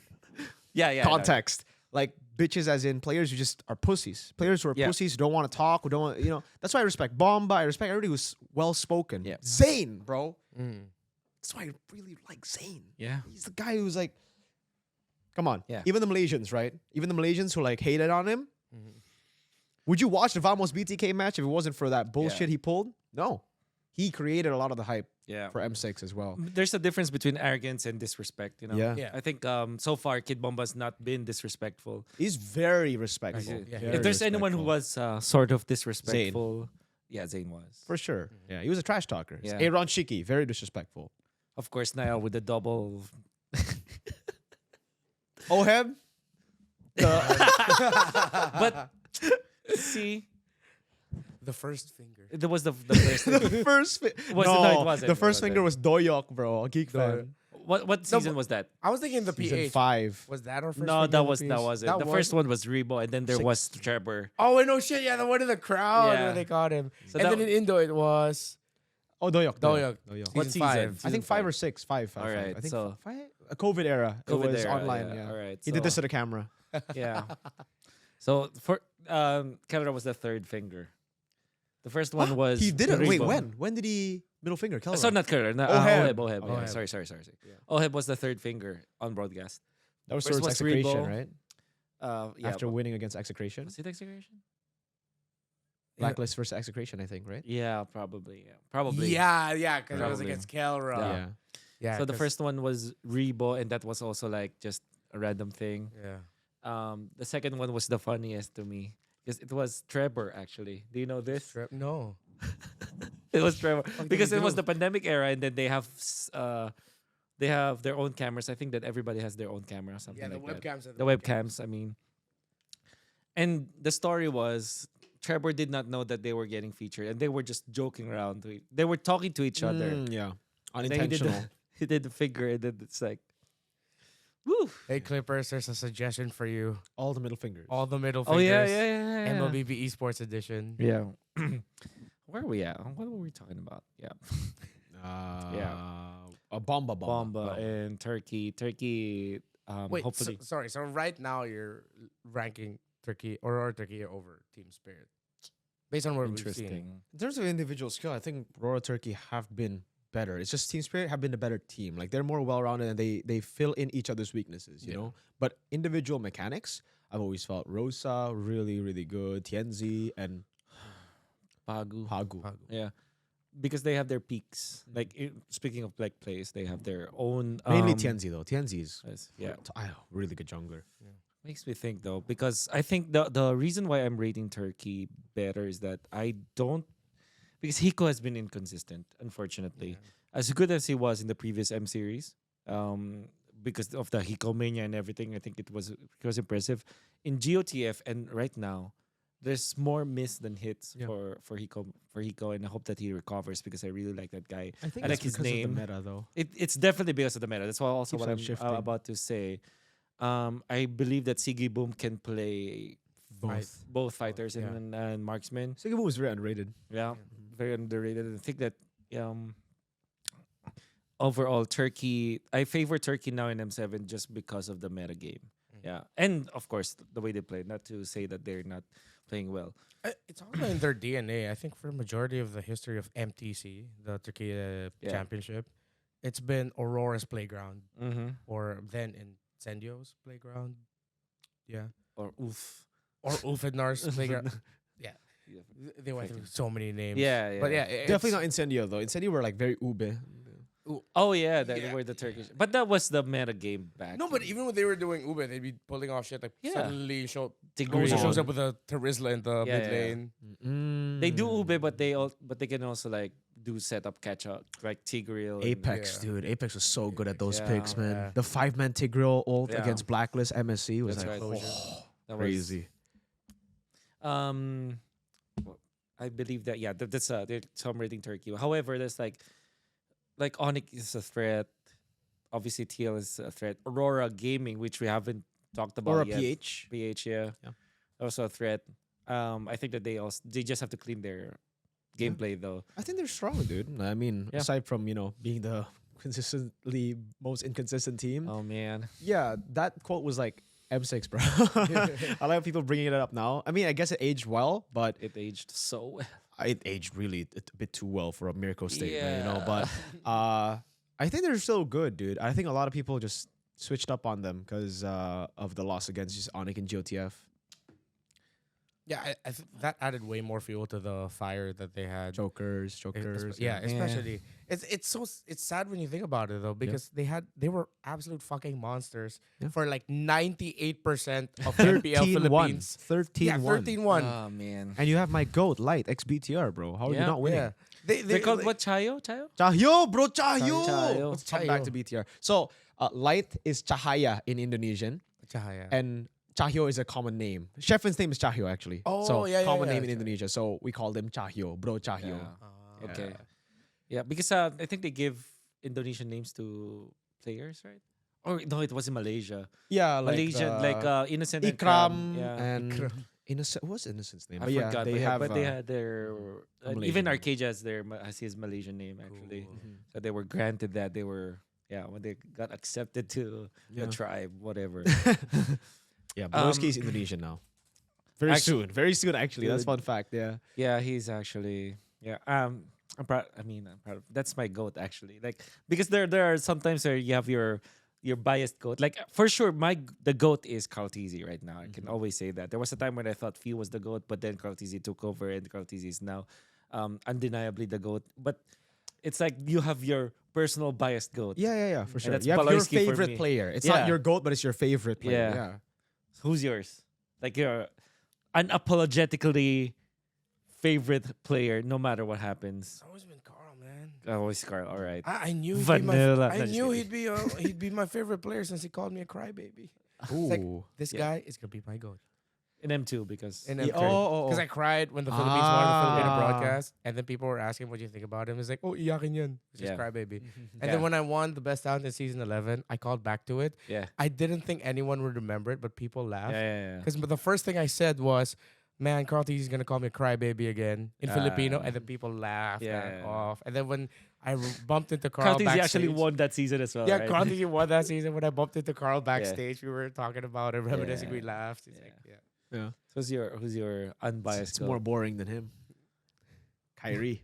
Speaker 1: Yeah.
Speaker 3: Context, like bitches as in players who just are pussies. Players who are
Speaker 1: Yeah.
Speaker 3: pussies who don't want to talk, who don't want, you know. That's why I respect Bomba. I respect everybody who's well spoken.
Speaker 1: Yeah.
Speaker 3: Zane, bro.
Speaker 2: Mm.
Speaker 3: That's why I really like Zane.
Speaker 1: Yeah.
Speaker 3: He's the guy who's like, come on.
Speaker 1: Yeah.
Speaker 3: Even the Malaysians, right? Even the Malaysians who like hated on him.
Speaker 2: Mhm.
Speaker 3: Would you watch the Vamos BTK match if it wasn't for that bullshit he pulled? No. He created a lot of the hype
Speaker 1: Yeah.
Speaker 3: for M6 as well.
Speaker 1: There's a difference between arrogance and disrespect, you know.
Speaker 3: Yeah.
Speaker 2: Yeah.
Speaker 1: I think so far Kid Bomba's not been disrespectful.
Speaker 3: He's very respectful.
Speaker 2: Yeah,
Speaker 3: Very
Speaker 1: If there's anyone who
Speaker 3: respectful.
Speaker 1: was sort of disrespectful, yeah, Zane was.
Speaker 3: For sure. Yeah, he was a trash talker.
Speaker 1: Yeah.
Speaker 3: Aaron Shiki, very disrespectful.
Speaker 1: Of course, Niall with the double.
Speaker 3: Oheb?
Speaker 1: But see,
Speaker 2: The first finger.
Speaker 1: it was the first.
Speaker 3: the first
Speaker 1: Was it? No, it wasn't.
Speaker 3: the
Speaker 1: It
Speaker 3: first
Speaker 1: wasn't.
Speaker 3: finger was Doyok, bro. A geek fan.
Speaker 1: What season was that?
Speaker 2: I was thinking the
Speaker 3: Season
Speaker 2: PH.
Speaker 3: 5.
Speaker 2: Was that our first
Speaker 1: No,
Speaker 2: finger
Speaker 1: that
Speaker 2: in the
Speaker 1: was
Speaker 2: PH?
Speaker 1: that wasn't. The first one was Rebo, and then there
Speaker 3: Six.
Speaker 1: was Trevor.
Speaker 2: Oh, wait, no shit. Yeah, the one in the crowd
Speaker 1: Yeah.
Speaker 2: where they caught him.
Speaker 1: So
Speaker 2: and
Speaker 1: that-
Speaker 2: then in Indo, it was.
Speaker 3: Oh, Doyok.
Speaker 2: Doyok.
Speaker 1: What
Speaker 2: Season
Speaker 1: season?
Speaker 2: five.
Speaker 3: I think 5 or 6. 5.
Speaker 1: All right,
Speaker 3: I think
Speaker 1: so-
Speaker 3: 5. A COVID era.
Speaker 1: COVID
Speaker 3: it was
Speaker 1: era,
Speaker 3: online.
Speaker 1: yeah.
Speaker 3: Yeah.
Speaker 1: All right,
Speaker 3: He did this
Speaker 1: so-
Speaker 3: to the camera.
Speaker 1: Yeah. So for Kelra was the third finger. The first one was
Speaker 3: He did it. Wait,
Speaker 1: Rebo.
Speaker 3: when? When did he middle finger? Kelra?
Speaker 1: So not Kelra. No,
Speaker 3: Oheb.
Speaker 1: Oheb.
Speaker 3: Oh,
Speaker 1: Yeah,
Speaker 3: Oheb.
Speaker 1: sorry. Oheb was the third finger on broadcast.
Speaker 3: That was
Speaker 1: First
Speaker 3: towards
Speaker 1: was
Speaker 3: execration,
Speaker 1: Rebo.
Speaker 3: right?
Speaker 1: Yeah,
Speaker 3: After
Speaker 1: but-
Speaker 3: winning against execration.
Speaker 1: was it execution?
Speaker 3: Blacklist versus execration, I think, right?
Speaker 1: Yeah, probably. Yeah, probably.
Speaker 2: Yeah, because it was
Speaker 1: Probably.
Speaker 2: against Kelra.
Speaker 3: Yeah.
Speaker 2: Yeah.
Speaker 1: So the
Speaker 2: 'cause-
Speaker 1: first one was Rebo, and that was also like just a random thing.
Speaker 2: Yeah.
Speaker 1: The second one was the funniest to me because it was Trevor. Actually, do you know this?
Speaker 2: No.
Speaker 1: It was Trevor
Speaker 2: did
Speaker 1: because
Speaker 2: he
Speaker 1: it was
Speaker 2: do?
Speaker 1: the pandemic era, and then they have their own cameras. I think that everybody has their own camera, something
Speaker 2: Yeah, the
Speaker 1: like that.
Speaker 2: webcams. are
Speaker 1: The webcams. I mean, and the story was Trevor did not know that they were getting featured, and they were just joking around. They were talking to each other.
Speaker 3: Yeah.
Speaker 1: And then
Speaker 3: Unintentional.
Speaker 1: He did the figure, and then it's like, woo.
Speaker 2: Hey, Clippers, there's a suggestion for you.
Speaker 3: All the middle fingers.
Speaker 2: All the middle
Speaker 1: Oh
Speaker 2: fingers.
Speaker 1: yeah.
Speaker 2: MLBB Esports Edition.
Speaker 1: Yeah. Where are we at? What were we talking about? Yeah.
Speaker 3: A bomba.
Speaker 1: Bomba and Turkey. Turkey.
Speaker 2: Wait,
Speaker 1: Hopefully.
Speaker 2: sorry. So right now you're ranking Turkey or Turkey over Team Spirit, based on what we've seen.
Speaker 1: Interesting.
Speaker 3: In terms of individual skill, I think Aurora Turkey have been better. It's just Team Spirit have been the better team. Like they're more well-rounded and they fill in each other's weaknesses, you
Speaker 2: Yeah.
Speaker 3: know? But individual mechanics, I've always felt Rosa really, really good. Tienzi and
Speaker 1: Pagu.
Speaker 3: Pagu.
Speaker 1: Yeah. Because they have their peaks. Like speaking of like plays, they have their own.
Speaker 3: Mainly Tienzi though. Tienzi is
Speaker 1: Yeah.
Speaker 3: really good jungler.
Speaker 1: Makes me think though, because I think the reason why I'm rating Turkey better is that I don't, because Hiko has been inconsistent, unfortunately. As good as he was in the previous M series, because of the Hiko mania and everything, I think it was impressive. In GOTF and right now, there's more miss than hits
Speaker 3: Yeah.
Speaker 1: for Hiko, and I hope that he recovers because I really like that guy.
Speaker 3: I think
Speaker 1: I
Speaker 3: it's
Speaker 1: like his
Speaker 3: because
Speaker 1: name.
Speaker 3: of the meta though.
Speaker 1: It's definitely because of the meta. That's also
Speaker 3: Keeps
Speaker 1: what
Speaker 3: on
Speaker 1: I'm
Speaker 3: shifting.
Speaker 1: about to say. I believe that Siggy Boom can play both fighters
Speaker 2: yeah.
Speaker 1: and marksmen.
Speaker 3: Singapore was very underrated.
Speaker 1: Yeah, very underrated. I think that um, overall Turkey, I favor Turkey now in M7 just because of the meta game. Yeah, and of course the way they play. Not to say that they're not playing well.
Speaker 2: It's also in their DNA. I think for a majority of the history of MTC, the Turkey
Speaker 1: Yeah.
Speaker 2: Championship, it's been Aurora's playground,
Speaker 1: Mm-hmm.
Speaker 2: or then Incendio's playground. Yeah.
Speaker 1: Or oof.
Speaker 2: Or Ulfenar's playground. Yeah.
Speaker 1: Yeah.
Speaker 2: They went through
Speaker 1: Fucking-
Speaker 2: so many names.
Speaker 1: Yeah,
Speaker 2: But
Speaker 1: yeah.
Speaker 2: yeah,
Speaker 3: Definitely not Incendio though. Incendio were like very ube.
Speaker 1: Oh yeah, that
Speaker 2: Yeah,
Speaker 1: were the Turkish. But that was the meta game back.
Speaker 2: No, but even when they were doing Ube, they'd be pulling off shit like
Speaker 1: Yeah.
Speaker 2: suddenly
Speaker 1: Tigreal.
Speaker 2: Gozo shows up with a Terizla in the
Speaker 1: Yeah,
Speaker 2: mid
Speaker 1: yeah, yeah.
Speaker 2: lane.
Speaker 1: They do Ube, but they can also like do setup catch up like Tigreal. and-
Speaker 3: Apex,
Speaker 2: Yeah.
Speaker 3: dude. Apex was so good at those
Speaker 1: Yeah,
Speaker 3: picks, man.
Speaker 2: yeah.
Speaker 3: The 5-man Tigreal ult
Speaker 1: Yeah.
Speaker 3: against Blacklist MSC was
Speaker 1: That's
Speaker 3: like
Speaker 1: right. That was-
Speaker 3: crazy.
Speaker 1: I believe that that's they're rating Turkey. However, there's like Onyx is a threat. Obviously, TL is a threat. Aurora Gaming, which we haven't talked about
Speaker 3: Or a
Speaker 1: yet.
Speaker 3: PH.
Speaker 1: PH, yeah.
Speaker 3: Yeah.
Speaker 1: Also a threat. I think that they just have to clean their gameplay though.
Speaker 3: I think they're strong, dude. I mean,
Speaker 1: Yeah.
Speaker 3: aside from, being the consistently most inconsistent team.
Speaker 1: Oh man.
Speaker 3: Yeah, that quote was like M6, bro. A lot of people bringing it up now. I mean, I guess it aged well, but
Speaker 1: It aged so well.
Speaker 3: it aged really a bit too well for a Mirko statement,
Speaker 1: Yeah.
Speaker 3: But I think they're still good, dude. I think a lot of people just switched up on them because of the loss against just Onyx and GOTF.
Speaker 2: Yeah, that added way more fuel to the fire that they had.
Speaker 3: Jokers.
Speaker 2: Yeah,
Speaker 1: Yeah.
Speaker 2: especially it's sad when you think about it though, because they were absolute fucking monsters
Speaker 3: Yeah.
Speaker 2: for like 98% of NPL
Speaker 3: 13-1.
Speaker 2: Philippines.
Speaker 3: 13-1.
Speaker 2: Yeah, 13-1.
Speaker 1: Oh man.
Speaker 3: And you have my GOAT, Light, XBTR, bro. How are you
Speaker 1: Yeah.
Speaker 3: not winning?
Speaker 2: Yeah.
Speaker 1: They called what Chayo? Chayo?
Speaker 3: Chahyo, bro, Chahyo.
Speaker 1: Chahyo.
Speaker 3: Let's come back
Speaker 2: Chahyo?
Speaker 3: to BTR. So, Light is Cahaya in Indonesian,
Speaker 2: Chahaya.
Speaker 3: and Chahyo is a common name. Sheffrin's name is Chahyo, actually.
Speaker 2: Oh,
Speaker 3: so
Speaker 2: yeah,
Speaker 3: common
Speaker 2: yeah,
Speaker 3: name in
Speaker 2: yeah.
Speaker 3: Indonesia. So we call them Chahyo, bro, Chahyo.
Speaker 1: Yeah. Okay. Yeah, because I think they give Indonesian names to players, right? Or no, it was in Malaysia.
Speaker 3: Yeah,
Speaker 1: Malaysia, Innocent and
Speaker 3: Ikram
Speaker 1: Yeah.
Speaker 3: and Innocent. What's Innocent's name?
Speaker 1: I
Speaker 3: But
Speaker 1: forgot, but they
Speaker 3: uh,
Speaker 1: had their
Speaker 3: a
Speaker 1: even
Speaker 3: Malaysian name.
Speaker 1: Arcadia has his Malaysian name actually.
Speaker 2: Cool.
Speaker 1: So they were granted that they were when they got accepted to
Speaker 3: Yeah.
Speaker 1: the tribe, whatever.
Speaker 3: Yeah, Broski is
Speaker 1: Um,
Speaker 3: Indonesian now. Very
Speaker 1: actu-
Speaker 3: Very soon, actually. That's
Speaker 1: Dude.
Speaker 3: fun fact. Yeah.
Speaker 1: Yeah, he's actually I'm proud. I'm proud of. That's my goat actually. Like because there are sometimes where you have your biased goat. Like for sure, the goat is Carl Tizzy right now. I can always say that. There was a time when I thought Few was the goat, but then Carl Tizzy took over, and Carl Tizzy is now undeniably the goat. But it's like you have your personal biased goat.
Speaker 3: Yeah, for sure.
Speaker 1: that's
Speaker 3: You have your
Speaker 1: Paloyski for
Speaker 3: favorite
Speaker 1: me.
Speaker 3: player. It's
Speaker 1: Yeah.
Speaker 3: not your GOAT, but it's your favorite player.
Speaker 1: Yeah.
Speaker 3: Yeah.
Speaker 1: Who's yours? Like your unapologetically favorite player, no matter what happens.
Speaker 2: It's always been Carl, man.
Speaker 1: Always Carl. All right.
Speaker 2: I knew
Speaker 1: Vanilla.
Speaker 2: I
Speaker 1: No, just
Speaker 2: knew
Speaker 1: kidding.
Speaker 2: he'd be my favorite player since he called me a crybaby.
Speaker 3: Ooh.
Speaker 2: like, This
Speaker 1: Yeah.
Speaker 2: guy is gonna be my goat.
Speaker 1: In M2 because
Speaker 2: And
Speaker 3: Yeah, oh.
Speaker 2: because I cried when the Philippines won the Filipino
Speaker 3: Ah.
Speaker 2: broadcast, and then people were asking what you think about him. It's like, oh, iyakin yan, which is
Speaker 1: Yeah.
Speaker 2: crybaby. And
Speaker 1: Yeah.
Speaker 2: then when I won the best talent in season 11, I called back to it.
Speaker 1: yeah.
Speaker 2: I didn't think anyone would remember it, but people
Speaker 1: Yeah,
Speaker 2: laughed.
Speaker 1: yeah.
Speaker 2: Because the first thing I said was, man, Carl T is gonna call me a crybaby again in Filipino, and then people laughed
Speaker 1: Yeah.
Speaker 2: off. And then when I bumped into Carl,
Speaker 1: Carl Tizzy actually
Speaker 2: backstage-
Speaker 1: won that season as well.
Speaker 2: Yeah,
Speaker 1: right?
Speaker 2: Carl T won that season. When I bumped into Carl backstage, we were talking about it, reminiscing. We
Speaker 1: Yeah.
Speaker 2: laughed. It's
Speaker 1: Yeah.
Speaker 2: like, yeah.
Speaker 3: Yeah.
Speaker 1: So who's your unbiased?
Speaker 3: It's more
Speaker 1: goat?
Speaker 3: boring than him. Kyrie.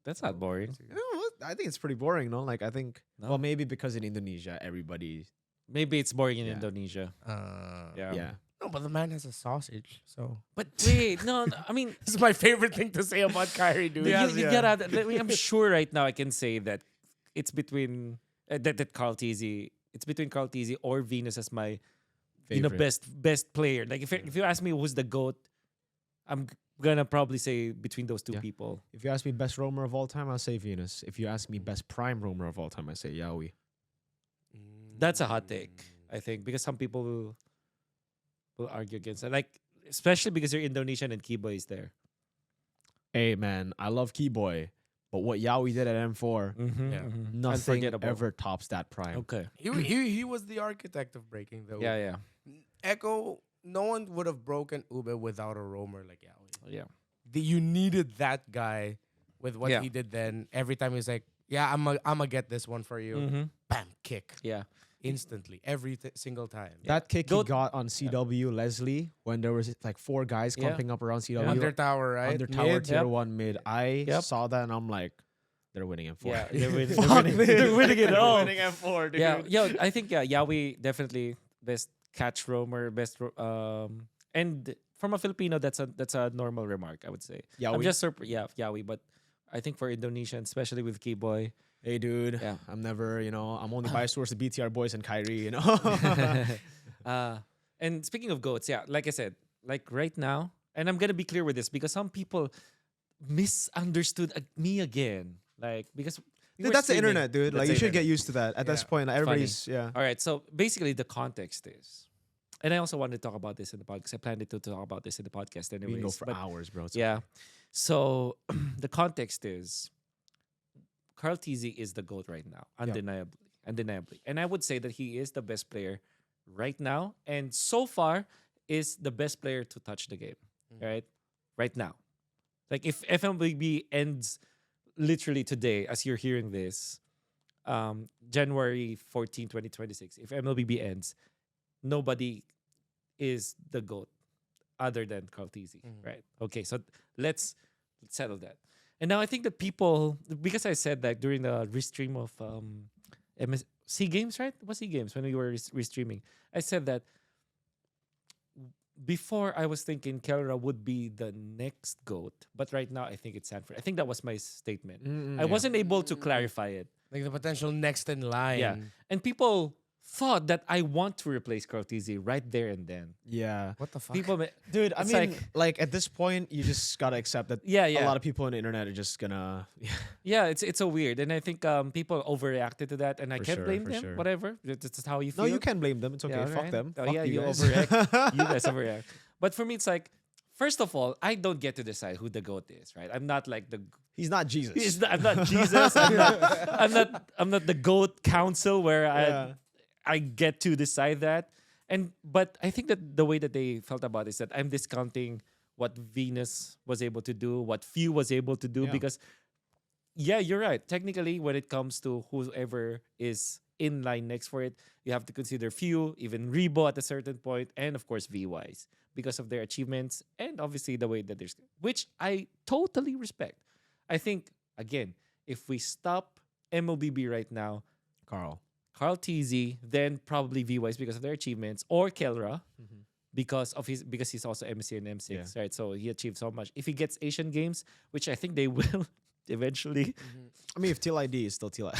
Speaker 1: That's not boring.
Speaker 3: You know what? I think it's pretty boring, no? Like, I think,
Speaker 1: No?
Speaker 3: well, maybe because in Indonesia, everybody,
Speaker 1: Maybe it's boring in
Speaker 3: Yeah.
Speaker 1: Indonesia. Yeah.
Speaker 3: yeah.
Speaker 2: No, but the man has a sausage, so
Speaker 1: But wait, no. I mean,
Speaker 2: this is my favorite thing to say about Kyrie, dude.
Speaker 1: you gotta. I'm sure right now I can say that it's between that Carl Tizzy. It's between Carl Tizzy or Venus as my
Speaker 3: Favorite.
Speaker 1: best player. Like if you ask me who's the goat I'm gonna probably say between those two
Speaker 3: Yeah.
Speaker 1: people.
Speaker 3: If you ask me best roamer of all time, I'll say Venus. If you ask me best prime roamer of all time, I say Yaoi.
Speaker 1: That's a hot take, I think, because some people will argue against it. Like, especially because you're Indonesian and Kiba is there.
Speaker 3: Hey man, I love Keyboy, but what Yaoi did at M4,
Speaker 2: Yeah.
Speaker 3: nothing
Speaker 1: Unforgettable.
Speaker 3: ever tops that prime.
Speaker 1: Okay.
Speaker 2: He was the architect of breaking the
Speaker 1: Yeah,
Speaker 2: Ube.
Speaker 1: yeah,
Speaker 2: Echo, no one would have broken Ube without a roamer like Yaoi.
Speaker 1: yeah.
Speaker 2: You needed that guy with what
Speaker 1: Yeah.
Speaker 2: he did then. Every time he's like, yeah, I'm gonna get this one for you.
Speaker 1: Mm-hmm.
Speaker 2: Bam, kick.
Speaker 1: Yeah.
Speaker 2: Instantly. Every single time.
Speaker 3: That kick
Speaker 1: Goat-
Speaker 3: he got on CW Leslie when there was like 4 guys
Speaker 1: Yeah.
Speaker 3: clumping up around CW.
Speaker 2: Under tower, right?
Speaker 3: Under tower
Speaker 2: Mid.
Speaker 3: tier
Speaker 1: Yep.
Speaker 3: 1 mid. I
Speaker 1: Yep.
Speaker 3: saw that and I'm like, they're winning M4.
Speaker 1: Yeah, they're winning.
Speaker 3: Fuck
Speaker 1: they're winning,
Speaker 3: this.
Speaker 1: they're winning it
Speaker 3: They're
Speaker 1: all.
Speaker 3: winning M4, dude.
Speaker 1: Yeah, yeah. I think Yawi definitely best catch roamer, and from a Filipino, that's a normal remark, I would say. I'm
Speaker 3: Yaoi.
Speaker 1: just Yawi, but I think for Indonesian, especially with K-Boy,
Speaker 3: Hey, dude.
Speaker 1: Yeah.
Speaker 3: I'm never, I'm only biased towards the BTR boys and Kyrie,
Speaker 1: and speaking of goats, yeah, like I said, like right now, and I'm gonna be clear with this because some people misunderstood me again, like because we
Speaker 3: Dude,
Speaker 1: were
Speaker 3: that's the
Speaker 1: streaming.
Speaker 3: internet, dude.
Speaker 1: That's
Speaker 3: Like,
Speaker 1: the
Speaker 3: you should get
Speaker 1: internet.
Speaker 3: used to that. At this
Speaker 2: Yeah.
Speaker 3: point, like,
Speaker 1: It's funny.
Speaker 3: everybody's, yeah.
Speaker 1: All right, so basically the context is, and I also wanted to talk about this in the podcast. I planned to talk about this in the podcast anyways.
Speaker 3: We can go for
Speaker 1: but
Speaker 3: hours, bro. It's
Speaker 1: yeah, so the context is, Carl TZ is the GOAT right now, undeniably. And I would say that he is the best player right now, and so far is the best player to touch the game, right? Right now. Like if FMBB ends literally today, as you're hearing this, January 14, 2026, if MLBB ends, nobody is the GOAT other than Carl TZ, right? Okay, so let's settle that. And now I think that people, because I said that during the restream of C Games, right? It was C Games when we were restreaming. I said that before I was thinking Kelra would be the next GOAT, but right now I think it's Sanford. I think that was my statement. I wasn't able to clarify it.
Speaker 2: Like the potential next in line.
Speaker 1: Yeah. And people thought that I want to replace Carl TZ right there and then.
Speaker 3: Yeah.
Speaker 2: What the fuck?
Speaker 1: People,
Speaker 3: Dude, I
Speaker 1: It's
Speaker 3: mean,
Speaker 1: like-
Speaker 3: like, at this point, you just gotta accept that
Speaker 1: Yeah,
Speaker 3: a
Speaker 1: yeah.
Speaker 3: lot of people on the internet are just gonna.
Speaker 1: yeah, it's so weird, and I think people overreacted to that, and I
Speaker 3: For
Speaker 1: can't
Speaker 3: sure,
Speaker 1: blame
Speaker 3: for
Speaker 1: them.
Speaker 3: sure.
Speaker 1: Whatever, that's just how you feel.
Speaker 3: No, you can blame them. It's okay.
Speaker 1: Yeah,
Speaker 3: Fuck
Speaker 1: right?
Speaker 3: them.
Speaker 1: Oh,
Speaker 3: Fuck
Speaker 1: yeah,
Speaker 3: you
Speaker 1: you
Speaker 3: guys.
Speaker 1: overreact. You guys overreact. But for me, it's like, first of all, I don't get to decide who the GOAT is, right? I'm not like the.
Speaker 3: He's not Jesus.
Speaker 1: I'm not Jesus. I'm not the GOAT council where
Speaker 3: Yeah.
Speaker 1: I get to decide that. But I think that the way that they felt about it is that I'm discounting what Venus was able to do, what Few was able to do,
Speaker 3: Yeah.
Speaker 1: because yeah, you're right. Technically, when it comes to whoever is in line next for it, you have to consider Few, even Rebo at a certain point, and of course VYs because of their achievements and obviously the way that they're, which I totally respect. I think again, if we stop MLBB right now, Carl TZ, then probably VYs because of their achievements, or Kelra because he's also MC and M6, right? So he achieved so much. If he gets Asian Games, which I think they will eventually,
Speaker 3: I mean, if Till ID is still Till ID.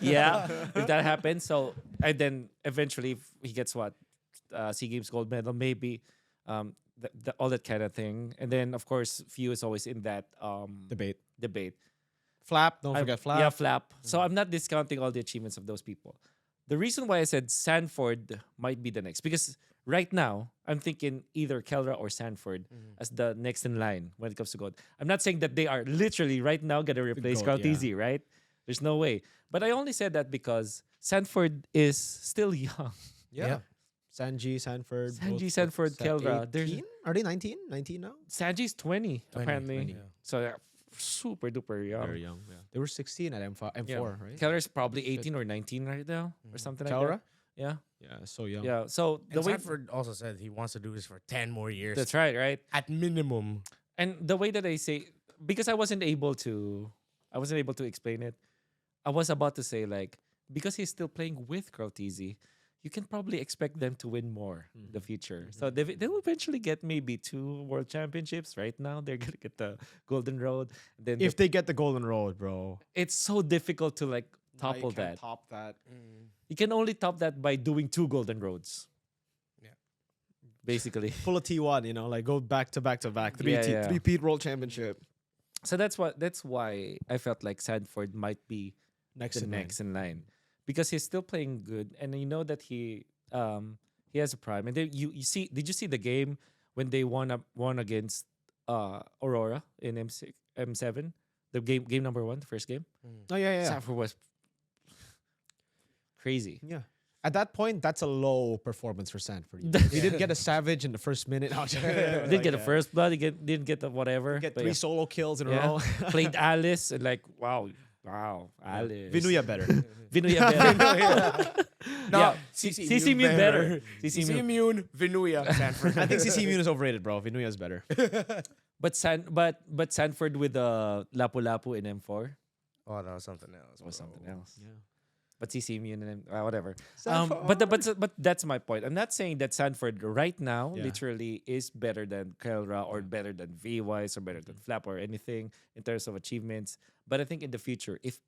Speaker 1: yeah, if that happens. So and then eventually if he gets what SEA Games gold medal, maybe all that kind of thing. And then of course, Few is always in that debate.
Speaker 3: Flap, don't forget Flap.
Speaker 1: Yeah, Flap. So I'm not discounting all the achievements of those people. The reason why I said Sanford might be the next, because right now I'm thinking either Kelra or Sanford as the next in line when it comes to gold. I'm not saying that they are literally right now gonna replace
Speaker 3: GOAT,
Speaker 1: Carl
Speaker 3: yeah.
Speaker 1: TZ, right? There's no way. But I only said that because Sanford is still young.
Speaker 3: Yeah. Sanji, Sanford.
Speaker 1: Sanji,
Speaker 3: both-
Speaker 1: Sanford,
Speaker 3: both
Speaker 1: Kelra. There's
Speaker 3: 18? Are they 19? 19 now?
Speaker 1: Sanji's 20, apparently.
Speaker 2: 20, yeah.
Speaker 1: So they're super duper young.
Speaker 3: Very young. Yeah. They were 16 at M4,
Speaker 1: Yeah.
Speaker 3: right?
Speaker 1: Kelra's probably 18 or 19 right now, or something like
Speaker 3: Kelra?
Speaker 1: that. Yeah.
Speaker 3: Yeah, so young.
Speaker 1: Yeah. So the
Speaker 2: And
Speaker 1: way
Speaker 2: Sanford also said he wants to do this for 10 more years.
Speaker 1: that's right.
Speaker 2: At minimum.
Speaker 1: And the way that I say, because I wasn't able to explain it. I was about to say like, because he's still playing with Carl TZ, you can probably expect them to win more in the future. So they'll eventually get maybe 2 world championships. Right now, they're gonna get the Golden Road. Then
Speaker 3: If they get the Golden Road, bro.
Speaker 1: it's so difficult to like
Speaker 3: Nah,
Speaker 1: topple
Speaker 3: you can't
Speaker 1: that.
Speaker 3: Top that.
Speaker 1: You can only top that by doing 2 Golden Roads.
Speaker 2: Yeah.
Speaker 1: basically.
Speaker 3: Pull a T1, like go back to back to back.
Speaker 1: Yeah.
Speaker 3: Three-peat world championship.
Speaker 1: So that's why I felt like Sanford might be
Speaker 3: Next
Speaker 1: the
Speaker 3: in line.
Speaker 1: next in line because he's still playing good, and you know that he has a prime. And then you see, did you see the game when they won against Aurora in M7, the game number 1, the first game?
Speaker 3: Oh yeah.
Speaker 1: Sanford was crazy.
Speaker 3: Yeah. At that point, that's a low performance for Sanford. He didn't get a savage in the first minute.
Speaker 1: Didn't get the first blood. He didn't get the whatever.
Speaker 3: Get
Speaker 1: but
Speaker 3: 3 solo kills in a row.
Speaker 1: Played Alice and like wow, Alice.
Speaker 3: Vinuya better.
Speaker 1: Vinuya better.
Speaker 2: No,
Speaker 1: CC Mune better. CC
Speaker 2: CC
Speaker 1: Mune.
Speaker 2: Mune, Vinuya, Sanford.
Speaker 3: I think CC Mune is overrated, bro. Vinuya is better.
Speaker 1: But Sanford with the Lapu Lapu in M4
Speaker 2: Oh, that was something else.
Speaker 1: was something else.
Speaker 3: Yeah.
Speaker 1: But CC Mune and whatever.
Speaker 3: Sanford.
Speaker 1: But that's my point. I'm not saying that Sanford right now
Speaker 3: Yeah.
Speaker 1: literally is better than Kelra or better than VWise or better than Flap or anything in terms of achievements. But I think in the future, if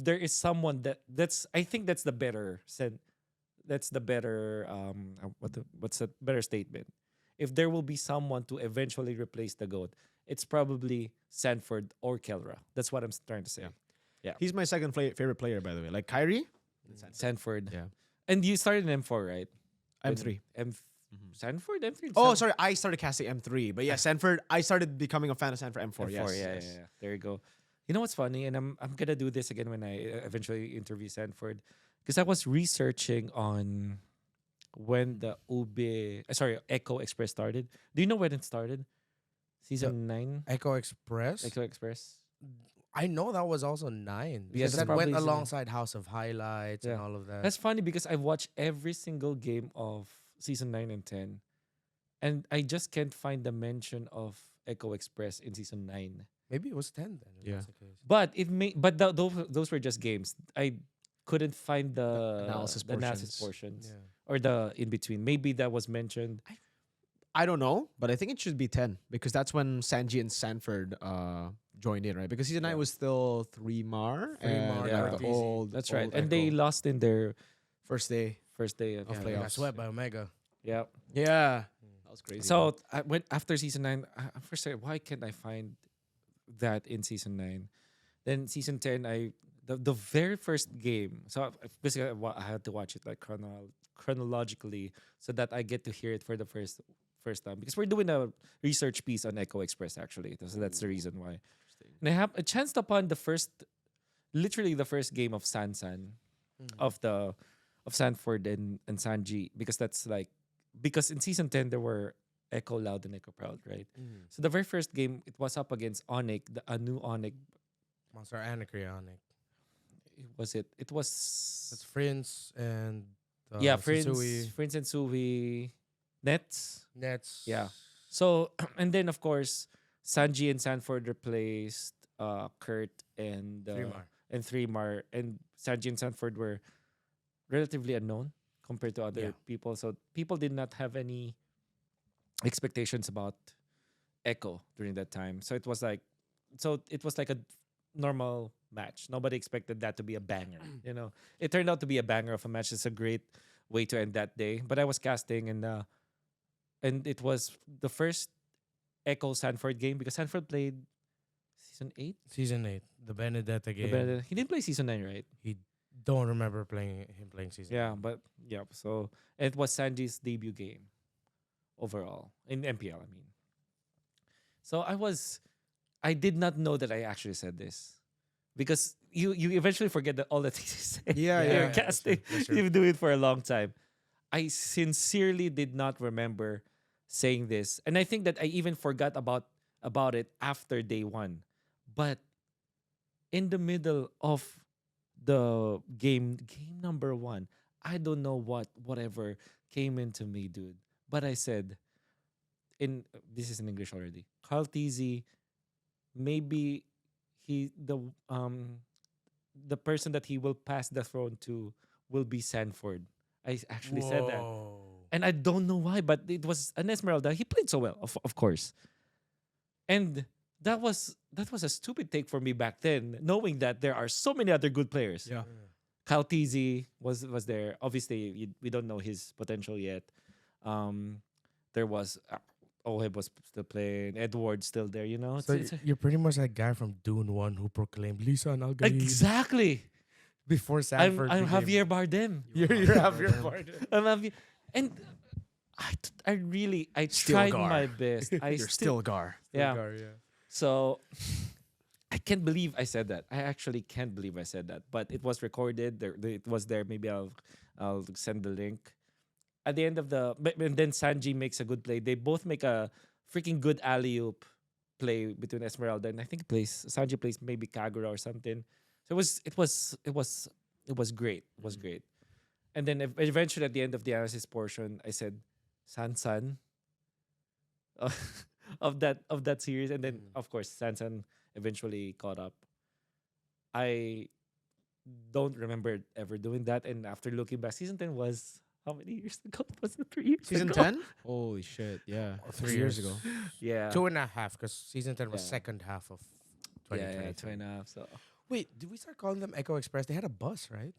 Speaker 1: there is someone I think that's the better what's the better statement? If there will be someone to eventually replace the GOAT, it's probably Sanford or Kelra. That's what I'm trying to say.
Speaker 3: He's my second favorite player, by the way. Like Kyrie,
Speaker 1: Sanford.
Speaker 3: Yeah.
Speaker 1: And you started in M4, right?
Speaker 3: M3.
Speaker 1: Sanford M3.
Speaker 3: Oh, sorry. I started casting M3. But yeah, Sanford, I started becoming a fan of Sanford M4.
Speaker 1: M4,
Speaker 3: Yes.
Speaker 1: yeah. There you go. You know what's funny, and I'm gonna do this again when I eventually interview Sanford, because I was researching on when the Echo Express started. Do you know when it started? Season 9.
Speaker 2: Echo Express.
Speaker 1: Echo Express.
Speaker 2: I know that was also 9.
Speaker 1: Yes,
Speaker 2: Because
Speaker 1: that's
Speaker 2: that
Speaker 1: probably
Speaker 2: went
Speaker 1: season-
Speaker 2: alongside House of Highlights and
Speaker 1: Yeah.
Speaker 2: all of that.
Speaker 1: That's funny because I watched every single game of season 9 and 10, and I just can't find the mention of Echo Express in season 9.
Speaker 2: Maybe it was 10 then. If
Speaker 3: Yeah.
Speaker 2: that's the case.
Speaker 1: But those were just games. I couldn't find the
Speaker 3: analysis
Speaker 1: portions
Speaker 2: Yeah.
Speaker 1: or the in between. Maybe that was mentioned.
Speaker 3: I don't know, but I think it should be 10 because that's when Sanji and Sanford joined in, right? Because season 9 was still Renmar and
Speaker 2: Renmar,
Speaker 1: yeah.
Speaker 3: like the
Speaker 2: Easy.
Speaker 3: old.
Speaker 1: That's right.
Speaker 3: old
Speaker 1: And they
Speaker 3: Echo.
Speaker 1: lost in their
Speaker 3: first day.
Speaker 1: first day of
Speaker 3: Of
Speaker 2: They got
Speaker 3: playoffs.
Speaker 2: swept by Omega.
Speaker 1: Yeah.
Speaker 3: Yeah. That was crazy.
Speaker 1: So I went after season 9. I first said, why can't I find that in season 9? Then season 10, the very first game. So basically, I had to watch it like chronologically so that I get to hear it for the first time, because we're doing a research piece on Echo Express actually. So that's the reason why. And I chanced upon literally the first game of Sansan, of Sanford and Sanji, because in season 10 there were Echo Loud and Echo Proud, right? So the very first game, it was up against Onyx, a new Onyx.
Speaker 2: Monster and Cryonic.
Speaker 1: Was it? It was
Speaker 2: That's Prince and
Speaker 1: Prince and Sui, Nets.
Speaker 2: Nets.
Speaker 1: Yeah. So and then of course Sanji and Sanford replaced Kurt and
Speaker 2: Three-Mar.
Speaker 1: Three-Mar, and Sanji and Sanford were relatively unknown compared to other people. So people did not have any expectations about Echo during that time. So it was like a normal match. Nobody expected that to be a banger. It turned out to be a banger of a match. It's a great way to end that day. But I was casting and it was the first Echo Sanford game because Sanford played season 8.
Speaker 2: Season 8. The Benedetta game.
Speaker 1: He didn't play season 9, right?
Speaker 2: Don't remember him playing season.
Speaker 1: Yeah, but yeah. So it was Sanji's debut game overall in MPL. I mean, so I did not know that I actually said this because you eventually forget all the things you say.
Speaker 3: Yeah,
Speaker 1: You're
Speaker 3: yeah.
Speaker 1: casting.
Speaker 2: That's true.
Speaker 1: You do it for a long time. I sincerely did not remember saying this, and I think that I even forgot about it after day 1. But in the middle of the game number 1, I don't know whatever came into me, dude. But I said, this is in English already. Carl TZ, maybe the person that he will pass the throne to will be Sanford. I actually said that. And I don't know why, but it was an Esmeralda. He played so well, of course. And that was a stupid take for me back then, knowing that there are so many other good players.
Speaker 3: Yeah.
Speaker 1: Kyle TZ was there. Obviously, we don't know his potential yet. there was Oheb was still playing, Edward still there. You know,
Speaker 2: So you're pretty much that guy from Dune 1 who proclaimed Lisa and Algaid
Speaker 1: exactly.
Speaker 2: before Sanford.
Speaker 1: I'm
Speaker 2: became-
Speaker 1: Javier Bardem.
Speaker 2: You're Javier Bardem.
Speaker 1: I'm Javier, and I really
Speaker 3: Still
Speaker 1: tried
Speaker 3: Gar.
Speaker 1: my best.
Speaker 3: You're still Gar.
Speaker 1: Yeah.
Speaker 2: Yeah.
Speaker 1: So I can't believe I said that. I actually can't believe I said that. But it was recorded. It was there. Maybe I'll send the link. At the end of and then Sanji makes a good play. They both make a freaking good alley oop play between Esmeralda and I think Sanji plays maybe Kagura or something. So it was great. It was great. And then eventually at the end of the analysis portion, I said, Sansan of that series, and then of course Sansan eventually caught up. I don't remember ever doing that, and after looking back, season 10 was how many years ago? Was it 3 years
Speaker 3: Season
Speaker 1: ago?
Speaker 3: 10? Holy shit! Yeah,
Speaker 2: 3
Speaker 3: years
Speaker 2: years.
Speaker 3: ago.
Speaker 1: Yeah.
Speaker 2: 2.5 because season 10 was
Speaker 1: Yeah.
Speaker 2: second half of
Speaker 1: Yeah,
Speaker 2: 2023.
Speaker 1: 2.5. So
Speaker 2: Wait, did we start calling them Echo Express? They had a bus, right?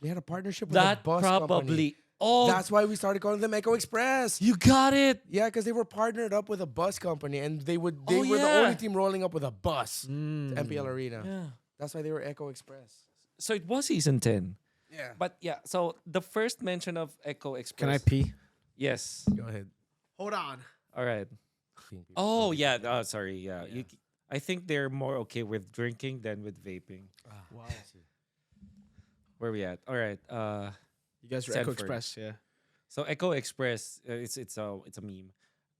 Speaker 2: They had a partnership with
Speaker 1: that
Speaker 2: a bus
Speaker 1: probably.
Speaker 2: company.
Speaker 1: Oh,
Speaker 2: That's why we started calling them Echo Express.
Speaker 1: you got it.
Speaker 2: Yeah, because they were partnered up with a bus company, and they were the
Speaker 1: yeah.
Speaker 2: only team rolling up with a bus to
Speaker 3: Mm.
Speaker 2: MPL Arena.
Speaker 1: Yeah.
Speaker 2: That's why they were Echo Express.
Speaker 1: So it was season 10.
Speaker 2: Yeah.
Speaker 1: But yeah, so the first mention of Echo Express.
Speaker 3: Can I pee?
Speaker 1: Yes.
Speaker 2: Go ahead.
Speaker 3: Hold on.
Speaker 1: All right. Oh yeah. Oh, sorry. Yeah.
Speaker 2: Yeah.
Speaker 1: I think they're more okay with drinking than with vaping.
Speaker 3: Wow.
Speaker 1: Where we at? All right.
Speaker 3: You guys are Echo
Speaker 1: Sanford.
Speaker 3: Express, yeah.
Speaker 1: So Echo Express, it's a meme.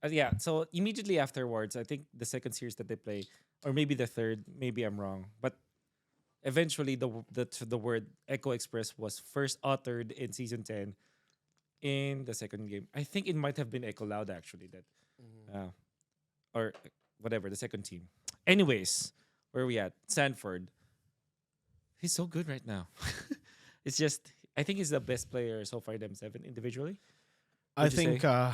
Speaker 1: Yeah. So immediately afterwards, I think the second series that they play, or maybe the third, maybe I'm wrong, but eventually the word Echo Express was first uttered in season 10 in the second game. I think it might have been Echo Loud actually that, or whatever the second team. Anyways, where are we at? Sanford. He's so good right now. It's just I think he's the best player so far in M7 individually.
Speaker 3: I
Speaker 1: Would you
Speaker 3: think
Speaker 1: say?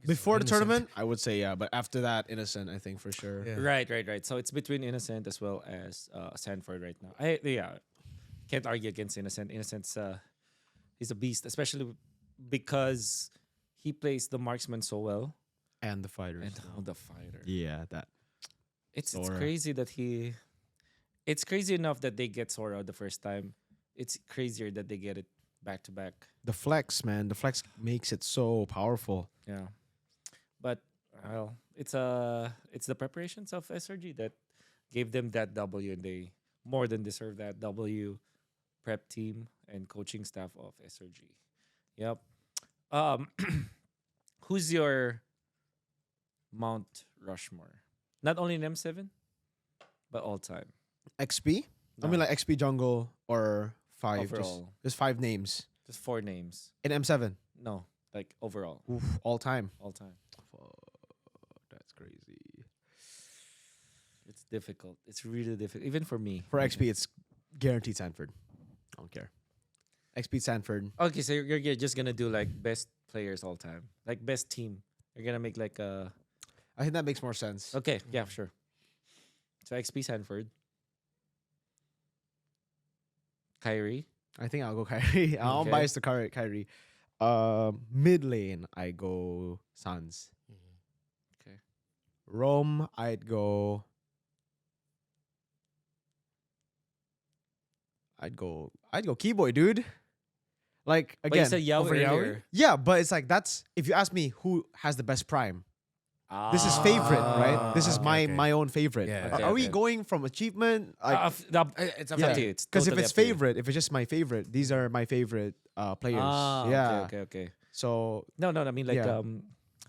Speaker 3: before the
Speaker 2: Innocent.
Speaker 3: tournament, I would say yeah, but after that, Innocent, I think for sure.
Speaker 2: Yeah.
Speaker 1: Right. So it's between Innocent as well as Sanford right now. Can't argue against Innocent. Innocent's he's a beast, especially because he plays the marksman so well
Speaker 3: And the fighters.
Speaker 1: and the fighter.
Speaker 3: Yeah, that.
Speaker 1: It's
Speaker 3: Sora.
Speaker 1: crazy that he. It's crazy enough that they get Sora the first time. It's crazier that they get it back to back.
Speaker 3: The flex, man. The flex makes it so powerful.
Speaker 1: Yeah, but well, it's the preparations of SRG that gave them that W, and they more than deserve that W. Prep team and coaching staff of SRG. Yep. Who's your Mount Rushmore? Not only in M7, but all time.
Speaker 3: XP? I
Speaker 1: No,
Speaker 3: mean, like XP Jungle or 5.
Speaker 1: overall,
Speaker 3: Just 5 names.
Speaker 1: just 4 names.
Speaker 3: In M7.
Speaker 1: No, like overall,
Speaker 3: Oof, all time.
Speaker 1: all time.
Speaker 3: That's crazy.
Speaker 1: It's difficult. It's really difficult, even for me.
Speaker 3: For XP, it's guaranteed Sanford. I don't care. XP Sanford.
Speaker 1: Okay, so you're just gonna do like best players all time, like best team. You're gonna make like a.
Speaker 3: I think that makes more sense.
Speaker 1: Okay, yeah, sure. So XP Sanford, Kyrie,
Speaker 3: I think I'll go Kyrie. I'm
Speaker 1: Okay.
Speaker 3: biased to Kyrie. Mid lane, I go Suns.
Speaker 1: Okay.
Speaker 3: Rome, I'd go Keyboy, dude. Like
Speaker 1: But you
Speaker 3: again,
Speaker 1: said Yaoi
Speaker 2: over Yaoi?
Speaker 1: earlier.
Speaker 3: yeah, but it's like that's if you ask me who has the best prime. This is favorite, right? This is
Speaker 2: okay, okay.
Speaker 3: my own favorite.
Speaker 2: Yeah.
Speaker 3: Are-
Speaker 1: Okay,
Speaker 3: are we
Speaker 1: okay.
Speaker 3: going from achievement? Like,
Speaker 2: It's
Speaker 1: Up
Speaker 3: Yeah.
Speaker 1: to you. It's
Speaker 3: because if
Speaker 1: totally
Speaker 3: it's
Speaker 1: up to you.
Speaker 3: favorite, if it's just my favorite, these are my favorite players.
Speaker 1: Ah,
Speaker 3: yeah.
Speaker 1: Okay.
Speaker 3: So
Speaker 1: No, I mean like
Speaker 3: Yeah.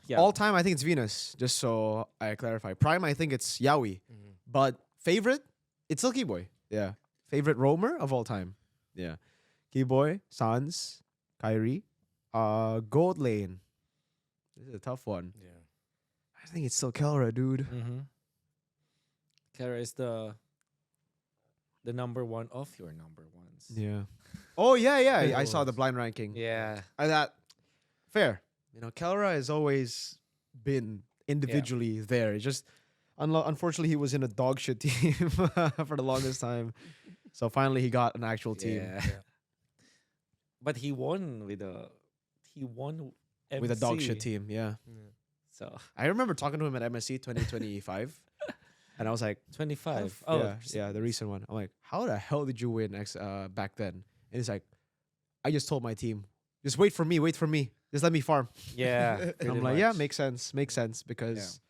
Speaker 1: yeah.
Speaker 3: all time, I think it's Venus. Just so I clarify, prime, I think it's Yaoi. But favorite, it's still Keyboy. Yeah. Favorite roamer of all time. Yeah. Keyboy, Sans, Kyrie, Gold Lane. This is a tough one.
Speaker 2: Yeah.
Speaker 3: I think it's still Kelra, dude.
Speaker 1: Mm-hmm. Kara is the number one of your number ones.
Speaker 3: Yeah. Oh yeah. I saw
Speaker 2: Yes.
Speaker 3: the blind ranking.
Speaker 1: Yeah.
Speaker 3: I thought fair. You know, Kelra has always been individually there. It's just unfortunately he was in a dog shit team for the longest time. So finally he got an actual team
Speaker 1: Yeah. But he won with a
Speaker 3: with a dog
Speaker 1: MC.
Speaker 3: shit team. Yeah.
Speaker 1: So
Speaker 3: I remember talking to him at MSC 2025, and I was like,
Speaker 1: 25.
Speaker 3: yeah, the recent one. I'm like, how the hell did you win back then? And he's like, I just told my team, just wait for me, just let me farm.
Speaker 1: Yeah.
Speaker 3: And
Speaker 1: pretty
Speaker 3: I'm like, yeah,
Speaker 1: much.
Speaker 3: makes sense because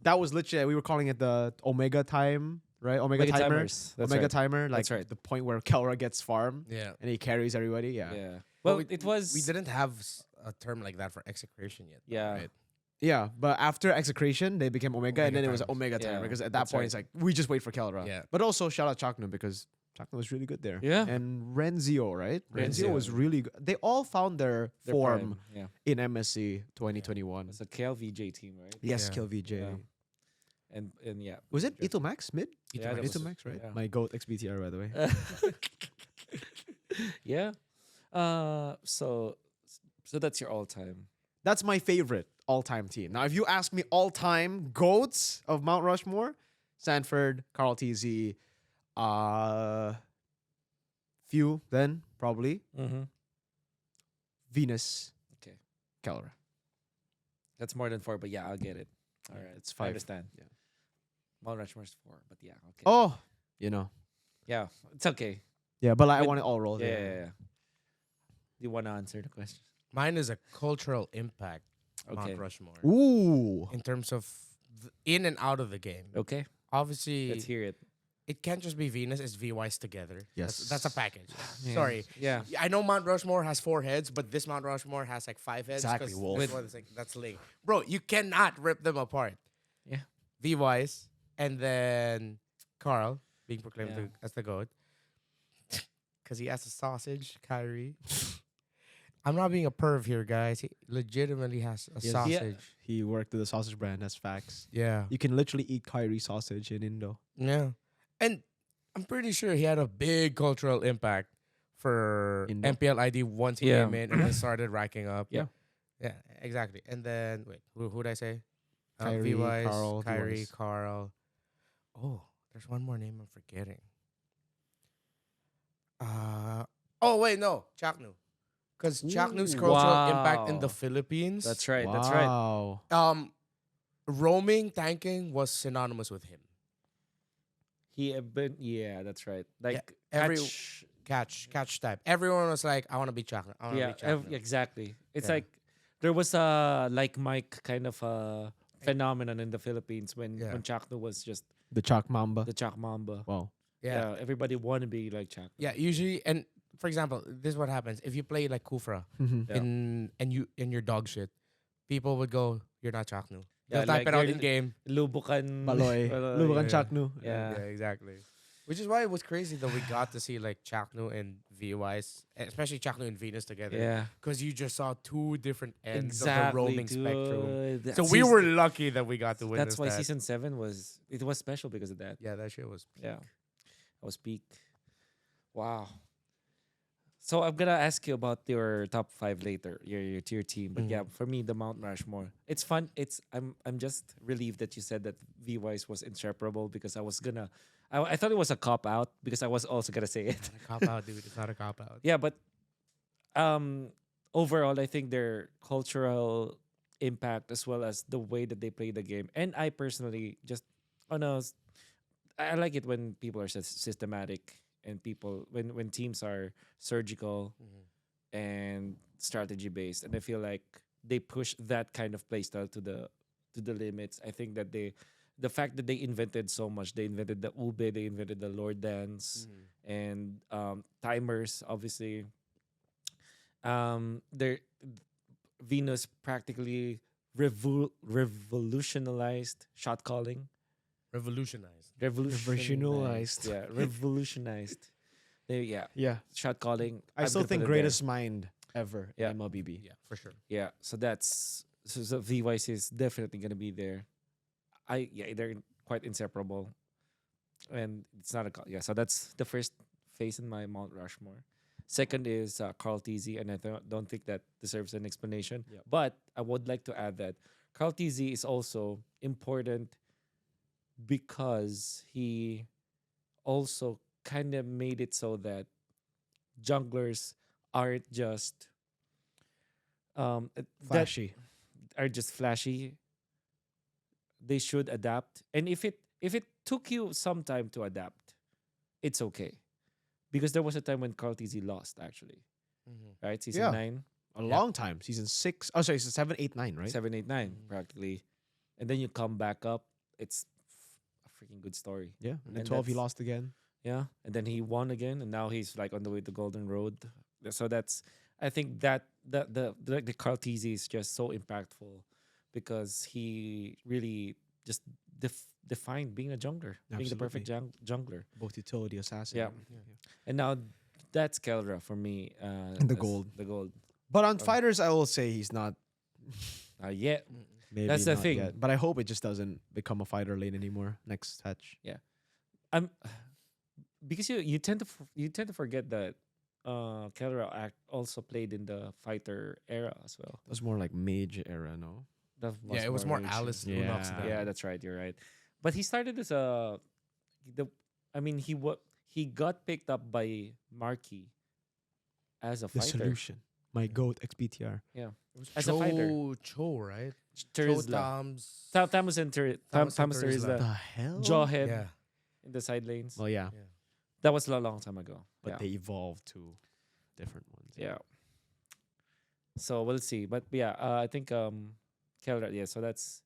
Speaker 3: that was literally we were calling it the Omega time, right? Omega
Speaker 1: Omega
Speaker 3: timer,
Speaker 1: timers. That's
Speaker 3: Omega
Speaker 1: right.
Speaker 3: timer, like
Speaker 1: That's right.
Speaker 3: the point where Kelra gets farm
Speaker 2: Yeah.
Speaker 3: and he carries everybody. Yeah,
Speaker 1: Yeah.
Speaker 2: But
Speaker 1: Well, it was.
Speaker 2: We didn't have a term like that for execration yet. though,
Speaker 1: Yeah.
Speaker 2: Right?
Speaker 3: yeah. But after execration, they became Omega, and
Speaker 2: Omega
Speaker 3: then it was
Speaker 2: timers.
Speaker 3: Omega timer
Speaker 1: Yeah,
Speaker 3: because at that
Speaker 1: that's
Speaker 3: point
Speaker 1: right.
Speaker 3: it's like we just wait for Kelra.
Speaker 2: Yeah.
Speaker 3: But also shout out Chaknu because Chaknu was really good there.
Speaker 1: Yeah.
Speaker 3: And Renzio, right? Renzio
Speaker 1: Renzio.
Speaker 3: was really good. They all found their
Speaker 1: their
Speaker 3: form
Speaker 1: prime. Yeah.
Speaker 3: in MSC 2021.
Speaker 1: It's a KLVJ team, right?
Speaker 3: Yes,
Speaker 2: Yeah.
Speaker 3: Kill VJ.
Speaker 1: Yeah. And yeah.
Speaker 3: Was it
Speaker 1: Just-
Speaker 3: Ito Max mid?
Speaker 1: Yeah, that
Speaker 3: Ito
Speaker 1: was-
Speaker 3: Max, right?
Speaker 1: yeah.
Speaker 3: My GOAT XBTR, by the way.
Speaker 1: Yeah. So that's your all time.
Speaker 3: That's my favorite all-time team. Now, if you ask me all-time GOATs of Mount Rushmore, Sanford, Carl TZ, few then, probably.
Speaker 1: Mm-hmm.
Speaker 3: Venus.
Speaker 1: Okay.
Speaker 3: Kelra.
Speaker 1: That's more than 4, but yeah, I'll get it. All right.
Speaker 3: It's
Speaker 1: I
Speaker 3: 5.
Speaker 1: understand.
Speaker 3: Yeah.
Speaker 1: Mount Rushmore's 4, but yeah, okay.
Speaker 3: Oh, you know.
Speaker 1: Yeah, it's okay.
Speaker 3: Yeah, but like, I
Speaker 1: But-
Speaker 3: want it all rolled.
Speaker 1: Yeah, yeah, yeah. Do you want to answer the question?
Speaker 2: Mine is a cultural impact.
Speaker 1: Okay.
Speaker 2: Mount Rushmore.
Speaker 3: Ooh.
Speaker 2: In terms of in and out of the game.
Speaker 1: Okay.
Speaker 2: Obviously,
Speaker 1: Let's hear it.
Speaker 2: it can't just be Venus. It's VYs together.
Speaker 3: Yes.
Speaker 2: That's a package.
Speaker 1: Yeah.
Speaker 2: Sorry.
Speaker 1: Yeah.
Speaker 2: I know Mount Rushmore has 4 heads, but this Mount Rushmore has like 5 heads.
Speaker 3: Exactly,
Speaker 2: 'cause
Speaker 3: Wolf.
Speaker 2: this one is like, that's Ling. Bro, you cannot rip them apart.
Speaker 1: Yeah.
Speaker 2: VYs and then Carl being proclaimed
Speaker 1: Yeah.
Speaker 2: as the GOAT. Because he has a sausage, Kyrie. I'm not being a perv here, guys. He legitimately has a
Speaker 3: Yes.
Speaker 2: sausage.
Speaker 3: He worked at the sausage brand. That's facts.
Speaker 2: Yeah.
Speaker 3: You can literally eat Kyrie sausage in Indo.
Speaker 2: Yeah. And I'm pretty sure he had a big cultural impact for
Speaker 3: Indo.
Speaker 2: MPL ID once he
Speaker 1: Yeah.
Speaker 2: came in and then started racking up.
Speaker 1: Yeah.
Speaker 2: Yeah, exactly. And then, wait, who'd I say?
Speaker 3: Kyrie,
Speaker 2: VYs,
Speaker 3: Carl,
Speaker 2: Kyrie,
Speaker 3: VYs.
Speaker 2: Carl. Oh, there's one more name I'm forgetting. Oh, wait, no. Chaknu. Because Chaknu's
Speaker 1: Ooh,
Speaker 2: cultural impact in
Speaker 1: wow.
Speaker 2: the Philippines.
Speaker 1: That's right. That's right.
Speaker 3: Wow.
Speaker 2: Roaming, tanking was synonymous with him.
Speaker 1: Yeah, that's right. Like
Speaker 2: every-
Speaker 1: catch-
Speaker 2: Catch type. Everyone was like, I want to be Chaknu. I want to
Speaker 1: yeah,
Speaker 2: be Chaknu.
Speaker 1: exactly. It's
Speaker 2: Yeah.
Speaker 1: like there was a like Mike kind of a phenomenon in the Philippines when
Speaker 2: Yeah.
Speaker 1: Chakno was just
Speaker 3: The Chalk Mamba.
Speaker 1: the Chak Mamba.
Speaker 3: Wow.
Speaker 2: Yeah.
Speaker 1: Everybody want to be like Chak.
Speaker 2: Yeah, usually, and for example, this is what happens. If you play like Kufra
Speaker 3: Mm-hmm.
Speaker 1: Yeah.
Speaker 2: and you're dog shit, people would go, you're not Chaknu.
Speaker 1: Yeah,
Speaker 2: They'll type
Speaker 1: like
Speaker 2: it out
Speaker 1: you're
Speaker 2: in game.
Speaker 1: Lubukan.
Speaker 3: Baloy. Lubukan
Speaker 2: yeah.
Speaker 3: Chaknu.
Speaker 1: Yeah.
Speaker 2: exactly. Which is why it was crazy that we got to see like Chaknu and VYs, especially Chaknu and Venus together.
Speaker 1: Yeah.
Speaker 2: Because you just saw 2 different ends
Speaker 1: Exactly,
Speaker 2: of the roaming spectrum.
Speaker 1: dude.
Speaker 2: So we were lucky that we got to witness
Speaker 1: That's why
Speaker 2: that.
Speaker 1: season 7 was special because of that.
Speaker 2: Yeah, that shit was.
Speaker 1: Yeah. That was peak. Wow. So I'm gonna ask you about your top 5 later, your tier team. But yeah, for me, the Mount Rushmore. It's fun. I'm just relieved that you said that VYs was inseparable because I was gonna I thought it was a cop out because I was also gonna say it.
Speaker 2: It's not a cop out, dude. It's not a cop out.
Speaker 1: Yeah, but overall I think their cultural impact as well as the way that they play the game. And I personally just I like it when people are systematic and people when teams are surgical and strategy based, and I feel like they push that kind of play style to the limits. I think that the fact that they invented so much, they invented the ube, they invented the Lord dance and timers, obviously. Their Venus practically revolutionized shot calling.
Speaker 2: Revolutionized.
Speaker 3: Revolutionized.
Speaker 1: Yeah, revolutionized. Yeah,
Speaker 3: Yeah.
Speaker 1: shot calling.
Speaker 3: I
Speaker 1: I'm
Speaker 3: still
Speaker 1: gonna
Speaker 3: think
Speaker 1: put it there.
Speaker 3: greatest mind ever
Speaker 1: Yeah.
Speaker 3: in MLBB.
Speaker 2: Yeah, for sure.
Speaker 1: Yeah, so that's so VYC is definitely gonna be there. They're quite inseparable, and it's not yeah. So that's the first face in my Mount Rushmore. Second is Carl TZ, and I don't think that deserves an explanation.
Speaker 3: Yep.
Speaker 1: But I would like to add that Carl TZ is also important because he also kind of made it so that junglers aren't just that
Speaker 3: Flashy.
Speaker 1: are just flashy. they should adapt. And if it took you some time to adapt, it's okay. Because there was a time when Carl TZ lost actually, right? Season
Speaker 3: Yeah.
Speaker 1: 9,
Speaker 3: A long time. Season 6. Oh, sorry. Season 7, 8, 9, right?
Speaker 1: 7, 8, 9 practically. And then you come back up. It's a freaking good story.
Speaker 3: Yeah. And then
Speaker 1: And
Speaker 3: 12, he
Speaker 1: that's-
Speaker 3: lost again.
Speaker 1: Yeah, and then he won again, and now he's like on the way to Golden Road. So that's, I think that the Carl TZ is just so impactful because he really just defined being a jungler, being the perfect jungler.
Speaker 3: Both utility, assassin.
Speaker 1: Yeah. And now that's Keldra for me.
Speaker 3: The
Speaker 1: as
Speaker 3: gold.
Speaker 1: the gold.
Speaker 3: But on fighters, I will say he's not.
Speaker 1: Yet,
Speaker 3: Maybe
Speaker 1: That's the
Speaker 3: not
Speaker 1: thing.
Speaker 3: yet. But I hope it just doesn't become a fighter lane anymore next hatch.
Speaker 1: I'm because you tend to forget that Keldra also played in the fighter era as well.
Speaker 3: It was more like mage era, no?
Speaker 1: That
Speaker 2: Yeah, it was more
Speaker 1: Rage.
Speaker 2: Alice
Speaker 3: Yeah.
Speaker 2: Lunox then.
Speaker 1: Yeah, that's right. You're right. But he started as a he got picked up by Markey as a
Speaker 3: The
Speaker 1: fighter.
Speaker 3: solution. My goat XBTR.
Speaker 1: Yeah,
Speaker 2: It was
Speaker 1: as a fighter.
Speaker 2: Cho, right?
Speaker 1: Turizla.
Speaker 2: Thomas.
Speaker 1: Thomas and
Speaker 2: Thomas
Speaker 1: Thomas
Speaker 2: and Turizla.
Speaker 3: The
Speaker 1: Turizla.
Speaker 3: hell?
Speaker 1: Jawhead
Speaker 2: Yeah.
Speaker 1: in the side lanes.
Speaker 3: Well, yeah.
Speaker 2: Yeah.
Speaker 1: That was a long time ago.
Speaker 3: But
Speaker 1: yeah.
Speaker 3: they evolved to different ones.
Speaker 1: Yeah. So we'll see. But yeah, I think Keldra. Yeah, so that's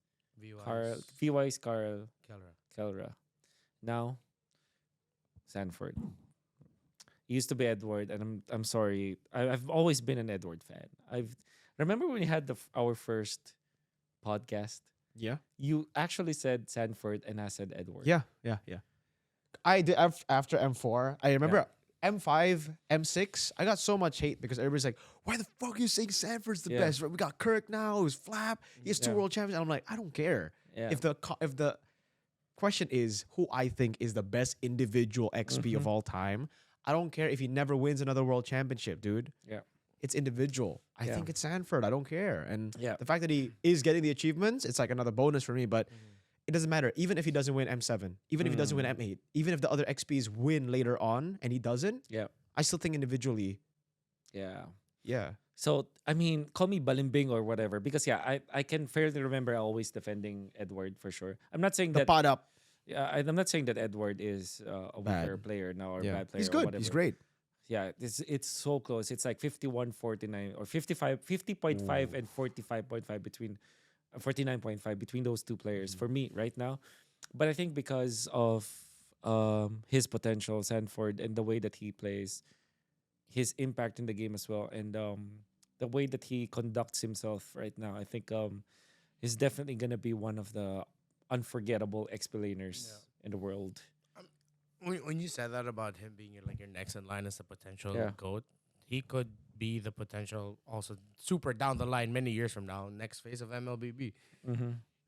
Speaker 1: Carl. VY's Carl Keldra. Now Sanford. He used to be Edward, and I'm sorry. I've always been an Edward fan. Remember when we had our first podcast.
Speaker 3: Yeah.
Speaker 1: You actually said Sanford, and I said Edward.
Speaker 3: Yeah. I did after M4. I remember M5, M6. I got so much hate because everybody's like, "Why the fuck are you saying Sanford's the
Speaker 1: Yeah.
Speaker 3: best? Right? We got Kirk now. Who's Flap? He has 2
Speaker 1: Yeah.
Speaker 3: world champions." And I'm like, I don't care.
Speaker 1: Yeah.
Speaker 3: If the question is who I think is the best individual XP of all time, I don't care if he never wins another world championship, dude.
Speaker 1: Yeah.
Speaker 3: It's individual. I
Speaker 1: Yeah.
Speaker 3: think it's Sanford. I don't care. And
Speaker 1: Yeah.
Speaker 3: the fact that he is getting the achievements, it's like another bonus for me. But it doesn't matter. Even if he doesn't win M7, even if he doesn't win M8, even if the other XPs win later on and he doesn't,
Speaker 1: Yeah.
Speaker 3: I still think individually,
Speaker 1: Yeah.
Speaker 3: yeah.
Speaker 1: So I mean, call me Balimbing or whatever, because I can fairly remember always defending Edward for sure. I'm not saying
Speaker 3: The
Speaker 1: that.
Speaker 3: pot up.
Speaker 1: Yeah, I'm not saying that Edward is a weaker player now or
Speaker 3: Yeah.
Speaker 1: bad player.
Speaker 3: He's
Speaker 1: or
Speaker 3: good.
Speaker 1: whatever.
Speaker 3: He's great.
Speaker 1: Yeah, it's so close. It's like 51-49 or 50.5 and 45.5 between 49.5 between those two players for me right now. But I think because of his potential, Sanford, and the way that he plays, his impact in the game as well, and the way that he conducts himself right now, I think he's definitely gonna be one of the unforgettable explainers in the world.
Speaker 2: When you said that about him being like your next in line as a potential
Speaker 1: Yeah.
Speaker 2: GOAT, he could be the potential also super down the line many years from now, next phase of MLBB.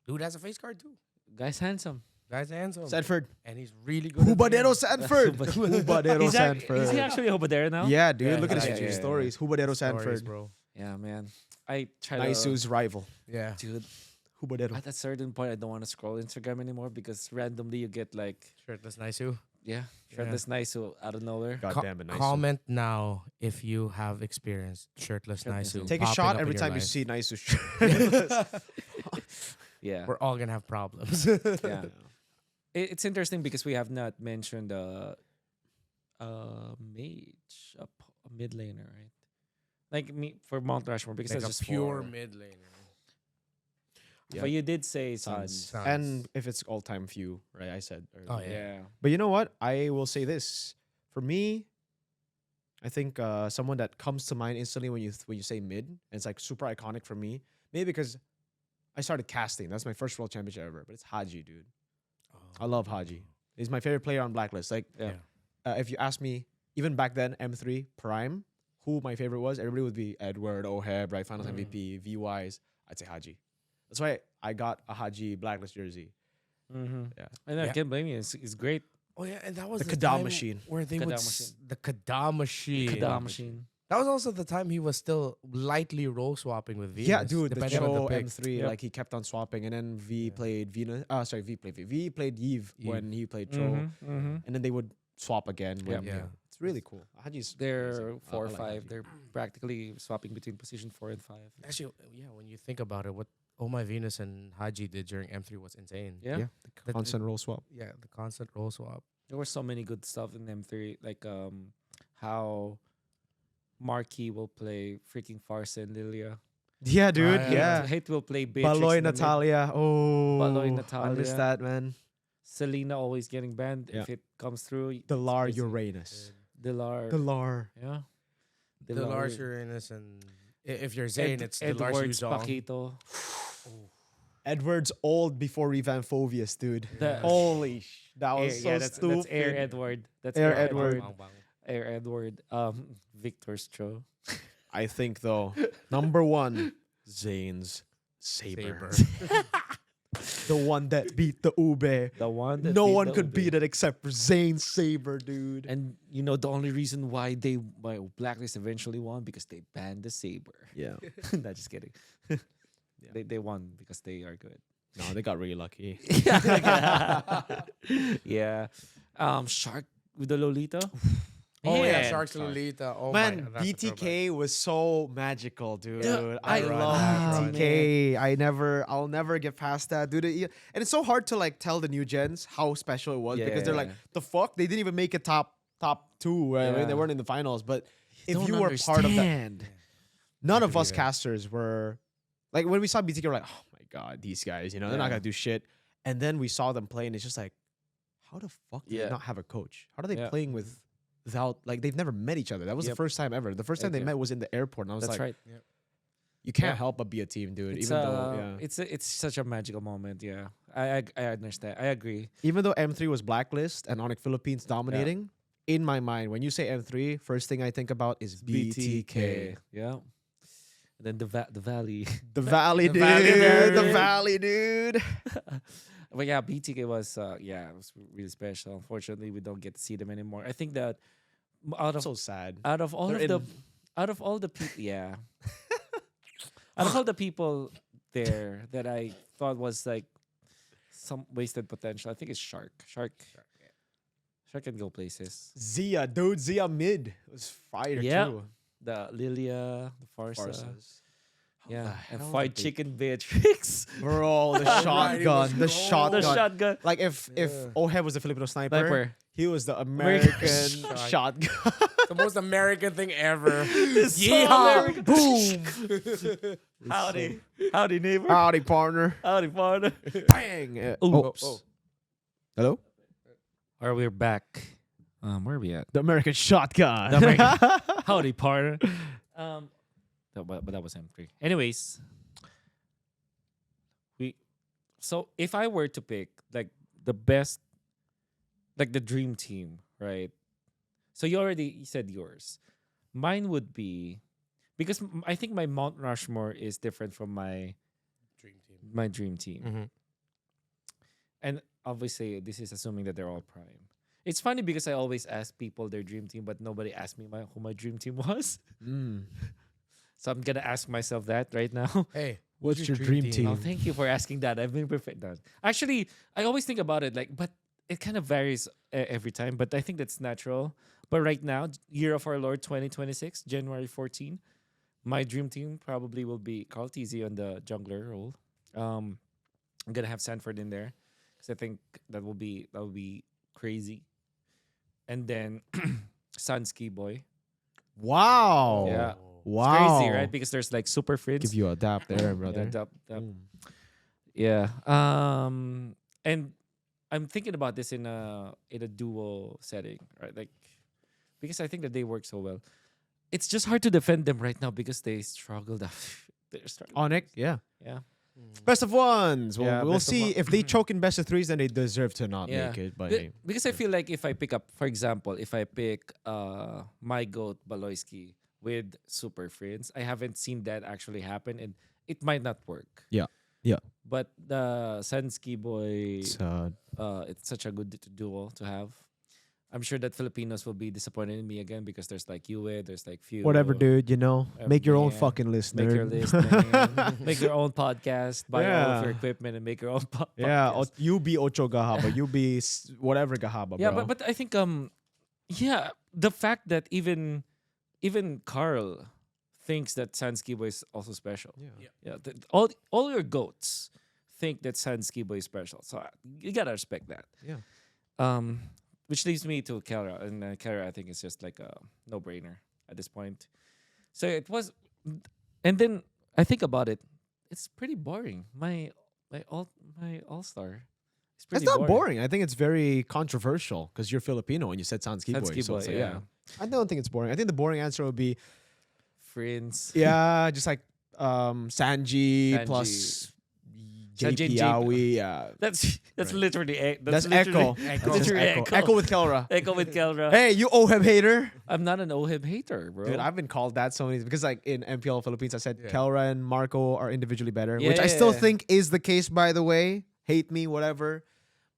Speaker 2: Dude has a face card too.
Speaker 1: Guy's handsome.
Speaker 2: Guy's handsome.
Speaker 3: Sanford.
Speaker 2: And he's really good. at the
Speaker 3: Hubadero
Speaker 2: game.
Speaker 3: Sanford. Hubadero
Speaker 1: Is
Speaker 3: Sanford.
Speaker 1: he actually over there now?
Speaker 3: Yeah, dude.
Speaker 2: Yeah,
Speaker 3: Look at
Speaker 2: yeah,
Speaker 3: his
Speaker 2: yeah, yeah.
Speaker 3: stories. Hubadero
Speaker 2: Stories,
Speaker 3: Sanford.
Speaker 2: bro.
Speaker 1: Yeah, man. I try to.
Speaker 3: Naisu's rival.
Speaker 2: Yeah.
Speaker 1: Dude,
Speaker 3: Hubadero.
Speaker 1: at a certain point, I don't want to scroll Instagram anymore because randomly you get like,
Speaker 2: Shirtless Naisu.
Speaker 1: shirtless nice so out of nowhere.
Speaker 3: God damn it, Naisu.
Speaker 2: Comment now if you have experienced shirtless
Speaker 1: Shirtless
Speaker 2: Naisu.
Speaker 1: Naisu.
Speaker 3: Take a
Speaker 2: popping
Speaker 3: shot
Speaker 2: up in
Speaker 3: every
Speaker 2: your
Speaker 3: time you
Speaker 2: life.
Speaker 3: see Naisu's shirt.
Speaker 1: Yeah.
Speaker 2: We're all gonna have problems.
Speaker 1: Yeah. It's interesting because we have not mentioned mage, a mid laner, right? Like me for Mount Rushmore because
Speaker 2: Like
Speaker 1: that's
Speaker 2: a
Speaker 1: just
Speaker 2: pure
Speaker 1: four.
Speaker 2: mid laner.
Speaker 3: Yeah.
Speaker 1: But you did say
Speaker 3: Suns.
Speaker 1: Suns.
Speaker 3: And if it's all time few, right? I said earlier.
Speaker 2: Oh, yeah.
Speaker 1: Yeah.
Speaker 3: But you know what? I will say this. For me, I think someone that comes to mind instantly when you say mid, and it's like super iconic for me. Maybe because I started casting. That's my first world championship ever. But it's Haji, dude. I love Haji. He's my favorite player on Blacklist. Like,
Speaker 1: Yeah.
Speaker 3: if you ask me, even back then, M3 Prime, who my favorite was, everybody would be Edward, Oheb, right? Finals MVP, VYs. I'd say Haji. That's why I got a Haji Blacklist jersey.
Speaker 1: Mm-hmm.
Speaker 3: Yeah.
Speaker 1: And I
Speaker 2: Yeah.
Speaker 1: can't blame you. It's great.
Speaker 2: Oh yeah, and that was
Speaker 3: The
Speaker 2: the
Speaker 3: Kadam
Speaker 2: time
Speaker 3: machine.
Speaker 2: where they
Speaker 1: Kadam
Speaker 2: would
Speaker 1: machine.
Speaker 2: the Kadam machine.
Speaker 1: Kadam machine.
Speaker 2: That was also the time he was still lightly role swapping with Venus.
Speaker 3: Yeah, dude, the
Speaker 2: depending on
Speaker 3: Cho
Speaker 2: pick.
Speaker 3: M3,
Speaker 1: Yep.
Speaker 3: like he kept on swapping, and then V played Venus. V played V played Eve
Speaker 2: Eve.
Speaker 3: when he played Cho,
Speaker 1: Mm-hmm.
Speaker 3: and then they would swap again. When,
Speaker 2: Yeah.
Speaker 3: it's really cool. Haji's
Speaker 1: They're
Speaker 3: amazing.
Speaker 1: 4 or
Speaker 3: I like
Speaker 1: 5.
Speaker 3: Haji.
Speaker 1: They're practically swapping between position 4 and 5.
Speaker 2: Actually, yeah, when you think about it, what Oh My Venus and Haji did during M3 was insane.
Speaker 1: Yeah.
Speaker 3: The
Speaker 2: That-
Speaker 3: constant roll swap.
Speaker 2: Yeah, the constant roll swap.
Speaker 1: There were so many good stuff in M3, like how Marquis will play freaking Farsa and Lilia.
Speaker 3: Yeah, dude.
Speaker 2: Ah,
Speaker 3: yeah.
Speaker 1: Hate will play Beatrix.
Speaker 3: Baloy
Speaker 1: in the mid.
Speaker 3: Natalia. Oh,
Speaker 1: Baloy
Speaker 3: I missed
Speaker 1: Natalia.
Speaker 3: that, man.
Speaker 1: Selena always getting banned
Speaker 3: Yeah.
Speaker 1: if it comes through.
Speaker 3: Delar
Speaker 1: it's
Speaker 3: Uranus.
Speaker 1: Delar.
Speaker 3: Delar.
Speaker 1: Yeah.
Speaker 2: The Lars Uranus and if you're Zayn, it's the Lars
Speaker 1: Edwards
Speaker 2: Yuzong.
Speaker 1: Paquito.
Speaker 3: Edwards old before Revanphobius, dude.
Speaker 1: The-
Speaker 3: Holy that was so
Speaker 1: that's
Speaker 3: stupid.
Speaker 1: Air Edward. That's
Speaker 3: Air
Speaker 1: Air
Speaker 3: Edward.
Speaker 1: Edward.
Speaker 2: Bang, bang.
Speaker 1: Air Edward. Victor Stro.
Speaker 3: I think though, number one, Zayn's Saber. The one that beat the Ube.
Speaker 1: The one that
Speaker 3: No
Speaker 1: beat
Speaker 3: one
Speaker 1: the
Speaker 3: could
Speaker 1: Ube.
Speaker 3: beat it except for Zayn Saber, dude.
Speaker 1: And the only reason why Blacklist eventually won because they banned the Saber.
Speaker 3: Yeah.
Speaker 1: Not just kidding. They won because they are good.
Speaker 3: No, they got really lucky.
Speaker 1: Yeah. Shark with the Lolita.
Speaker 2: Oh yeah,
Speaker 1: Man.
Speaker 2: Sharks Lolita. Oh
Speaker 3: Man,
Speaker 2: my, that's a throwback.
Speaker 3: BTK was so magical, dude.
Speaker 1: Yeah,
Speaker 3: I
Speaker 1: I
Speaker 3: love
Speaker 1: love
Speaker 3: BTK. I'll never get past that, dude. And it's so hard to like tell the new gens how special it was because they're like,
Speaker 1: Yeah.
Speaker 3: the fuck, they didn't even make it top two. Right? I mean,
Speaker 1: Yeah.
Speaker 3: they weren't in the finals. But if
Speaker 1: Don't
Speaker 3: you were part of that,
Speaker 1: understand.
Speaker 3: none
Speaker 2: I
Speaker 3: of us
Speaker 2: believe it.
Speaker 3: casters were like when we saw BTK, we're like, oh my god, these guys, they're not
Speaker 1: Yeah.
Speaker 3: gonna do shit. And then we saw them play, and it's just like, how the fuck do they
Speaker 1: Yeah.
Speaker 3: not have a coach? How are they
Speaker 1: Yeah.
Speaker 3: playing without like they've never met each other? That was the
Speaker 1: Yep.
Speaker 3: first time ever. The first time they
Speaker 1: Yeah.
Speaker 3: met was in the airport, and I was
Speaker 1: That's
Speaker 3: like,
Speaker 1: right.
Speaker 3: you can't
Speaker 1: Yeah.
Speaker 3: help but be a team, dude.
Speaker 1: It's,
Speaker 3: Even though,
Speaker 1: it's such a magical moment. Yeah, I understand. I agree.
Speaker 3: even though M3 was blacklist and Onyx Philippines dominating, in my mind, when you say M3, first thing I think about is BTK.
Speaker 1: Yeah. And then the Valley.
Speaker 3: The Valley,
Speaker 2: The
Speaker 3: dude.
Speaker 2: Valley,
Speaker 3: The
Speaker 2: dude.
Speaker 3: Valley, dude.
Speaker 1: But yeah, BTK was it was really special. Unfortunately, we don't get to see them anymore. I think that out of
Speaker 3: So sad.
Speaker 1: out of all
Speaker 3: They're
Speaker 1: of the
Speaker 3: in-
Speaker 1: out of all the people, out of all the people there that I thought was like some wasted potential, I think it's Shark. Shark can go places.
Speaker 3: Zia, dude. Zia mid was fire
Speaker 1: Yeah.
Speaker 3: too.
Speaker 1: The Lilia, the Farsa.
Speaker 3: Farsas. How
Speaker 1: Yeah,
Speaker 3: the
Speaker 1: and
Speaker 3: hell
Speaker 1: fried
Speaker 3: did they-
Speaker 1: chicken Beatrix.
Speaker 3: Bro, the
Speaker 2: right,
Speaker 3: shotgun.
Speaker 2: he
Speaker 3: The
Speaker 2: was
Speaker 3: shotgun.
Speaker 1: The shotgun.
Speaker 3: Like if
Speaker 2: Yeah.
Speaker 3: Ohev was the Filipino sniper,
Speaker 1: Sniper.
Speaker 3: he was the
Speaker 1: American
Speaker 3: American shotgun.
Speaker 2: The most American thing ever.
Speaker 1: It's so
Speaker 2: Yeehaw!
Speaker 1: American.
Speaker 3: Boom.
Speaker 1: Howdy. Howdy, neighbor.
Speaker 3: Howdy, partner.
Speaker 1: Howdy, partner.
Speaker 3: Bang.
Speaker 1: Ooh.
Speaker 3: Oops. Hello?
Speaker 1: Or we're back. Where are we at?
Speaker 3: The American shotgun.
Speaker 1: The American- Howdy, partner. But that was M3. Anyways, so if I were to pick like the best, like the dream team, right? So you already said yours. Mine would be because I think my Mount Rushmore is different from my
Speaker 2: Dream team.
Speaker 1: dream team.
Speaker 3: Mhm.
Speaker 1: And obviously, this is assuming that they're all prime. It's funny because I always ask people their dream team, but nobody asked me who my dream team was.
Speaker 3: Mm.
Speaker 1: So I'm gonna ask myself that right now.
Speaker 2: Hey,
Speaker 3: What's your dream team?
Speaker 1: Oh, thank you for asking that. I've been perfect. No. Actually, I always think about it but it kind of varies every time. But I think that's natural. But right now, year of our Lord 2026, January 14, my dream team probably will be Carl TZ on the jungler role. I'm gonna have Sanford in there because I think that will be crazy. And then Sunsky boy.
Speaker 3: Wow.
Speaker 1: Yeah.
Speaker 3: Wow.
Speaker 1: It's crazy, right? Because there's like super friends.
Speaker 3: Give you a dap there, brother.
Speaker 1: Yeah, dap.
Speaker 3: Mm.
Speaker 1: Yeah. And I'm thinking about this in a duo setting, right? Like because I think that they work so well. It's just hard to defend them right now because they struggled. They're struggling.
Speaker 3: Onyx, yeah.
Speaker 1: Yeah.
Speaker 3: Best of ones. Well,
Speaker 1: Yeah,
Speaker 3: we'll
Speaker 1: best of
Speaker 3: see
Speaker 1: one.
Speaker 3: if they choke in best of threes, then they deserve to not
Speaker 1: Yeah.
Speaker 3: make it. But
Speaker 1: Be-
Speaker 3: hey,
Speaker 1: because I feel like if I pick up, for example, if I pick my goat Baloyski with super friends, I haven't seen that actually happen, and it might not work.
Speaker 3: Yeah. Yeah.
Speaker 1: But the Sunsky boy,
Speaker 3: it's,
Speaker 1: it's such a good duo to have. I'm sure that Filipinos will be disappointed in me again because there's like Yue, there's like few.
Speaker 3: whatever, dude. Make your own
Speaker 1: man.
Speaker 3: fucking list,
Speaker 1: Make
Speaker 3: nerd.
Speaker 1: your list, man. Make your own podcast. Buy all of your
Speaker 3: Yeah.
Speaker 1: equipment and make your own
Speaker 3: Yeah,
Speaker 1: podcast.
Speaker 3: you be Ocho Gahaba, you be whatever Gahaba,
Speaker 1: Yeah,
Speaker 3: bro.
Speaker 1: but I think yeah, the fact that even Carl thinks that Sanskiba is also special.
Speaker 3: Yeah.
Speaker 1: Yeah, all your goats think that Sanskiba is special. So you gotta respect that.
Speaker 3: Yeah.
Speaker 1: Which leads me to Kara, and Kara I think is just like a no-brainer at this point. So it was, and then I think about it, it's pretty boring. My all-star. It's
Speaker 3: It's
Speaker 1: pretty
Speaker 3: not boring. I think it's very controversial because you're Filipino and you said Sanski boy.
Speaker 1: Sanskiba,
Speaker 3: So it's like,
Speaker 1: yeah.
Speaker 3: I don't think it's boring. I think the boring answer would be
Speaker 1: Friends.
Speaker 3: yeah, just like Sanji
Speaker 1: Sanji.
Speaker 3: plus
Speaker 1: Sanji and
Speaker 3: JP
Speaker 1: JP.
Speaker 3: Yaoi. Yeah,
Speaker 1: That's
Speaker 3: Right.
Speaker 1: literally
Speaker 3: that's
Speaker 1: literally
Speaker 3: Echo.
Speaker 2: Echo.
Speaker 3: That's literally
Speaker 1: Echo.
Speaker 3: Echo. Echo with Kelra.
Speaker 1: Echo with Kelra.
Speaker 3: Hey, you Oheb hater.
Speaker 1: I'm not an Oheb hater, bro.
Speaker 3: Dude, I've been called that so many because like in MPL Philippines, I said
Speaker 2: Yeah.
Speaker 3: Kelra and Marco are individually better,
Speaker 1: Yeah,
Speaker 3: which I
Speaker 1: yeah,
Speaker 3: still
Speaker 1: yeah.
Speaker 3: think is the case. By the way, hate me, whatever.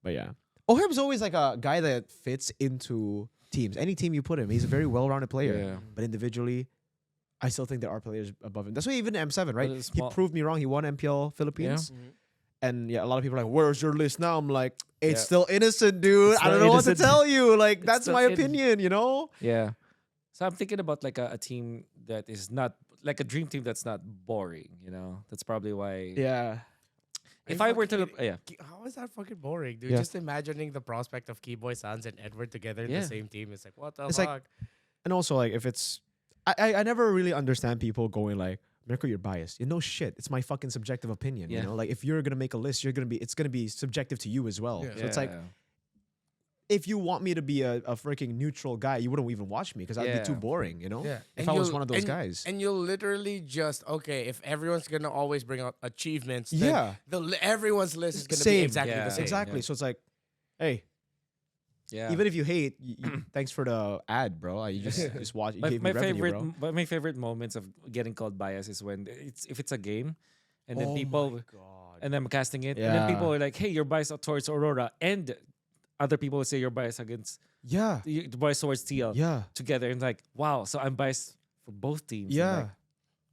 Speaker 3: But yeah, Oheb's always like a guy that fits into teams. Any team you put him, he's a very well-rounded player.
Speaker 1: Yeah.
Speaker 3: But individually, I still think there are players above him. That's why even M7, right?
Speaker 1: it's
Speaker 3: He
Speaker 1: small.
Speaker 3: proved me wrong. He won MPL Philippines. And yeah, a lot of people are like, where's your list now? I'm like, it's
Speaker 1: Yeah.
Speaker 3: still innocent, dude.
Speaker 1: It's
Speaker 3: I don't
Speaker 1: still
Speaker 3: know what to
Speaker 1: innocent.
Speaker 3: tell you. Like,
Speaker 1: It's
Speaker 3: that's
Speaker 1: still
Speaker 3: my
Speaker 1: in-
Speaker 3: opinion, you know?
Speaker 1: Yeah. So I'm thinking about like a team that is not like a dream team that's not boring, you know? That's probably why.
Speaker 3: Yeah.
Speaker 1: If
Speaker 2: Are
Speaker 1: I
Speaker 2: you
Speaker 1: were to,
Speaker 2: fucking
Speaker 1: yeah.
Speaker 2: How is that fucking boring, dude?
Speaker 3: Yeah.
Speaker 2: Just imagining the prospect of Keyboy Sans and Edward together in
Speaker 1: Yeah.
Speaker 2: the same team. It's like, what the
Speaker 3: It's like-
Speaker 2: fuck?
Speaker 3: And also, like, if it's, I never really understand people going like, Mirko, you're biased. You know, shit. It's my fucking subjective opinion.
Speaker 1: Yeah.
Speaker 3: You know, like if you're gonna make a list, it's gonna be subjective to you as well.
Speaker 2: Yeah.
Speaker 3: So it's like, if you want me to be a freaking neutral guy, you wouldn't even watch me because I'd be
Speaker 1: Yeah.
Speaker 3: too boring. You know,
Speaker 2: Yeah.
Speaker 3: if I was one of those guys.
Speaker 2: And you'll literally just, okay, if everyone's going to always bring out achievements, then
Speaker 3: Yeah.
Speaker 2: everyone's list is going to
Speaker 3: Same.
Speaker 2: be exactly
Speaker 1: Yeah.
Speaker 2: the same.
Speaker 3: Exactly.
Speaker 1: Yeah.
Speaker 3: So it's like, hey,
Speaker 1: Yeah.
Speaker 3: even if you hate, thanks for the ad, bro. You just watch. You gave me revenue, bro.
Speaker 1: my favorite moments of getting called bias is when if it's a game, and then
Speaker 3: Oh
Speaker 1: people
Speaker 3: my God.
Speaker 1: and I'm casting it, and then people are like, "Hey, you're biased towards Aurora," and other people will say you're biased against
Speaker 3: Yeah.
Speaker 1: you're biased towards TL
Speaker 3: Yeah.
Speaker 1: together, and like, wow, so I'm biased for both teams. And
Speaker 3: Yeah.
Speaker 1: like,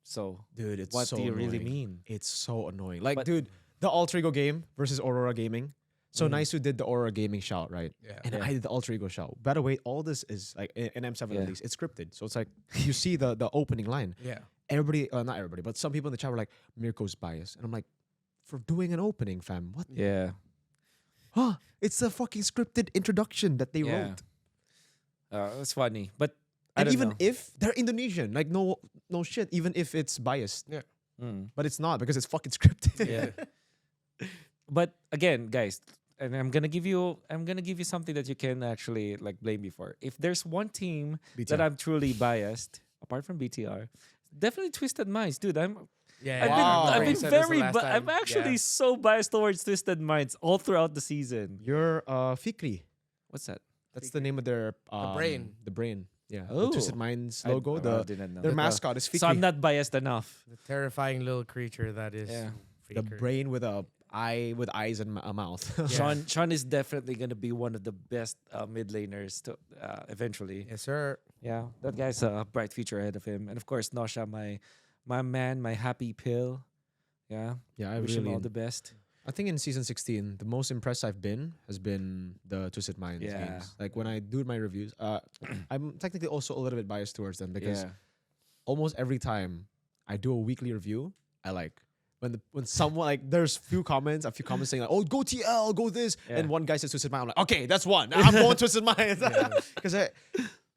Speaker 1: so
Speaker 3: Dude, it's
Speaker 1: what
Speaker 3: so
Speaker 1: do you really
Speaker 3: annoying.
Speaker 1: mean?
Speaker 3: It's so annoying. Like,
Speaker 1: But-
Speaker 3: dude, the Alter Ego game versus Aurora Gaming. So Nice who did the Aurora Gaming shout, right?
Speaker 2: Yeah.
Speaker 3: And
Speaker 1: Yeah.
Speaker 3: I did the Alter Ego shout. By the way, all this is like in M7
Speaker 1: Yeah.
Speaker 3: at least, it's scripted. So it's like you see the opening line.
Speaker 2: Yeah.
Speaker 3: Everybody, not everybody, but some people in the chat were like, Mirko's biased. And I'm like, for doing an opening, fam. What?
Speaker 1: Yeah,
Speaker 3: Huh? It's a fucking scripted introduction that they
Speaker 1: yeah.
Speaker 3: wrote.
Speaker 1: It's funny, but I
Speaker 3: And
Speaker 1: don't
Speaker 3: even
Speaker 1: know.
Speaker 3: if they're Indonesian, like no shit, even if it's biased.
Speaker 1: Mm.
Speaker 3: But it's not because it's fucking scripted.
Speaker 1: Yeah. But again, guys, and I'm gonna give you something that you can actually like blame me for. If there's one team that I'm truly biased, apart from BTR, definitely Twisted Minds, dude.
Speaker 2: Yeah.
Speaker 1: I've
Speaker 2: You
Speaker 1: been
Speaker 2: said this the
Speaker 1: very,
Speaker 2: last time.
Speaker 1: I'm actually
Speaker 2: Yeah.
Speaker 1: so biased towards Twisted Minds all throughout the season.
Speaker 3: You're Fikri.
Speaker 1: What's that?
Speaker 3: That's the name of their
Speaker 2: brain.
Speaker 3: The brain. Yeah.
Speaker 1: Oh.
Speaker 3: The Twisted Minds
Speaker 1: I
Speaker 3: logo.
Speaker 1: didn't know.
Speaker 3: Their
Speaker 1: But,
Speaker 3: mascot is Fikri.
Speaker 1: so I'm not biased enough.
Speaker 2: The terrifying little creature that is.
Speaker 1: Yeah.
Speaker 3: the
Speaker 2: Faker.
Speaker 3: brain with a eye with eyes and a mouth.
Speaker 2: Yeah.
Speaker 1: Sean is definitely gonna be one of the best mid laners to eventually.
Speaker 2: Yes, sir.
Speaker 1: Yeah, that guy's a bright future ahead of him, and of course Nosha, my man, my happy pill. Yeah,
Speaker 3: Yeah, I
Speaker 1: wish him
Speaker 3: really.
Speaker 1: all the best.
Speaker 3: I think in season 16, the most impressed I've been has been the Twisted Minds
Speaker 1: Yeah.
Speaker 3: games. Like when I do my reviews, I'm technically also a little bit biased towards them because
Speaker 1: Yeah,
Speaker 3: almost every time I do a weekly review, I like when someone like there's a few comments saying like, oh, go TL, go this,
Speaker 1: Yeah.
Speaker 3: and one guy says Twisted Mind. I'm like, okay, that's one. I'm going Twisted Mind because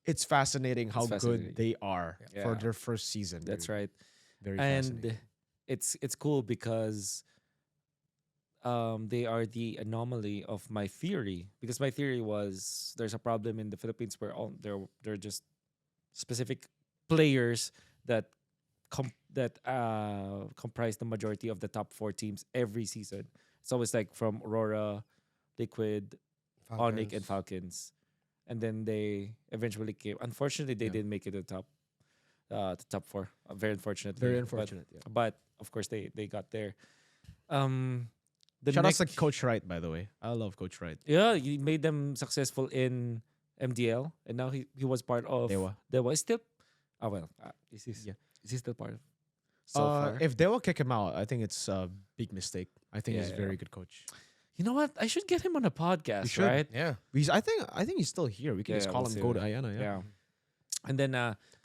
Speaker 3: it's fascinating how
Speaker 1: fascinating.
Speaker 3: good they are for
Speaker 1: Yeah.
Speaker 3: their first season.
Speaker 1: that's
Speaker 3: dude.
Speaker 1: right.
Speaker 3: Very
Speaker 1: And
Speaker 3: fascinating.
Speaker 1: it's cool because they are the anomaly of my theory, because my theory was there's a problem in the Philippines where all they're just specific players that comprise the majority of the top 4 teams every season. It's always like from Aurora, Liquid, Onyx, and Falcons, and then they eventually came. Unfortunately, they
Speaker 3: Yeah.
Speaker 1: didn't make it to the top 4. Very unfortunately.
Speaker 3: Very
Speaker 1: But-
Speaker 3: unfortunate. Yeah.
Speaker 1: But of course, they got there. The
Speaker 3: Shout out
Speaker 1: next,
Speaker 3: to Coach Wright, by the way. I love Coach Wright.
Speaker 1: yeah, he made them successful in MDL, and now he was part of
Speaker 3: Dewa.
Speaker 1: Dewa. Is still, is he
Speaker 3: Yeah.
Speaker 1: is he still part of? So far,
Speaker 3: If they will kick him out, I think it's a big mistake. I think he's
Speaker 1: Yeah,
Speaker 3: a very
Speaker 1: yeah.
Speaker 3: good coach.
Speaker 1: you know what, I should get him on a podcast,
Speaker 3: should.
Speaker 1: right?
Speaker 2: Yeah.
Speaker 3: I think he's still here. We can
Speaker 1: Yeah,
Speaker 3: just
Speaker 1: yeah,
Speaker 3: call
Speaker 1: we'll
Speaker 3: him
Speaker 1: see
Speaker 3: Go to
Speaker 1: that.
Speaker 3: Ayana. Yeah.
Speaker 1: Yeah, and then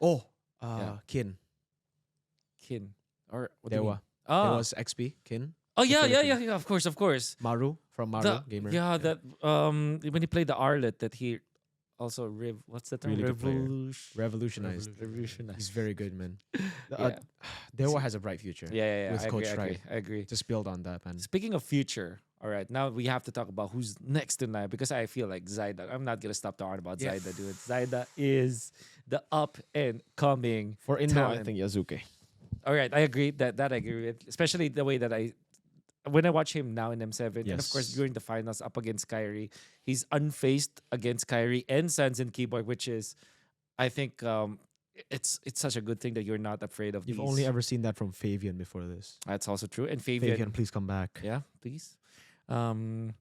Speaker 3: Oh,
Speaker 1: Yeah.
Speaker 3: Kin.
Speaker 1: Kin? Or what do you mean?
Speaker 3: Dewa.
Speaker 1: Ah.
Speaker 3: There was XP, Kin.
Speaker 1: Oh
Speaker 3: the
Speaker 1: yeah, yeah, yeah,
Speaker 3: Philippines.
Speaker 1: yeah. Of course, of course.
Speaker 3: Maru from Maru
Speaker 1: The-
Speaker 3: Gamer.
Speaker 1: Yeah, that when he played the Arlet, that he also what's the term?
Speaker 3: Really good player.
Speaker 1: Revolution.
Speaker 3: Revolutionized.
Speaker 1: Revolutionized.
Speaker 3: He's very good, man.
Speaker 1: Yeah.
Speaker 3: Dewa has a bright future.
Speaker 1: Yeah, yeah, yeah.
Speaker 3: With
Speaker 1: I
Speaker 3: Coach
Speaker 1: agree, I agree,
Speaker 3: Wright.
Speaker 1: I agree.
Speaker 3: Just build on that, man.
Speaker 1: Speaking of future, all right, now we have to talk about who's next tonight because I feel like Zaida. I'm not gonna stop talking about
Speaker 2: Yeah.
Speaker 1: Zaida, dude. Zaida is the up and coming.
Speaker 3: For Indo, I
Speaker 1: talent.
Speaker 3: think Yazuke.
Speaker 1: All right, I agree that I agree with, especially the way that when I watch him now in M7, and of course
Speaker 3: Yes.
Speaker 1: during the finals up against Kyrie, he's unfaced against Kyrie and Sans and Keyboard, which is, I think, it's such a good thing that you're not afraid of.
Speaker 3: You've
Speaker 1: these.
Speaker 3: only ever seen that from Fabian before this.
Speaker 1: That's also true, and
Speaker 3: Fabian, please come back.
Speaker 1: yeah, please. And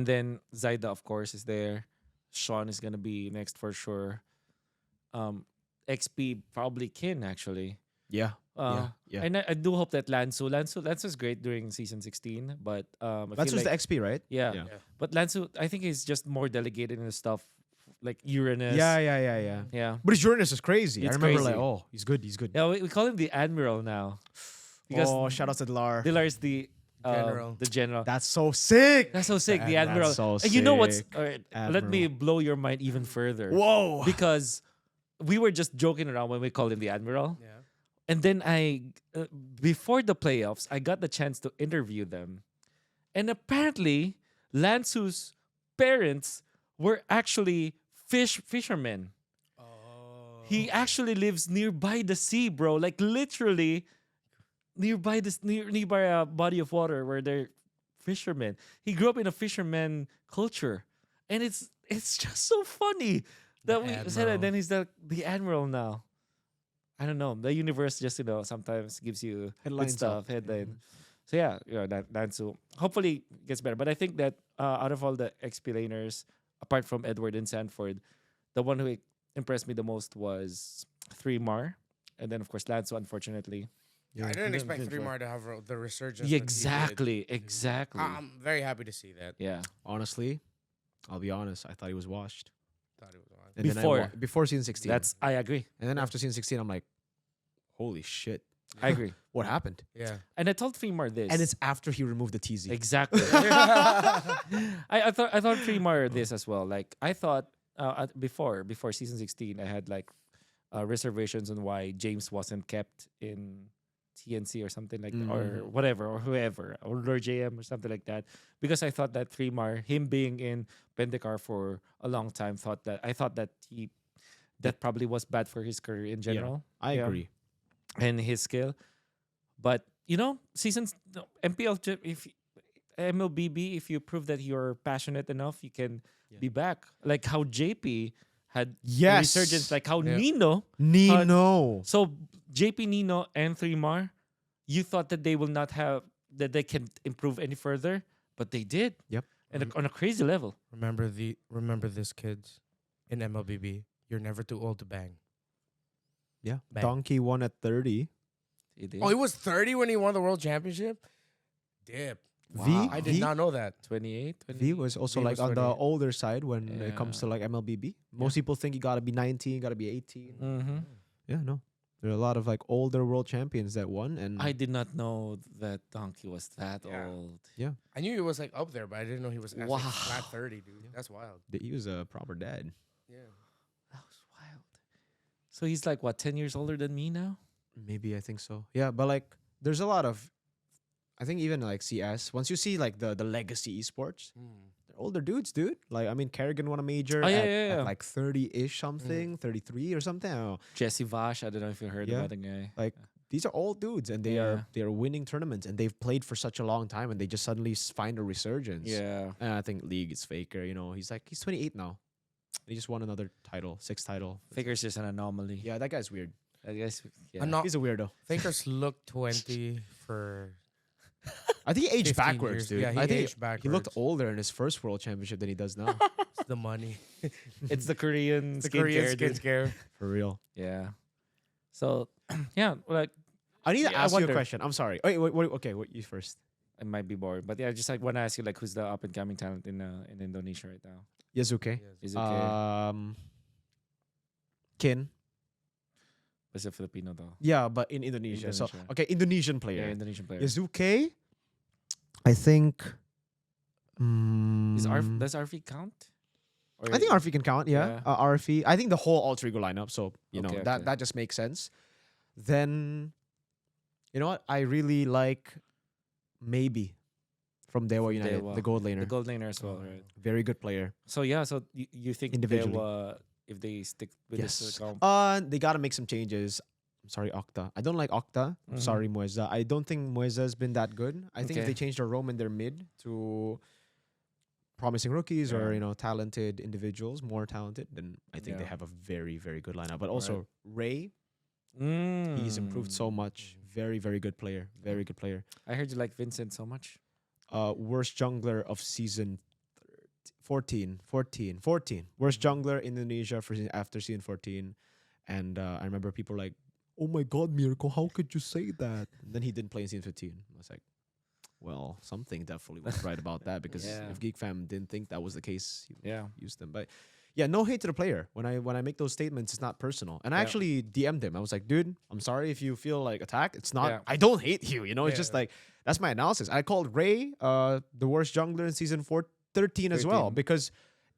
Speaker 1: then Zaida, of course, is there. Sean is gonna be next for sure. XP probably Kin actually.
Speaker 3: Yeah. Yeah.
Speaker 1: And I do hope that Lansu is great during season 16, but I
Speaker 3: That's
Speaker 1: feel
Speaker 3: just
Speaker 1: like,
Speaker 3: the XP, right?
Speaker 1: yeah.
Speaker 3: Yeah.
Speaker 1: But Lansu, I think he's just more delegated in the stuff like Uranus.
Speaker 3: Yeah.
Speaker 1: Yeah.
Speaker 3: But his Uranus is crazy.
Speaker 1: It's
Speaker 3: I remember
Speaker 1: crazy.
Speaker 3: like, oh, he's good. He's good.
Speaker 1: Yeah, we call him the Admiral now. Because
Speaker 3: Oh, shout out to Dilar.
Speaker 1: Dilar is the
Speaker 2: General.
Speaker 1: The general.
Speaker 3: That's so sick.
Speaker 1: That's so sick, the
Speaker 3: That's
Speaker 1: Admiral.
Speaker 3: so
Speaker 1: And you know what's
Speaker 3: sick.
Speaker 1: all right, let me
Speaker 3: Admiral.
Speaker 1: blow your mind even further.
Speaker 3: Whoa.
Speaker 1: Because we were just joking around when we called him the Admiral.
Speaker 2: Yeah.
Speaker 1: And then before the playoffs, I got the chance to interview them. And apparently, Lansu's parents were actually fishermen.
Speaker 2: Oh.
Speaker 1: He actually lives nearby the sea, bro. Like literally nearby a body of water where they're fishermen. He grew up in a fisherman culture. And it's just so funny that we said it.
Speaker 2: Admiral.
Speaker 1: Then he's the Admiral now. I don't know. The universe just, sometimes gives you
Speaker 3: Headlines
Speaker 1: good stuff.
Speaker 3: up.
Speaker 1: Headline. So yeah, that's so hopefully it gets better. But I think that out of all the XP laners, apart from Edward and Sanford, the one who impressed me the most was 3Mar. And then of course Lanzo, unfortunately.
Speaker 2: I didn't expect
Speaker 3: didn't
Speaker 2: 3Mar to have the resurgence.
Speaker 1: Yeah,
Speaker 2: that he did.
Speaker 1: exactly.
Speaker 2: I'm very happy to see that.
Speaker 1: Yeah.
Speaker 3: Honestly, I'll be honest. I thought he was washed.
Speaker 2: Thought it was on.
Speaker 3: And then
Speaker 1: Before.
Speaker 3: before season 16.
Speaker 1: I agree.
Speaker 3: And then after season 16, I'm like, holy shit.
Speaker 1: I agree.
Speaker 3: What happened?
Speaker 2: Yeah.
Speaker 1: And I told 3Mar this.
Speaker 3: And it's after he removed the TZ.
Speaker 1: exactly. I thought 3Mar this as well. Like I thought before season 16, I had like reservations on why James wasn't kept in TNC or something like that, or whatever, or whoever, or Lord JM or something like that. Because I thought that 3Mar, him being in Pendecar for a long time, I thought that that probably was bad for his career in general.
Speaker 3: I
Speaker 1: Yeah.
Speaker 3: agree.
Speaker 1: And his skill. But seasons MPL, if MLBB, if you prove that you're passionate enough, you can be back. Like how JP had
Speaker 3: Yes.
Speaker 1: resurgence, like how
Speaker 2: Yeah.
Speaker 1: Nino.
Speaker 3: Nino.
Speaker 1: So JP, Nino, and 3Mar, you thought that they will not have that they can improve any further, but they did.
Speaker 3: Yep.
Speaker 1: And on a crazy level.
Speaker 2: Remember this, kids, in MLBB. You're never too old to bang.
Speaker 3: Yeah.
Speaker 2: Bang.
Speaker 3: Donkey won at 30.
Speaker 1: He did.
Speaker 2: Oh, he was 30 when he won the world championship. Dip.
Speaker 3: V,
Speaker 2: I did not know that.
Speaker 1: 28.
Speaker 3: V was also
Speaker 2: V
Speaker 3: like
Speaker 2: was
Speaker 3: on the
Speaker 2: 28.
Speaker 3: older side when it comes to
Speaker 1: Yeah.
Speaker 3: like MLBB. Most people think you gotta be 19, gotta be 18.
Speaker 1: Mm-hmm.
Speaker 3: Yeah, no. There are a lot of like older world champions that won, and
Speaker 1: I did not know that Donkey was that
Speaker 2: Yeah.
Speaker 1: old.
Speaker 2: I knew he was like up there, but I didn't know he was actually
Speaker 1: Wow.
Speaker 2: flat 30, dude. That's wild.
Speaker 3: he was a proper dad.
Speaker 2: Yeah.
Speaker 1: That was wild. So he's like what, 10 years older than me now?
Speaker 3: Maybe I think so. Yeah, but like there's a lot of, I think even like CS. Once you see like the legacy esports, they're older dudes, dude. Like I mean, Kerrigan won a major
Speaker 1: Oh, yeah,
Speaker 3: at,
Speaker 1: yeah, yeah.
Speaker 3: at like 30-ish something, 33 or something. I don't know.
Speaker 1: Jesse Vash, I don't know if you heard
Speaker 3: Yeah.
Speaker 1: about the guy.
Speaker 3: Like these are old dudes, and they are winning tournaments, and they've played for such a long time, and they just suddenly find a resurgence.
Speaker 1: Yeah.
Speaker 3: And I think League is faker. He's 28 now. He just won another title, 6th title.
Speaker 1: Figure's just an anomaly.
Speaker 3: Yeah, that guy's weird.
Speaker 1: I guess. Yeah.
Speaker 2: I'm not.
Speaker 3: He's a weirdo.
Speaker 2: Fakers look 20 for
Speaker 3: I think he aged
Speaker 2: 15
Speaker 3: backwards,
Speaker 2: years.
Speaker 3: dude.
Speaker 2: Yeah, he
Speaker 3: I think
Speaker 2: aged backwards.
Speaker 3: he looked older in his first world championship than he does now.
Speaker 2: It's the money.
Speaker 1: It's the Korean
Speaker 2: The
Speaker 1: skincare,
Speaker 2: Korean
Speaker 1: dude.
Speaker 2: skin scare.
Speaker 3: For real.
Speaker 1: Yeah. So, yeah, like
Speaker 3: I need to
Speaker 1: Yeah, I
Speaker 3: ask you a
Speaker 1: wonder.
Speaker 3: question. I'm sorry. Wait, okay, you first.
Speaker 1: it might be boring, but yeah, I just like want to ask you like who's the up and coming talent in Indonesia right now?
Speaker 3: Yazuke.
Speaker 1: Is it okay?
Speaker 3: Kin.
Speaker 1: Is a Filipino though.
Speaker 3: Yeah, but in Indonesia. So
Speaker 1: Indonesia.
Speaker 3: okay, Indonesian player.
Speaker 1: Yeah, Indonesian player.
Speaker 3: Yazuke, I think.
Speaker 1: Does RV count? Or
Speaker 3: I think RFE can count. Yeah,
Speaker 1: Yeah.
Speaker 3: RFE. I think the whole alter ego lineup. So
Speaker 1: Okay,
Speaker 3: that
Speaker 1: okay.
Speaker 3: that just makes sense. Then, you know what? I really like maybe from Dewa United,
Speaker 1: Dewa.
Speaker 3: the gold laner.
Speaker 1: the gold laner as well, right?
Speaker 3: Very good player.
Speaker 1: So yeah, so you think
Speaker 3: Individually.
Speaker 1: Dewa, if they stick with
Speaker 3: Yes.
Speaker 1: this comp,
Speaker 3: They gotta make some changes. I'm sorry, Octa. I don't like Octa. I'm
Speaker 1: Mhm.
Speaker 3: sorry, Mueza. I don't think Mueza's been that good. I think if
Speaker 1: Okay.
Speaker 3: they change their roam in their mid to promising rookies or
Speaker 1: Yeah.
Speaker 3: talented individuals, more talented, then I think they
Speaker 1: Yeah.
Speaker 3: have a very very good lineup. But also Ray, he's improved so much. Very very good player. Very good player.
Speaker 1: I heard you like Vincent so much.
Speaker 3: Worst jungler of season 14. Worst jungler in Indonesia after season 14. And I remember people like, oh my god, Mirko, how could you say that? And then he didn't play in season 15. I was like, well, something definitely was right about that, because
Speaker 1: Yeah.
Speaker 3: if Geek Fam didn't think that was the case, he
Speaker 1: Yeah.
Speaker 3: used them. But yeah, no hate to the player. When I make those statements, it's not personal. And I
Speaker 1: Yeah.
Speaker 3: actually DM'd him. I was like, dude, I'm sorry if you feel like attacked. It's not.
Speaker 1: Yeah.
Speaker 3: I don't hate you. It's just
Speaker 2: Yeah.
Speaker 3: like that's my analysis. I called Ray the worst jungler in season 13 as well
Speaker 1: 13.
Speaker 3: because,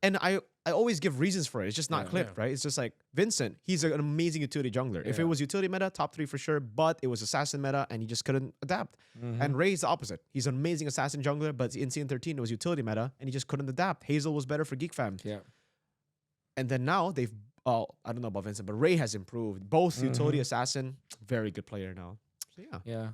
Speaker 3: and I always give reasons for it. It's just not
Speaker 1: Yeah.
Speaker 3: clipped, right? It's just like Vincent. He's an amazing utility jungler. If it
Speaker 1: Yeah.
Speaker 3: was utility meta, top 3 for sure. But it was assassin meta, and he just couldn't adapt.
Speaker 1: Mm-hmm.
Speaker 3: And Ray's the opposite. He's an amazing assassin jungler, but in season 13 it was utility meta, and he just couldn't adapt. Hazel was better for Geek Fam.
Speaker 1: Yeah.
Speaker 3: And then now they've I don't know about Vincent, but Ray has improved. Both utility
Speaker 1: Mhm.
Speaker 3: assassin, very good player now. So yeah.
Speaker 1: Yeah.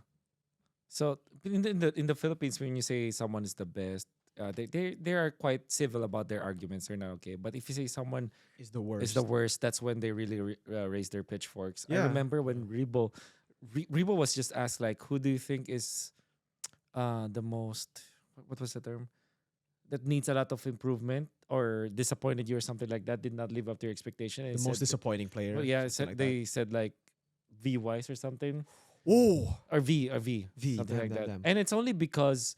Speaker 1: So in the Philippines, when you say someone is the best, they are quite civil about their arguments. They're not okay. But if you say someone
Speaker 3: Is the worst.
Speaker 1: is the worst, that's when they really raise their pitchforks. I
Speaker 3: Yeah.
Speaker 1: remember when Rebo was just asked like, who do you think is the most, what was the term, that needs a lot of improvement or disappointed you or something like that, did not live up to your expectation. And
Speaker 3: the
Speaker 1: he
Speaker 3: most
Speaker 1: said-
Speaker 3: disappointing player.
Speaker 1: Well, yeah,
Speaker 3: something like
Speaker 1: they said like V Wise or something.
Speaker 3: that. Oh,
Speaker 1: Or V,
Speaker 3: V,
Speaker 1: something
Speaker 3: damn,
Speaker 1: like
Speaker 3: damn,
Speaker 1: that.
Speaker 3: damn.
Speaker 1: And it's only because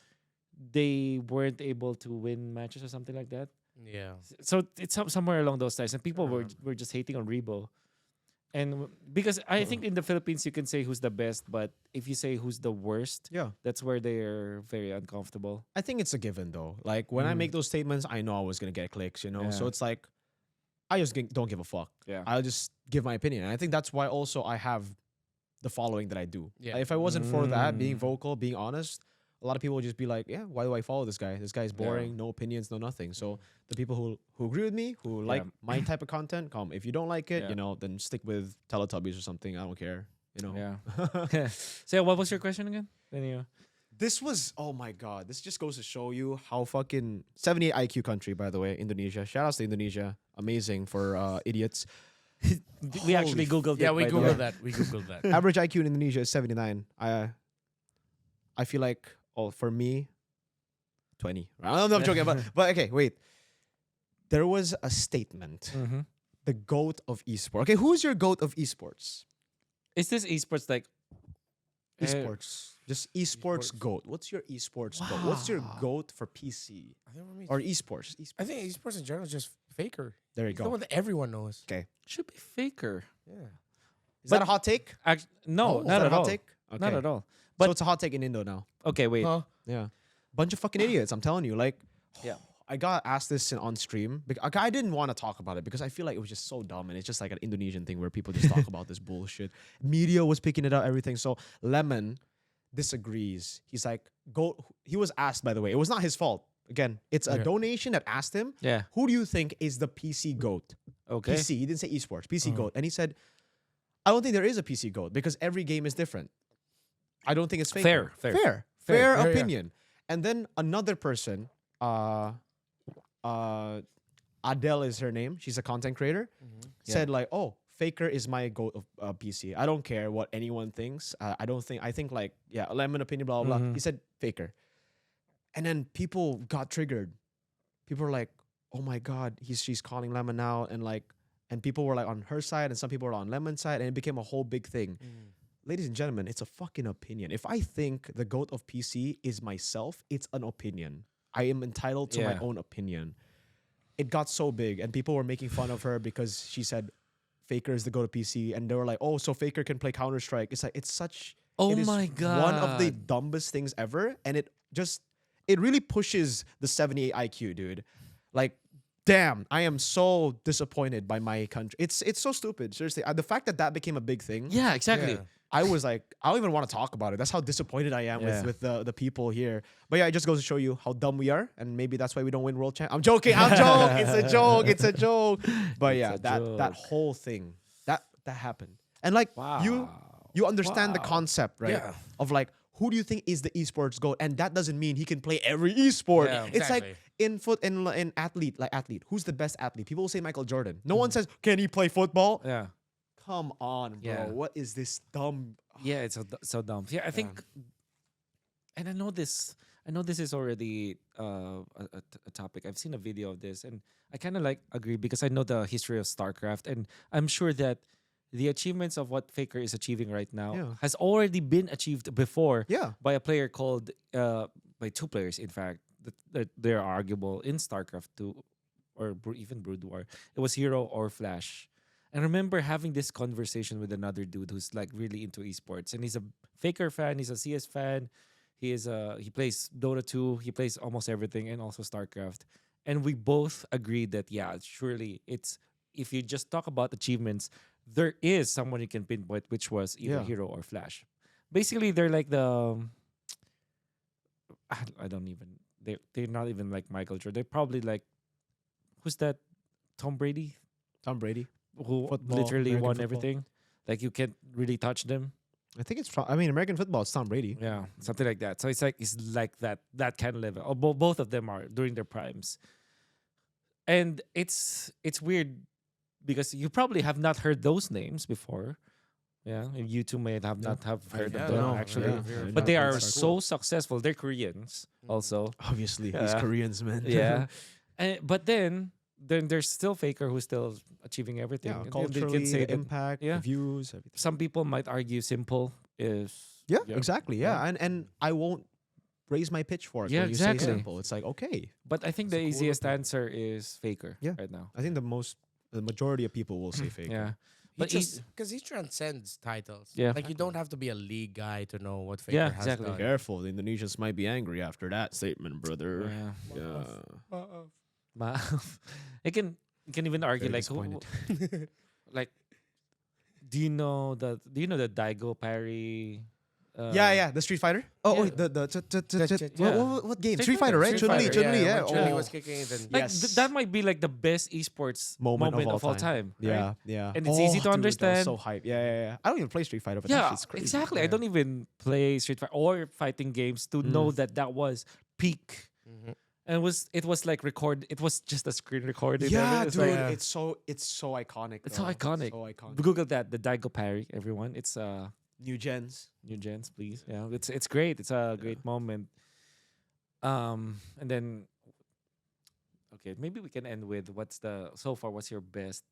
Speaker 1: they weren't able to win matches or something like that.
Speaker 2: Yeah.
Speaker 1: So it's somewhere along those lines, and people were just hating on Rebo. And because I think in the Philippines you can say who's the best, but if you say who's the worst,
Speaker 3: yeah.
Speaker 1: that's where they're very uncomfortable.
Speaker 3: I think it's a given though. Like when I
Speaker 1: Mm.
Speaker 3: make those statements, I know I was gonna get clicks. So
Speaker 1: Yeah.
Speaker 3: it's like I just don't give a fuck.
Speaker 1: Yeah.
Speaker 3: I'll just give my opinion. And I think that's why also I have the following that I do.
Speaker 2: Yeah.
Speaker 3: If I wasn't for that, being
Speaker 1: Mm.
Speaker 3: vocal, being honest, a lot of people would just be like, yeah, why do I follow this guy? This guy's
Speaker 1: Yeah.
Speaker 3: boring, no opinions, no nothing. So the people who agree with me, who like my type of content, come. If you don't like it,
Speaker 1: Yeah.
Speaker 3: then stick with Teletubbies or something. I don't care.
Speaker 1: Yeah. So yeah, what was your question again? Then you
Speaker 3: This was, oh my God, this just goes to show you how fucking 78 IQ country, by the way, Indonesia. Shout outs to Indonesia. Amazing for idiots.
Speaker 1: we actually googled
Speaker 2: Yeah,
Speaker 1: it.
Speaker 2: we
Speaker 1: by the way.
Speaker 2: googled that. We googled that.
Speaker 3: Average IQ in Indonesia is 79. I feel like, for me, 20. I'm not joking, but okay, wait. There was a statement.
Speaker 1: Mhm.
Speaker 3: The GOAT of esports. Okay, who's your GOAT of esports?
Speaker 1: Is this esports like
Speaker 3: Esports. Just esports
Speaker 2: Esports.
Speaker 3: GOAT. What's your esports GOAT? What's your
Speaker 2: Wow.
Speaker 3: GOAT for PC?
Speaker 2: I think for me,
Speaker 3: Or esports?
Speaker 2: I think esports in general is just Faker.
Speaker 3: There you
Speaker 2: It's the
Speaker 3: go.
Speaker 2: one that everyone knows.
Speaker 3: Okay.
Speaker 1: should be Faker?
Speaker 2: Yeah.
Speaker 3: Is that a hot take?
Speaker 1: No,
Speaker 3: Is
Speaker 1: not
Speaker 3: that a
Speaker 1: at
Speaker 3: hot
Speaker 1: all.
Speaker 3: take?
Speaker 1: Not
Speaker 3: Okay.
Speaker 1: at all.
Speaker 3: So
Speaker 1: But-
Speaker 3: it's a hot take in Indo now.
Speaker 1: Okay, wait.
Speaker 2: Huh?
Speaker 3: Yeah. Bunch of fucking idiots, I'm telling you. Like,
Speaker 1: Yeah.
Speaker 3: I got asked this on stream. I didn't want to talk about it because I feel like it was just so dumb. And it's just like an Indonesian thing where people just talk about this bullshit. Media was picking it up, everything. So Lemon disagrees. He's like, he was asked, by the way. It was not his fault. Again, it's a
Speaker 2: Yeah.
Speaker 3: donation that asked him,
Speaker 1: Yeah.
Speaker 3: who do you think is the PC GOAT?
Speaker 1: Okay.
Speaker 3: PC. He didn't say esports. PC GOAT. And he said, I don't think there is a PC GOAT because every game is different. I don't think it's fake.
Speaker 1: Fair.
Speaker 2: Fair,
Speaker 3: Fair
Speaker 2: yeah.
Speaker 3: opinion. And then another person, Adele is her name. She's a content creator. Said like, oh, Faker is my GOAT of PC. I don't care what anyone thinks. I think like, yeah, Lemon opinion, blah, blah, blah. He said Faker. And then people got triggered. People were like, oh my God, she's calling Lemon out. And people were like on her side and some people were on Lemon's side. And it became a whole big thing. Ladies and gentlemen, it's a fucking opinion. If I think the GOAT of PC is myself, it's an opinion. I am entitled to my
Speaker 1: Yeah.
Speaker 3: own opinion. It got so big and people were making fun of her because she said Faker is the go to PC, and they were like, oh, so Faker can play Counter Strike. It's like it's such.
Speaker 1: Oh
Speaker 3: it is
Speaker 1: my
Speaker 3: One of the
Speaker 1: God.
Speaker 3: dumbest things ever, and it really pushes the 78 IQ, dude. Like, damn, I am so disappointed by my country. It's so stupid. Seriously, the fact that that became a big thing.
Speaker 1: Yeah, exactly.
Speaker 2: Yeah.
Speaker 3: I was like, I don't even want to talk about it. That's how disappointed I am
Speaker 1: Yeah.
Speaker 3: with the people here. But yeah, it just goes to show you how dumb we are, and maybe that's why we don't win world champ. I'm joking. I'm joking. It's a joke. It's a joke. But
Speaker 1: It's
Speaker 3: yeah,
Speaker 1: a
Speaker 3: that
Speaker 1: joke.
Speaker 3: whole thing that happened, and like you understand the
Speaker 1: Wow.
Speaker 3: concept, right?
Speaker 2: Yeah.
Speaker 3: Of like, who do you think is the esports goat? And that doesn't mean he can play every esport.
Speaker 2: Yeah,
Speaker 3: It's like
Speaker 2: exactly.
Speaker 3: in athlete. Who's the best athlete? People will say Michael Jordan. No one says, can he play football?
Speaker 1: Yeah.
Speaker 3: Come on, bro.
Speaker 1: Yeah.
Speaker 3: What is this dumb?
Speaker 1: Yeah, it's so dumb. Yeah, I think, and I know this. I know this is already a topic. I've seen a video of this, and I kind of like agree because I know the history of StarCraft, and I'm sure that the achievements of what Faker is achieving right now
Speaker 3: Yeah.
Speaker 1: has already been achieved before
Speaker 3: Yeah.
Speaker 1: by a player called by two players. In fact, that they're arguable in StarCraft 2 or even Brood War. It was Hero or Flash. And I remember having this conversation with another dude who's like really into esports, and he's a Faker fan, he's a CS fan, he plays Dota 2, he plays almost everything, and also StarCraft. And we both agreed that yeah, surely it's if you just talk about achievements, there is someone you can pinpoint, which was either
Speaker 3: Yeah.
Speaker 1: Hero or Flash. Basically, they're like the I don't even they're not even like Michael Jordan. They're probably like who's that? Tom Brady,
Speaker 3: Tom Brady.
Speaker 1: who
Speaker 3: Football,
Speaker 1: literally
Speaker 3: American
Speaker 1: won
Speaker 3: football.
Speaker 1: everything. Like you can't really touch them.
Speaker 3: I think it's. I mean, American football. It's Tom Brady.
Speaker 1: Yeah, something like that. So it's like that kind of level. Both of them are during their primes, and it's weird because you probably have not heard those names before. Yeah, and you two may have not have heard
Speaker 2: Yeah,
Speaker 1: of them
Speaker 2: no,
Speaker 1: actually,
Speaker 2: yeah.
Speaker 1: but they
Speaker 3: Not
Speaker 1: are
Speaker 3: really
Speaker 1: so successful. They're Koreans
Speaker 2: Mm.
Speaker 1: also.
Speaker 3: Obviously, he's
Speaker 1: Yeah.
Speaker 3: Koreans, man.
Speaker 1: Yeah, but then there's still Faker who's still achieving everything.
Speaker 3: yeah.
Speaker 1: And then they
Speaker 3: Culturally,
Speaker 1: can say
Speaker 3: the
Speaker 1: that
Speaker 3: impact,
Speaker 1: yeah.
Speaker 3: the views, everything.
Speaker 1: some people might argue simple is
Speaker 3: Yeah, exactly. Yeah,
Speaker 1: Yeah.
Speaker 3: and I won't raise my pitchfork
Speaker 1: Yeah,
Speaker 3: when you say
Speaker 1: exactly.
Speaker 3: simple. It's like okay.
Speaker 1: But I think
Speaker 3: It's
Speaker 1: the
Speaker 3: a cool
Speaker 1: easiest
Speaker 3: opinion.
Speaker 1: answer is Faker
Speaker 3: Yeah.
Speaker 1: right now.
Speaker 3: I think the majority of people will say fake.
Speaker 1: Yeah.
Speaker 2: But
Speaker 1: But
Speaker 2: because he transcends titles.
Speaker 1: Yeah.
Speaker 2: Like you don't have to be a league guy to know what Faker
Speaker 1: Yeah,
Speaker 2: has
Speaker 1: exactly.
Speaker 2: done.
Speaker 3: Careful, the Indonesians might be angry after that statement, brother.
Speaker 1: Yeah.
Speaker 3: Yeah.
Speaker 1: it can even argue
Speaker 3: Very
Speaker 1: like who,
Speaker 3: disappointed.
Speaker 1: like do you know the Daigo parry?
Speaker 3: Yeah, the Street Fighter. Oh,
Speaker 1: yeah.
Speaker 3: wait,
Speaker 1: Yeah.
Speaker 3: what game?
Speaker 1: Street
Speaker 3: Street Fighter, right?
Speaker 1: Fighter.
Speaker 3: Chun-Li,
Speaker 1: Street
Speaker 3: Chun-Li, yeah.
Speaker 2: When Chun-Li
Speaker 3: Oh.
Speaker 2: was kicking it, then
Speaker 1: Like
Speaker 3: Yes.
Speaker 1: that might be like the best esports moment, of all time.
Speaker 3: Yeah,
Speaker 1: right?
Speaker 3: yeah.
Speaker 1: And it's easy to
Speaker 3: dude, that was
Speaker 1: understand.
Speaker 3: so hype. Yeah. I don't even play Street Fighter, but that
Speaker 1: Yeah,
Speaker 3: shit's crazy.
Speaker 1: exactly. I
Speaker 2: Yeah.
Speaker 1: don't even play Street Fighter or fighting games to know
Speaker 3: Mm.
Speaker 1: that was peak.
Speaker 2: Mhm.
Speaker 1: And it was like it was just a screen recording.
Speaker 3: Yeah,
Speaker 1: It's
Speaker 3: dude,
Speaker 1: like-
Speaker 3: it's so iconic.
Speaker 1: It's so
Speaker 3: though.
Speaker 1: iconic.
Speaker 3: So iconic.
Speaker 1: Google that, the Daigo parry, everyone. It's
Speaker 3: New gens.
Speaker 1: new gens, please. Yeah, it's great. It's a great moment. And then okay, maybe we can end with what's your best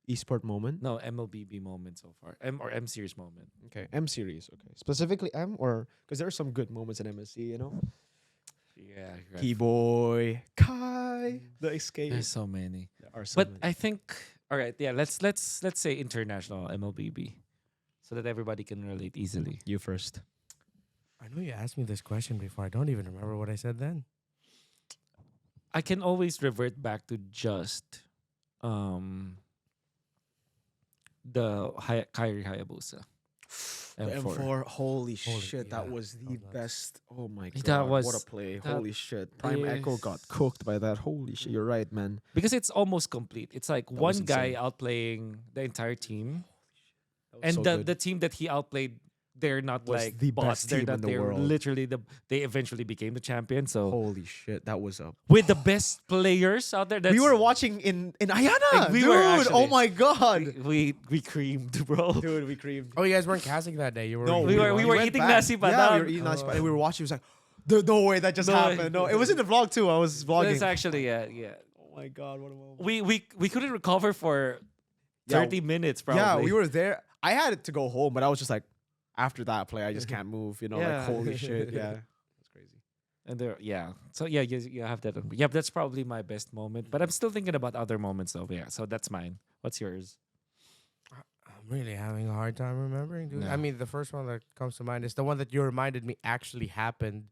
Speaker 3: Esport moment.
Speaker 1: MLBB moment so far. M series moment.
Speaker 3: Okay, M series. Okay, specifically M or because there are some good moments in MSC. You know,
Speaker 1: Yeah, right.
Speaker 3: Keyboy, Kai, the escape.
Speaker 1: There's so many.
Speaker 3: There are so
Speaker 1: But
Speaker 3: many.
Speaker 1: I think all right, yeah, let's say international MLBB so that everybody can relate easily.
Speaker 3: You first.
Speaker 2: I know you asked me this question before. I don't even remember what I said then.
Speaker 1: I can always revert back to just the Kyrie Hayabusa.
Speaker 3: The
Speaker 1: M4.
Speaker 3: M4, holy shit, that
Speaker 2: yeah,
Speaker 3: was the
Speaker 2: that was nuts.
Speaker 3: best. Oh my
Speaker 1: That
Speaker 3: god, what
Speaker 1: was-
Speaker 3: a play.
Speaker 1: that
Speaker 3: Holy shit. Prime Echo got
Speaker 1: is-
Speaker 3: cooked by that. Holy shit, you're right, man.
Speaker 1: Because it's almost complete. It's like
Speaker 3: That
Speaker 1: one
Speaker 3: was
Speaker 1: guy
Speaker 3: insane.
Speaker 1: outplaying the entire team.
Speaker 3: That was
Speaker 1: And
Speaker 3: so
Speaker 1: the
Speaker 3: good.
Speaker 1: the team that he outplayed, they're not
Speaker 3: Was
Speaker 1: like
Speaker 3: the
Speaker 1: bots.
Speaker 3: best
Speaker 1: They're
Speaker 3: team
Speaker 1: not,
Speaker 3: in the
Speaker 1: they're
Speaker 3: world.
Speaker 1: literally they eventually became the champion. So
Speaker 3: Holy shit, that was a
Speaker 1: with the best players out there,
Speaker 3: we were watching in Ayana.
Speaker 1: Like, we
Speaker 3: dude,
Speaker 1: were
Speaker 3: oh
Speaker 1: actually.
Speaker 3: my god.
Speaker 1: we creamed, bro.
Speaker 3: Dude, we creamed.
Speaker 2: Oh, you guys weren't casting that day. You were.
Speaker 3: No,
Speaker 1: we were
Speaker 3: went
Speaker 1: eating
Speaker 3: back.
Speaker 1: nasi
Speaker 3: Yeah,
Speaker 1: padang.
Speaker 3: we were eating nasi padang. We were watching. It was like, no way that just
Speaker 1: No way.
Speaker 3: happened. No, it was in the vlog too. I was vlogging.
Speaker 1: That's actually yeah.
Speaker 3: Oh my god, what a moment.
Speaker 1: We couldn't recover for
Speaker 3: Yeah,
Speaker 1: 30 minutes probably.
Speaker 3: Yeah, we were there. I had to go home, but I was just like, after that play, I just can't move. You know,
Speaker 1: Yeah.
Speaker 3: like holy shit. Yeah, that's crazy.
Speaker 1: And there, yeah. So yeah, you have that. Yeah, that's probably my best moment. But I'm still thinking about other moments though. Yeah, so that's mine. What's yours?
Speaker 2: I'm really having a hard time remembering, dude.
Speaker 1: Yeah.
Speaker 2: I mean, the first one that comes to mind is the one that you reminded me actually happened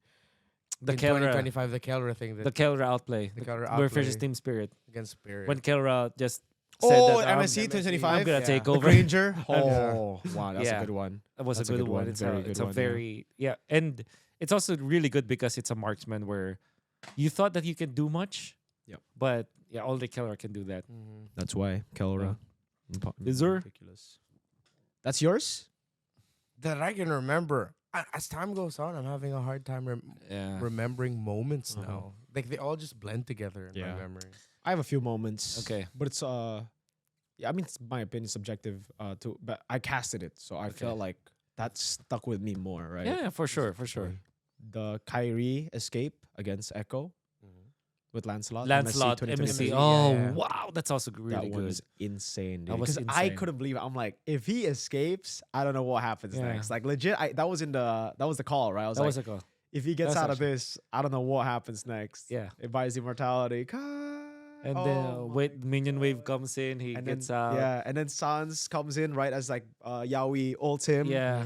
Speaker 1: The
Speaker 2: in
Speaker 1: Kelra,
Speaker 2: 2025. The Kelra thing
Speaker 1: the
Speaker 2: that
Speaker 1: Kelra outplay,
Speaker 2: the Kelra
Speaker 1: where
Speaker 2: outplay
Speaker 1: versus Team Spirit.
Speaker 2: against Spirit.
Speaker 1: When Kelra just said
Speaker 3: Oh,
Speaker 1: that
Speaker 3: MSC
Speaker 2: MSC,
Speaker 3: 2025.
Speaker 1: I'm gonna
Speaker 2: Yeah.
Speaker 1: take
Speaker 3: The
Speaker 1: over.
Speaker 3: Granger.
Speaker 2: Yeah.
Speaker 3: Oh, wow, that's
Speaker 1: Yeah.
Speaker 3: a good one.
Speaker 1: That was
Speaker 3: That's
Speaker 1: a good one. It's
Speaker 3: Very
Speaker 1: a,
Speaker 3: good
Speaker 1: it's a
Speaker 3: one, yeah.
Speaker 1: very and it's also really good because it's a marksman where you thought that you can do much.
Speaker 3: Yep.
Speaker 1: But yeah, only Kelra can do that.
Speaker 2: Mhm.
Speaker 3: That's why Kelra.
Speaker 1: Is there?
Speaker 3: Ridiculous. That's yours?
Speaker 2: That I can remember. As time goes on, I'm having a hard time
Speaker 1: Yeah.
Speaker 2: remembering moments
Speaker 3: Uh-huh.
Speaker 2: now. Like they all just blend together in
Speaker 3: Yeah.
Speaker 2: my memory.
Speaker 3: I have a few moments.
Speaker 1: Okay.
Speaker 3: But it's yeah, I mean it's my opinion subjective too, but I casted it, so I
Speaker 1: Okay.
Speaker 3: felt like that stuck with me more, right?
Speaker 1: Yeah, for sure, for sure.
Speaker 3: The Kyrie escape against Echo
Speaker 2: Mhm.
Speaker 3: with Lancelot.
Speaker 1: Lancelot,
Speaker 3: 2023.
Speaker 1: MSC.
Speaker 2: Yeah,
Speaker 1: Oh
Speaker 2: yeah.
Speaker 1: wow, that's also really
Speaker 3: That
Speaker 1: good.
Speaker 3: was insane,
Speaker 1: That
Speaker 3: dude.
Speaker 1: was
Speaker 3: Because I
Speaker 1: insane.
Speaker 3: couldn't believe it. I'm like, if he escapes, I don't know what happens
Speaker 1: Yeah.
Speaker 3: next. Like legit, that was the call, right? I was
Speaker 1: That
Speaker 3: like,
Speaker 1: was a goal.
Speaker 3: if he gets
Speaker 1: that's
Speaker 3: out of
Speaker 1: actually-
Speaker 3: this, I don't know what happens next.
Speaker 1: Yeah.
Speaker 3: It buys immortality.
Speaker 1: And
Speaker 3: Oh
Speaker 1: then
Speaker 3: my
Speaker 1: wait, minion wave
Speaker 3: God.
Speaker 1: comes in, he
Speaker 3: And
Speaker 1: gets
Speaker 3: then,
Speaker 1: out.
Speaker 3: yeah, and then Sans comes in right as like Yaoi ults him.
Speaker 1: Yeah.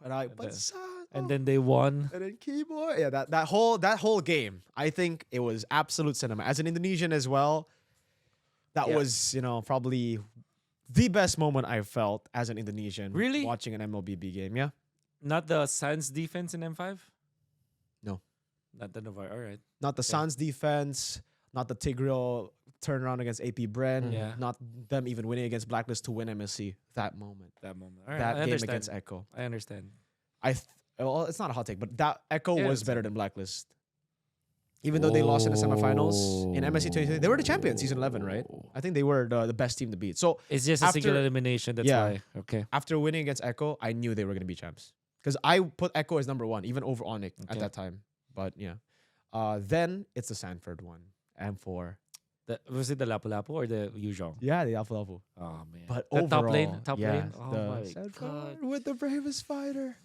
Speaker 3: And I,
Speaker 1: And
Speaker 3: but
Speaker 1: then-
Speaker 3: Sans,
Speaker 1: And
Speaker 3: oh.
Speaker 1: then they won.
Speaker 3: And then keyboard, yeah, that whole game, I think it was absolute cinema. As an Indonesian as well, that
Speaker 1: Yeah.
Speaker 3: was probably the best moment I felt as an Indonesian.
Speaker 1: Really?
Speaker 3: Watching an MLBB game, yeah.
Speaker 1: Not the Suns defense in M5?
Speaker 3: No.
Speaker 1: Not the Navarre. All right.
Speaker 3: Not the
Speaker 1: Okay.
Speaker 3: Suns defense, not the Tigreal turnaround against AP Bren,
Speaker 1: Yeah.
Speaker 3: not them even winning against Blacklist to win MSC. That moment,
Speaker 1: That moment. All right.
Speaker 3: that
Speaker 1: I
Speaker 3: game
Speaker 1: understand.
Speaker 3: against Echo.
Speaker 1: I understand.
Speaker 3: Well, it's not a hot take, but that Echo
Speaker 1: Yeah,
Speaker 3: was
Speaker 1: it's
Speaker 3: better than Blacklist. Even though they lost in the semifinals in MSC 2020, they were the champions season 11, right? I think they were the best team to beat. So
Speaker 1: It's just a single
Speaker 3: After-
Speaker 1: elimination. That's
Speaker 3: Yeah.
Speaker 1: why. Okay.
Speaker 3: after winning against Echo, I knew they were going to be champs because I put Echo as number one, even over Onyx
Speaker 1: Okay.
Speaker 3: at that time. But yeah, then it's the Sanford one, M4.
Speaker 1: Was it the Lapu Lapu or the Yuzhong?
Speaker 3: Yeah, the Alpha Level.
Speaker 1: Oh man.
Speaker 3: But
Speaker 1: the top lane.
Speaker 3: overall,
Speaker 1: Top
Speaker 3: yeah,
Speaker 1: lane. Oh
Speaker 3: the
Speaker 1: my
Speaker 3: Sanford
Speaker 1: god.
Speaker 3: with the bravest fighter.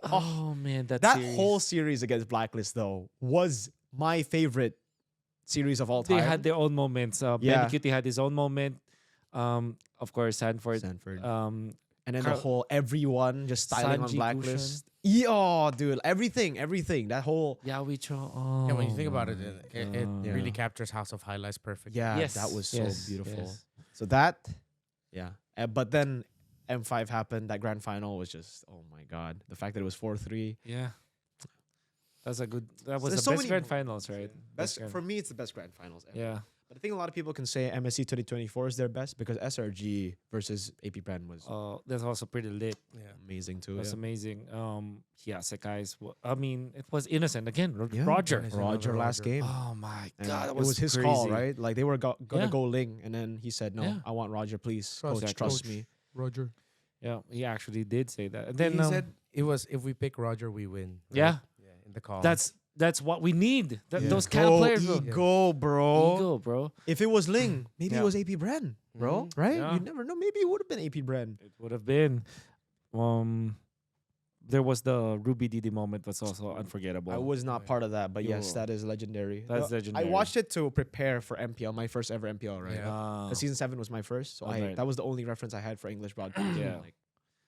Speaker 1: Oh man, that
Speaker 3: Whole series against Blacklist though was my favorite series of all
Speaker 1: they
Speaker 3: time.
Speaker 1: had their own moments.
Speaker 3: Yeah.
Speaker 1: Benny Cutie had his own moment. Of course, Sanford.
Speaker 3: Sanford.
Speaker 1: Um,
Speaker 3: And then the
Speaker 1: Carl-
Speaker 3: whole everyone just styling on
Speaker 1: Sanji
Speaker 3: Blacklist. Yeah, oh, dude, everything. That whole
Speaker 1: Yawicho. Oh,
Speaker 2: Yeah, when you think about it,
Speaker 1: my
Speaker 2: it
Speaker 1: God.
Speaker 2: really captures House of Highlights perfectly.
Speaker 3: yeah,
Speaker 1: Yes,
Speaker 3: that was
Speaker 1: yes,
Speaker 3: so beautiful.
Speaker 1: yes.
Speaker 3: So that, yeah. But then M5 happened. That grand final was just oh my god. The fact that it was 4-3.
Speaker 1: Yeah. That's a good. That was
Speaker 3: There's
Speaker 1: the
Speaker 3: so
Speaker 1: best
Speaker 3: many
Speaker 1: grand
Speaker 3: moments,
Speaker 1: finals, right?
Speaker 3: Best
Speaker 1: grand-
Speaker 3: for me, it's the best grand finals ever.
Speaker 1: Yeah.
Speaker 3: But I think a lot of people can say MSC 2024 is their best because SRG versus AP Brand was
Speaker 1: That's also pretty lit.
Speaker 2: Yeah.
Speaker 3: amazing too.
Speaker 1: It was
Speaker 3: Yeah.
Speaker 1: amazing. Yeah, Sekai's. I mean, it was innocent again.
Speaker 3: Yeah.
Speaker 1: Roger.
Speaker 2: Nice.
Speaker 3: Roger
Speaker 2: Another
Speaker 3: last
Speaker 2: Roger.
Speaker 3: game.
Speaker 1: Oh my
Speaker 3: And
Speaker 1: god, that
Speaker 3: it was his
Speaker 1: crazy.
Speaker 3: call, right? Like they were gonna
Speaker 1: Yeah.
Speaker 3: go Ling, and then he said, "No,
Speaker 1: Yeah.
Speaker 3: I want Roger, please,
Speaker 2: Trust
Speaker 3: coach,
Speaker 2: that
Speaker 3: trust
Speaker 2: coach.
Speaker 3: me."
Speaker 2: Roger.
Speaker 1: Yeah, he actually did say that. And
Speaker 2: Then
Speaker 1: then
Speaker 2: he said it was if we pick Roger, we win. right?
Speaker 1: Yeah.
Speaker 2: Yeah. In the call.
Speaker 1: that's what we need.
Speaker 3: Yeah.
Speaker 1: Those kind of players, bro.
Speaker 3: Ego, bro.
Speaker 1: Ego, bro.
Speaker 3: If it was Ling, maybe
Speaker 1: Yeah.
Speaker 3: it was AP Bren, bro.
Speaker 2: Mhm.
Speaker 3: Right?
Speaker 1: Yeah.
Speaker 3: You never know. Maybe it would have been AP Bren.
Speaker 1: It would have been. There was the Ruby Didi moment that's also unforgettable.
Speaker 3: I was not
Speaker 2: Right.
Speaker 3: part of that, but yes,
Speaker 1: Yo.
Speaker 3: that is legendary.
Speaker 1: That's legendary.
Speaker 3: I watched it to prepare for MPL, my first ever MPL, right?
Speaker 2: Yeah.
Speaker 1: Ah.
Speaker 3: 'Cause season 7 was my first, so
Speaker 1: Oh, right.
Speaker 3: that was the only reference I had for English broadcast.
Speaker 1: Yeah.
Speaker 3: Like,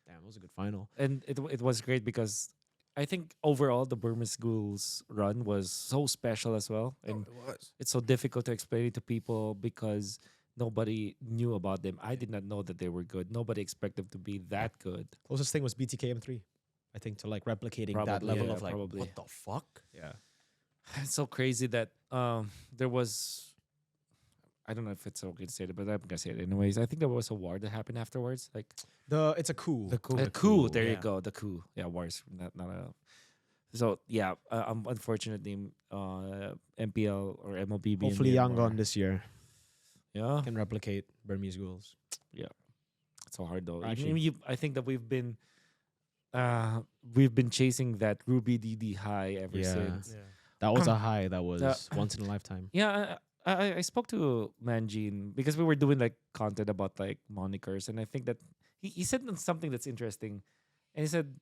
Speaker 3: damn, it was a good final.
Speaker 1: And it was great because I think overall the Burma Schools run was so special as well. And
Speaker 2: it was.
Speaker 1: it's so difficult to explain it to people because nobody knew about them. I did not know that they were good. Nobody expected them to be that good.
Speaker 3: Closest thing was BTKM3. I think to like replicating that
Speaker 1: Probably,
Speaker 3: level
Speaker 1: yeah,
Speaker 3: of like,
Speaker 1: probably.
Speaker 3: what the fuck? Yeah.
Speaker 1: It's so crazy that there was. I don't know if it's okay to say it, but I'm gonna say it anyways. I think there was a war that happened afterwards, like
Speaker 3: It's a coup.
Speaker 2: The coup.
Speaker 1: a coup. There you
Speaker 3: yeah.
Speaker 1: go, the coup. Yeah, wars, not a. So yeah, unfortunately, MPL or MLBB. in
Speaker 3: Hopefully
Speaker 1: Myanmar.
Speaker 3: Yangon this year
Speaker 1: Yeah,
Speaker 3: can replicate Burmese goals.
Speaker 1: it's so hard though.
Speaker 3: Actually-
Speaker 1: I think that we've been chasing that Ruby DD high ever
Speaker 3: Yeah.
Speaker 1: since.
Speaker 2: Yeah.
Speaker 3: That was a high. That was
Speaker 1: Uh,
Speaker 3: once in a lifetime.
Speaker 1: Yeah, I spoke to Manjin because we were doing like content about like monikers, and I think that he said something that's interesting, and he said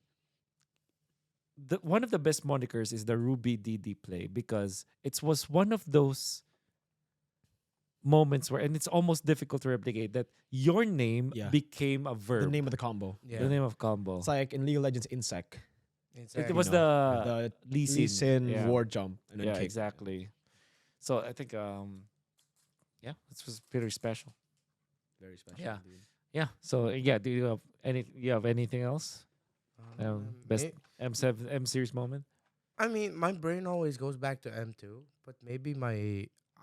Speaker 1: one of the best monikers is the Ruby DD play because it was one of those moments where, and it's almost difficult to replicate that your name
Speaker 3: Yeah.
Speaker 1: became a verb.
Speaker 3: The name of the combo.
Speaker 2: Yeah.
Speaker 1: The name of combo.
Speaker 3: It's like in League of Legends, Insect.
Speaker 1: It was
Speaker 3: You
Speaker 1: the
Speaker 3: the
Speaker 1: Lee
Speaker 3: Lee
Speaker 1: Sin.
Speaker 3: Sin
Speaker 1: Yeah.
Speaker 3: ward jump and then
Speaker 1: Yeah,
Speaker 3: kick.
Speaker 1: exactly. So I think yeah, this was pretty special.
Speaker 3: Very special.
Speaker 1: Yeah.
Speaker 3: indeed.
Speaker 1: Yeah. So yeah, do you have anything else? Best M7 M series moment?
Speaker 2: I mean, my brain always goes back to M2, but maybe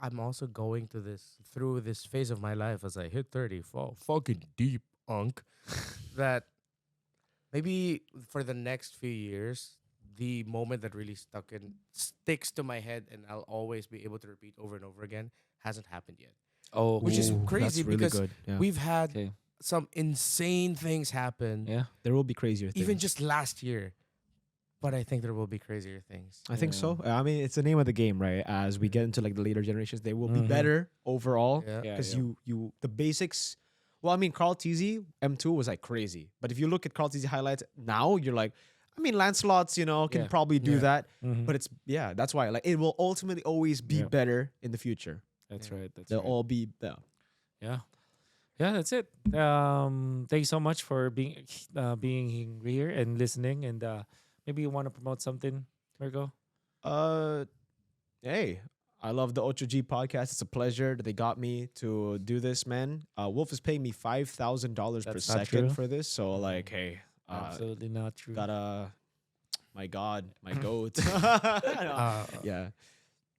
Speaker 2: I'm also going through this phase of my life as I hit 30. Fall fucking deep, unk. That maybe for the next few years, the moment that really sticks to my head and I'll always be able to repeat over and over again hasn't happened yet.
Speaker 1: Oh,
Speaker 2: Which is
Speaker 3: Ooh,
Speaker 2: crazy
Speaker 3: that's really
Speaker 2: because
Speaker 3: good. Yeah.
Speaker 2: we've had
Speaker 1: okay.
Speaker 2: some insane things happen,
Speaker 1: Yeah.
Speaker 3: There will be crazier things.
Speaker 2: even just last year. But I think there will be crazier things.
Speaker 3: I think
Speaker 1: Yeah.
Speaker 3: so. I mean, it's the name of the game, right? As we get into like the later generations, they will be
Speaker 1: Mhm.
Speaker 3: better overall.
Speaker 2: Yeah.
Speaker 1: Yeah.
Speaker 3: Because you the basics. Well, I mean, Carl TZ M2 was like crazy, but if you look at Carl TZ highlights now, you're like, I mean, Lancelot's can
Speaker 1: Yeah.
Speaker 3: probably do
Speaker 2: Yeah.
Speaker 3: that,
Speaker 1: Mhm.
Speaker 3: but it's that's why like it will ultimately always be
Speaker 1: Yeah.
Speaker 3: better in the future.
Speaker 1: That's
Speaker 2: Yeah.
Speaker 1: right. That's
Speaker 3: They'll
Speaker 1: right.
Speaker 3: all be
Speaker 1: Yeah. Yeah, that's it. Thank you so much for being here and listening. And maybe you want to promote something, Mirko?
Speaker 3: Hey, I love the Ocho G podcast. It's a pleasure that they got me to do this, man. Wolf is paying me $5,000 per
Speaker 1: That's not
Speaker 3: second
Speaker 1: true.
Speaker 3: for this, so like, hey,
Speaker 1: Absolutely not true.
Speaker 3: gotta, my God, my goat. Yeah,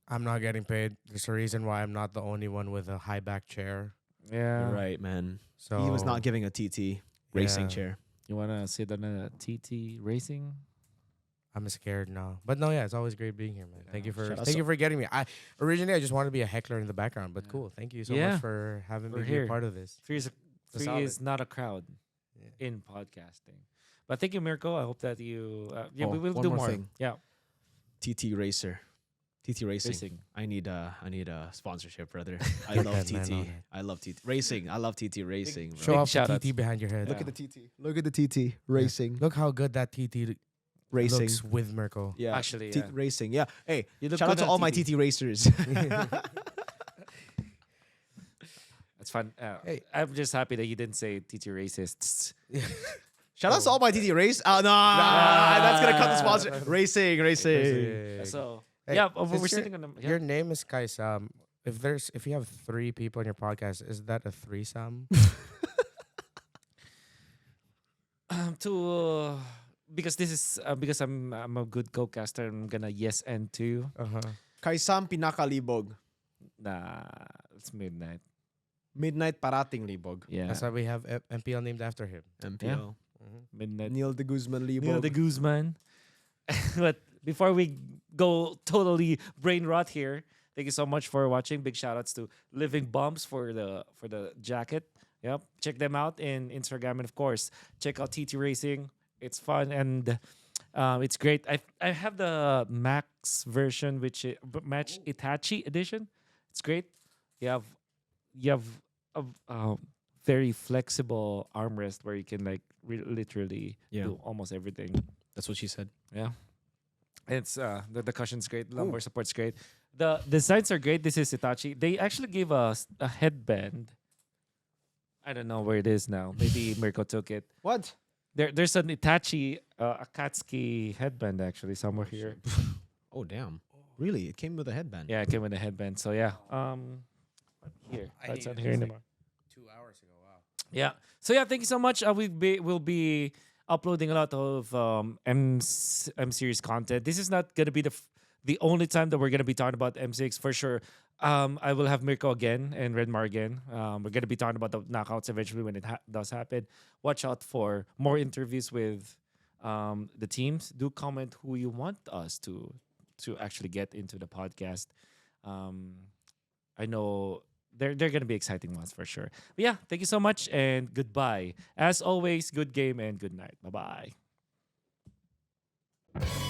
Speaker 2: I'm not getting paid. There's a reason why I'm not the only one with a high back chair.
Speaker 1: Yeah.
Speaker 3: you're right, man.
Speaker 2: So
Speaker 3: He was not giving a TT racing
Speaker 2: Yeah.
Speaker 3: chair.
Speaker 1: You want to sit on a TT racing?
Speaker 2: I'm scared now. But no, yeah, it's always great being here, man. Thank
Speaker 1: Yeah.
Speaker 2: you for
Speaker 3: Shout out
Speaker 2: thank you for getting me. Originally I just wanted to be a heckler in the background, but
Speaker 1: Yeah.
Speaker 2: cool. Thank you so
Speaker 1: Yeah.
Speaker 2: much for having
Speaker 1: We're
Speaker 2: me be
Speaker 1: here.
Speaker 2: a part of this.
Speaker 1: Three is
Speaker 2: solid.
Speaker 1: not a crowd
Speaker 2: Yeah.
Speaker 1: in podcasting. But thank you, Mirko. I hope that you. Yeah,
Speaker 3: Oh,
Speaker 1: we will
Speaker 3: one
Speaker 1: do
Speaker 3: more
Speaker 1: more.
Speaker 3: thing.
Speaker 1: Yeah,
Speaker 3: TT racer, TT racing.
Speaker 1: racing.
Speaker 3: I need a sponsorship, brother. I
Speaker 2: Get
Speaker 3: love
Speaker 2: that man
Speaker 3: TT.
Speaker 2: on it.
Speaker 3: I love TT racing. I love TT racing. Bro.
Speaker 2: Show
Speaker 1: Big
Speaker 2: off the
Speaker 1: shout-outs.
Speaker 2: TT behind your head.
Speaker 3: Look
Speaker 1: Yeah.
Speaker 3: at the TT. Look at the TT racing.
Speaker 2: Look how good that TT
Speaker 3: Racing.
Speaker 2: looks with Mirko.
Speaker 3: Yeah,
Speaker 1: Actually,
Speaker 3: T-
Speaker 1: yeah.
Speaker 3: racing. Yeah. Hey,
Speaker 1: You look
Speaker 3: shout out
Speaker 1: good
Speaker 3: to
Speaker 1: on
Speaker 3: all my
Speaker 1: TT.
Speaker 3: TT racers.
Speaker 1: That's fun.
Speaker 2: Hey.
Speaker 1: I'm just happy that you didn't say TT racists.
Speaker 3: Shout out to all my TT race. Oh no, that's gonna cut the sponsor. Racing.
Speaker 1: So
Speaker 2: Hey,
Speaker 1: yeah,
Speaker 2: since
Speaker 1: we're
Speaker 2: your-
Speaker 1: sitting on the. Yeah.
Speaker 2: Your name is Kaisam. If you have 3 people on your podcast, is that a threesome?
Speaker 1: To because this is because I'm a good co-caster. I'm gonna yes and two.
Speaker 2: Uh-huh.
Speaker 3: Kaisam pinakalibog.
Speaker 1: Nah, it's midnight.
Speaker 3: Midnight parating libog.
Speaker 1: Yeah,
Speaker 2: That's why we have MPL named after him.
Speaker 3: MPO.
Speaker 1: midnight.
Speaker 3: Neil de Guzman libog.
Speaker 1: Neil de Guzman. But before we go totally brain rot here, thank you so much for watching. Big shout outs to Living Bumps for the jacket. Yep. Check them out in Instagram, and of course, check out TT Racing. It's fun and it's great. I have the max version, which is Match Itachi edition. It's great. You have a very flexible armrest where you can like literally
Speaker 3: Yeah.
Speaker 1: do almost everything.
Speaker 3: That's what she said.
Speaker 1: Yeah. It's the cushion's great, lumbar support's great. The designs are great. This is Itachi. They actually gave us a headband. I don't know where it is now. Maybe Mirko took it.
Speaker 3: What?
Speaker 1: There's an Itachi Akatsuki headband actually somewhere here.
Speaker 3: Oh damn. Really? It came with a headband.
Speaker 1: Yeah, it came with a headband. So yeah. Here. It's not here anymore.
Speaker 2: 2 hours ago. Wow.
Speaker 1: Yeah. So yeah, thank you so much. We'll be uploading a lot of M series content. This is not gonna be the only time that we're gonna be talking about M6 for sure. I will have Mirko again and Renmar again. We're gonna be talking about the knockouts eventually when it does happen. Watch out for more interviews with the teams. Do comment who you want us to actually get into the podcast. I know they're gonna be exciting ones for sure. But yeah, thank you so much and goodbye. As always, good game and good night. Bye bye.